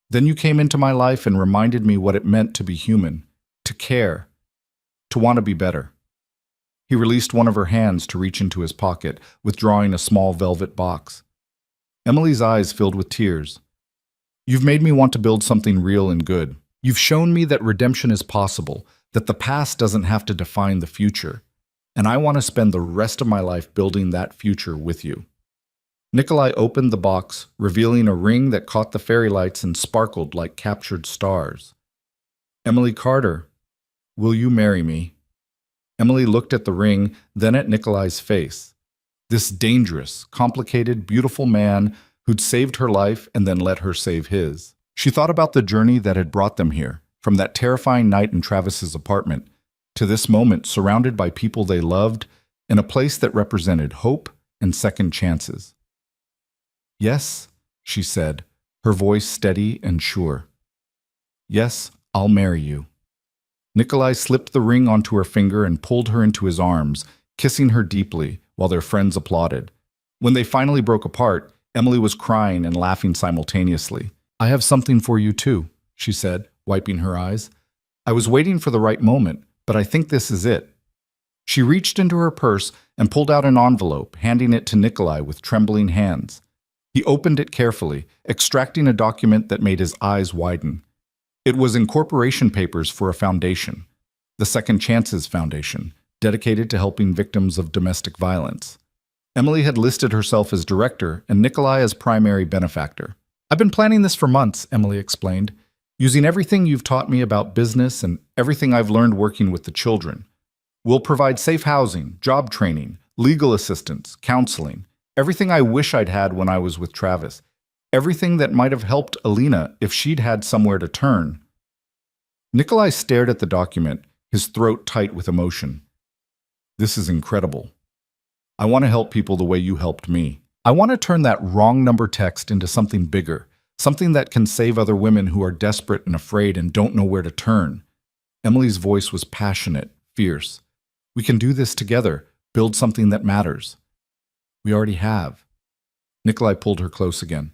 Then you came into my life and reminded me what it meant to be human, to care, to want to be better." He released one of her hands to reach into his pocket, withdrawing a small velvet box. Emily's eyes filled with tears. "You've made me want to build something real and good. You've shown me that redemption is possible, that the past doesn't have to define the future, and I want to spend the rest of my life building that future with you." Nikolai opened the box, revealing a ring that caught the fairy lights and sparkled like captured stars. "Emily Carter, will you marry me?" Emily looked at the ring, then at Nikolai's face. This dangerous, complicated, beautiful man who'd saved her life and then let her save his. She thought about the journey that had brought them here, from that terrifying night in Travis's apartment, to this moment surrounded by people they loved, in a place that represented hope and second chances. "Yes," she said, her voice steady and sure. "Yes, I'll marry you." Nikolai slipped the ring onto her finger and pulled her into his arms, kissing her deeply while their friends applauded. When they finally broke apart, Emily was crying and laughing simultaneously. "I have something for you too," she said, wiping her eyes. "I was waiting for the right moment, but I think this is it." She reached into her purse and pulled out an envelope, handing it to Nikolai with trembling hands. He opened it carefully, extracting a document that made his eyes widen. It was incorporation papers for a foundation, the Second Chances Foundation, dedicated to helping victims of domestic violence. Emily had listed herself as director and Nikolai as primary benefactor. "I've been planning this for months," Emily explained, "using everything you've taught me about business and everything I've learned working with the children. We'll provide safe housing, job training, legal assistance, counseling, everything I wish I'd had when I was with Travis. Everything that might have helped Alina if she'd had somewhere to turn." Nikolai stared at the document, his throat tight with emotion. "This is incredible. I want to help people the way you helped me. I want to turn that wrong number text into something bigger, something that can save other women who are desperate and afraid and don't know where to turn." Emily's voice was passionate, fierce. "We can do this together, build something that matters." "We already have." Nikolai pulled her close again.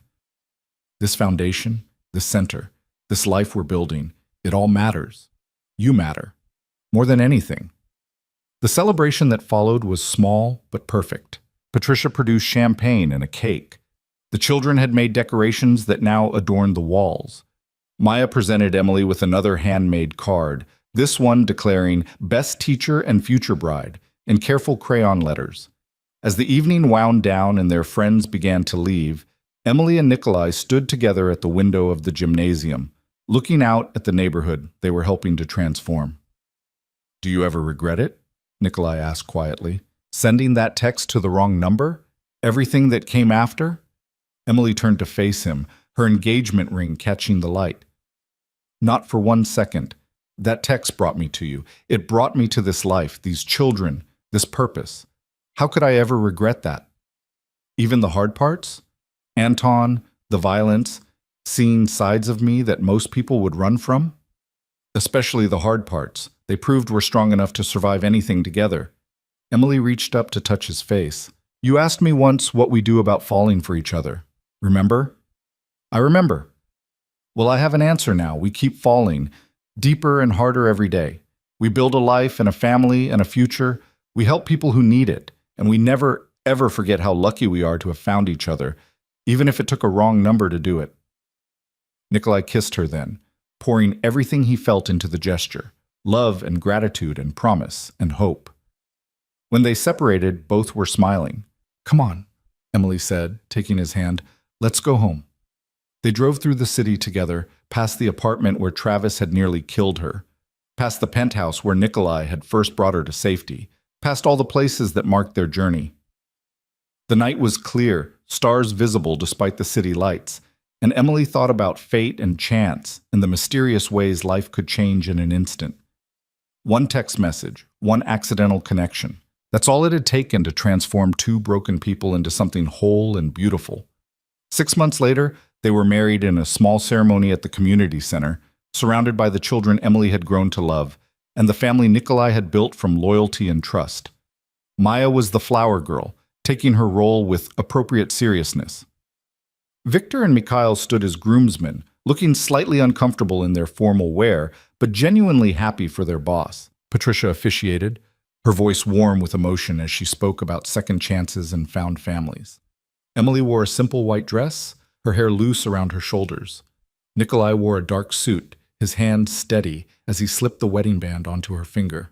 "This foundation, this center, this life we're building, it all matters. You matter. More than anything." The celebration that followed was small but perfect. Patricia produced champagne and a cake. The children had made decorations that now adorned the walls. Maya presented Emily with another handmade card, this one declaring "Best Teacher and Future Bride" in careful crayon letters. As the evening wound down and their friends began to leave, Emily and Nikolai stood together at the window of the gymnasium, looking out at the neighborhood they were helping to transform. "Do you ever regret it?" Nikolai asked quietly. "Sending that text to the wrong number? Everything that came after?" Emily turned to face him, her engagement ring catching the light. Not for 1 second. That text brought me to you. It brought me to this life, these children, this purpose. How could I ever regret that? Even the hard parts? Anton, the violence, seeing sides of me that most people would run from? Especially the hard parts. They proved we're strong enough to survive anything together. Emily reached up to touch his face. You asked me once what we do about falling for each other. Remember? I remember. Well, I have an answer now. We keep falling, deeper and harder every day. We build a life and a family and a future. We help people who need it, and we never, ever forget how lucky we are to have found each other, even if it took a wrong number to do it. Nikolai kissed her then, pouring everything he felt into the gesture, love and gratitude and promise and hope. When they separated, both were smiling. Come on, Emily said, taking his hand. Let's go home. They drove through the city together, past the apartment where Travis had nearly killed her, past the penthouse where Nikolai had first brought her to safety, past all the places that marked their journey. The night was clear, stars visible despite the city lights, and Emily thought about fate and chance and the mysterious ways life could change in an instant. One text message, one accidental connection. That's all it had taken to transform two broken people into something whole and beautiful. 6 months later, they were married in a small ceremony at the community center, surrounded by the children Emily had grown to love, and the family Nikolai had built from loyalty and trust. Maya was the flower girl, taking her role with appropriate seriousness. Victor and Mikhail stood as groomsmen, looking slightly uncomfortable in their formal wear, but genuinely happy for their boss. Patricia officiated, her voice warm with emotion as she spoke about second chances and found families. Emily wore a simple white dress, her hair loose around her shoulders. Nikolai wore a dark suit, his hand steady as he slipped the wedding band onto her finger.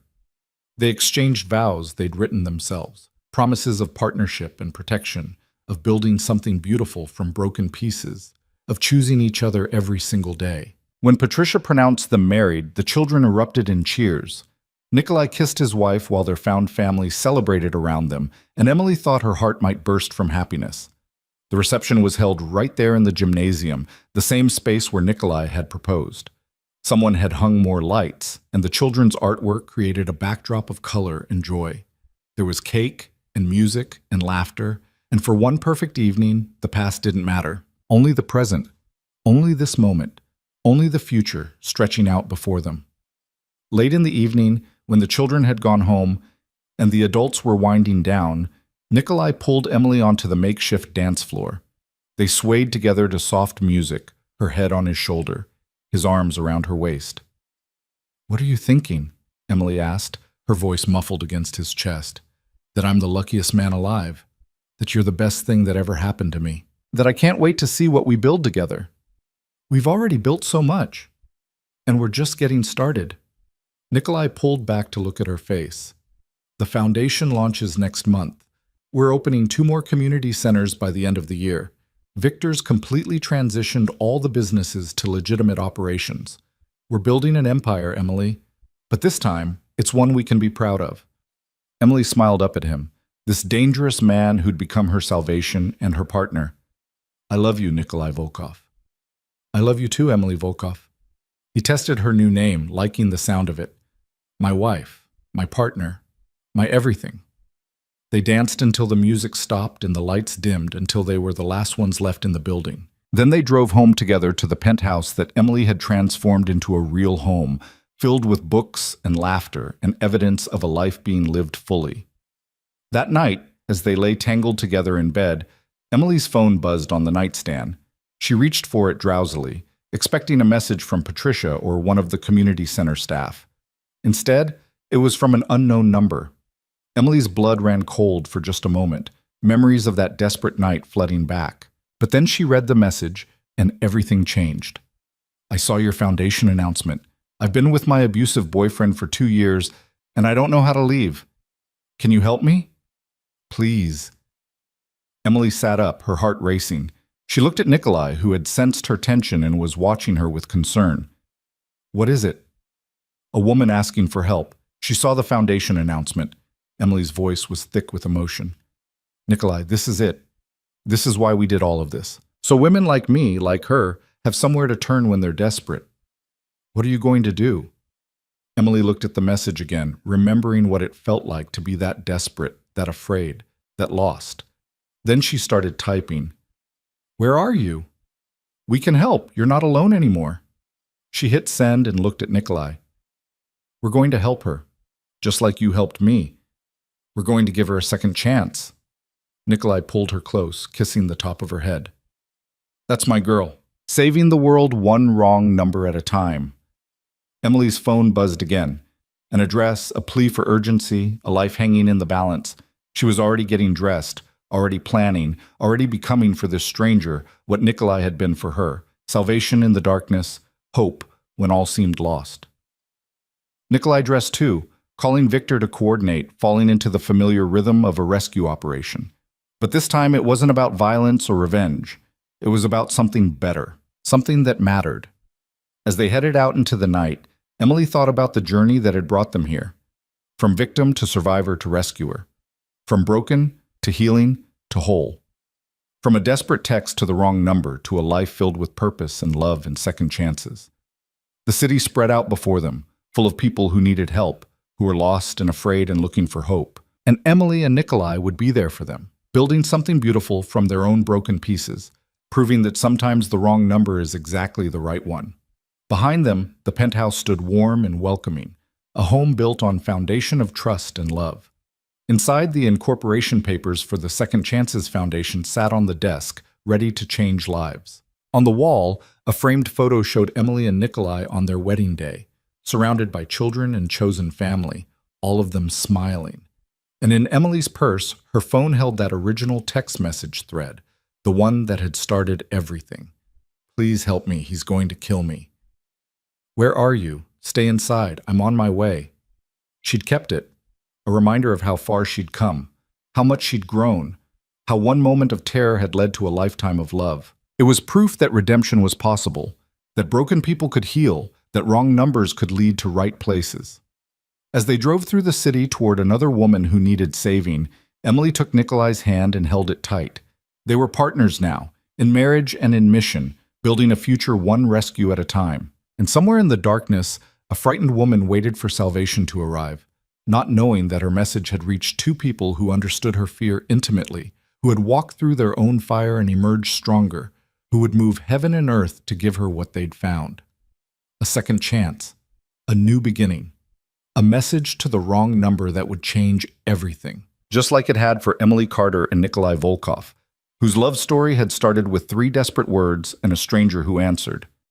They exchanged vows they'd written themselves, promises of partnership and protection, of building something beautiful from broken pieces, of choosing each other every single day. When Patricia pronounced them married, the children erupted in cheers. Nikolai kissed his wife while their found family celebrated around them, and Emily thought her heart might burst from happiness. The reception was held right there in the gymnasium, the same space where Nikolai had proposed. Someone had hung more lights, and the children's artwork created a backdrop of color and joy. There was cake and music and laughter, and for one perfect evening, the past didn't matter. Only the present, only this moment, only the future stretching out before them. Late in the evening, when the children had gone home and the adults were winding down, Nikolai pulled Emily onto the makeshift dance floor. They swayed together to soft music, her head on his shoulder, his arms around her waist. "What are you thinking?" Emily asked, her voice muffled against his chest. "That I'm the luckiest man alive, that you're the best thing that ever happened to me, that I can't wait to see what we build together. We've already built so much, and we're just getting started." Nikolai pulled back to look at her face. "The foundation launches next month. We're opening 2 more community centers by the end of the year. Victor's completely transitioned all the businesses to legitimate operations. We're building an empire, Emily, but this time, it's one we can be proud of." Emily smiled up at him, this dangerous man who'd become her salvation and her partner. "I love you, Nikolai Volkov." "I love you too, Emily Volkov." He tested her new name, liking the sound of it. "My wife, my partner, my everything." They danced until the music stopped and the lights dimmed until they were the last ones left in the building. Then they drove home together to the penthouse that Emily had transformed into a real home, filled with books and laughter and evidence of a life being lived fully. That night, as they lay tangled together in bed, Emily's phone buzzed on the nightstand. She reached for it drowsily, expecting a message from Patricia or one of the community center staff. Instead, it was from an unknown number. Emily's blood ran cold for just a moment, memories of that desperate night flooding back. But then she read the message, and everything changed. "I saw your foundation announcement. I've been with my abusive boyfriend for 2 years, and I don't know how to leave. Can you help me? Please." Emily sat up, her heart racing. She looked at Nikolai, who had sensed her tension and was watching her with concern. "What is it?" A woman asking for help. She saw the foundation announcement. Emily's voice was thick with emotion. "Nikolai, this is it. This is why we did all of this. So women like me, like her, have somewhere to turn when they're desperate. What are you going to do? Emily looked at the message again, remembering what it felt like to be that desperate, that afraid, that lost. Then she started typing. Where are you? We can help. You're not alone anymore. She hit send and looked at Nikolai. We're going to help her, just like you helped me. We're going to give her a second chance. Nikolai pulled her close, kissing the top of her head. That's my girl. Saving the world one wrong number at a time. Emily's phone buzzed again. An address, a plea for urgency, a life hanging in the balance. She was already getting dressed, already planning, already becoming for this stranger what Nikolai had been for her. Salvation in the darkness, hope when all seemed lost. Nikolai dressed too, calling Victor to coordinate, falling into the familiar rhythm of a rescue operation. But this time it wasn't about violence or revenge. It was about something better, something that mattered. As they headed out into the night, Emily thought about the journey that had brought them here. From victim to survivor to rescuer. From broken to healing to whole. From a desperate text to the wrong number to a life filled with purpose and love and second chances. The city spread out before them, full of people who needed help, who were lost and afraid and looking for hope. And Emily and Nikolai would be there for them, building something beautiful from their own broken pieces, proving that sometimes the wrong number is exactly the right one. Behind them, the penthouse stood warm and welcoming, a home built on foundation of trust and love. Inside, the incorporation papers for the Second Chances Foundation sat on the desk, ready to change lives. On the wall, a framed photo showed Emily and Nikolai on their wedding day, surrounded by children and chosen family, all of them smiling. And in Emily's purse, her phone held that original text message thread, the one that had started everything. Please help me, he's going to kill me. Where are you? Stay inside, I'm on my way. She'd kept it, a reminder of how far she'd come, how much she'd grown, how one moment of terror had led to a lifetime of love. It was proof that redemption was possible, that broken people could heal, that wrong numbers could lead to right places. As they drove through the city toward another woman who needed saving, Emily took Nikolai's hand and held it tight. They were partners now, in marriage and in mission, building a future one rescue at a time. And somewhere in the darkness, a frightened woman waited for salvation to arrive, not knowing that her message had reached two people who understood her fear intimately, who had walked through their own fire and emerged stronger, who would move heaven and earth to give her what they'd found. A second chance, a new beginning, a message to the wrong number that would change everything, just like it had for Emily Carter and Nikolai Volkov, whose love story had started with 3 desperate words and a stranger who answered.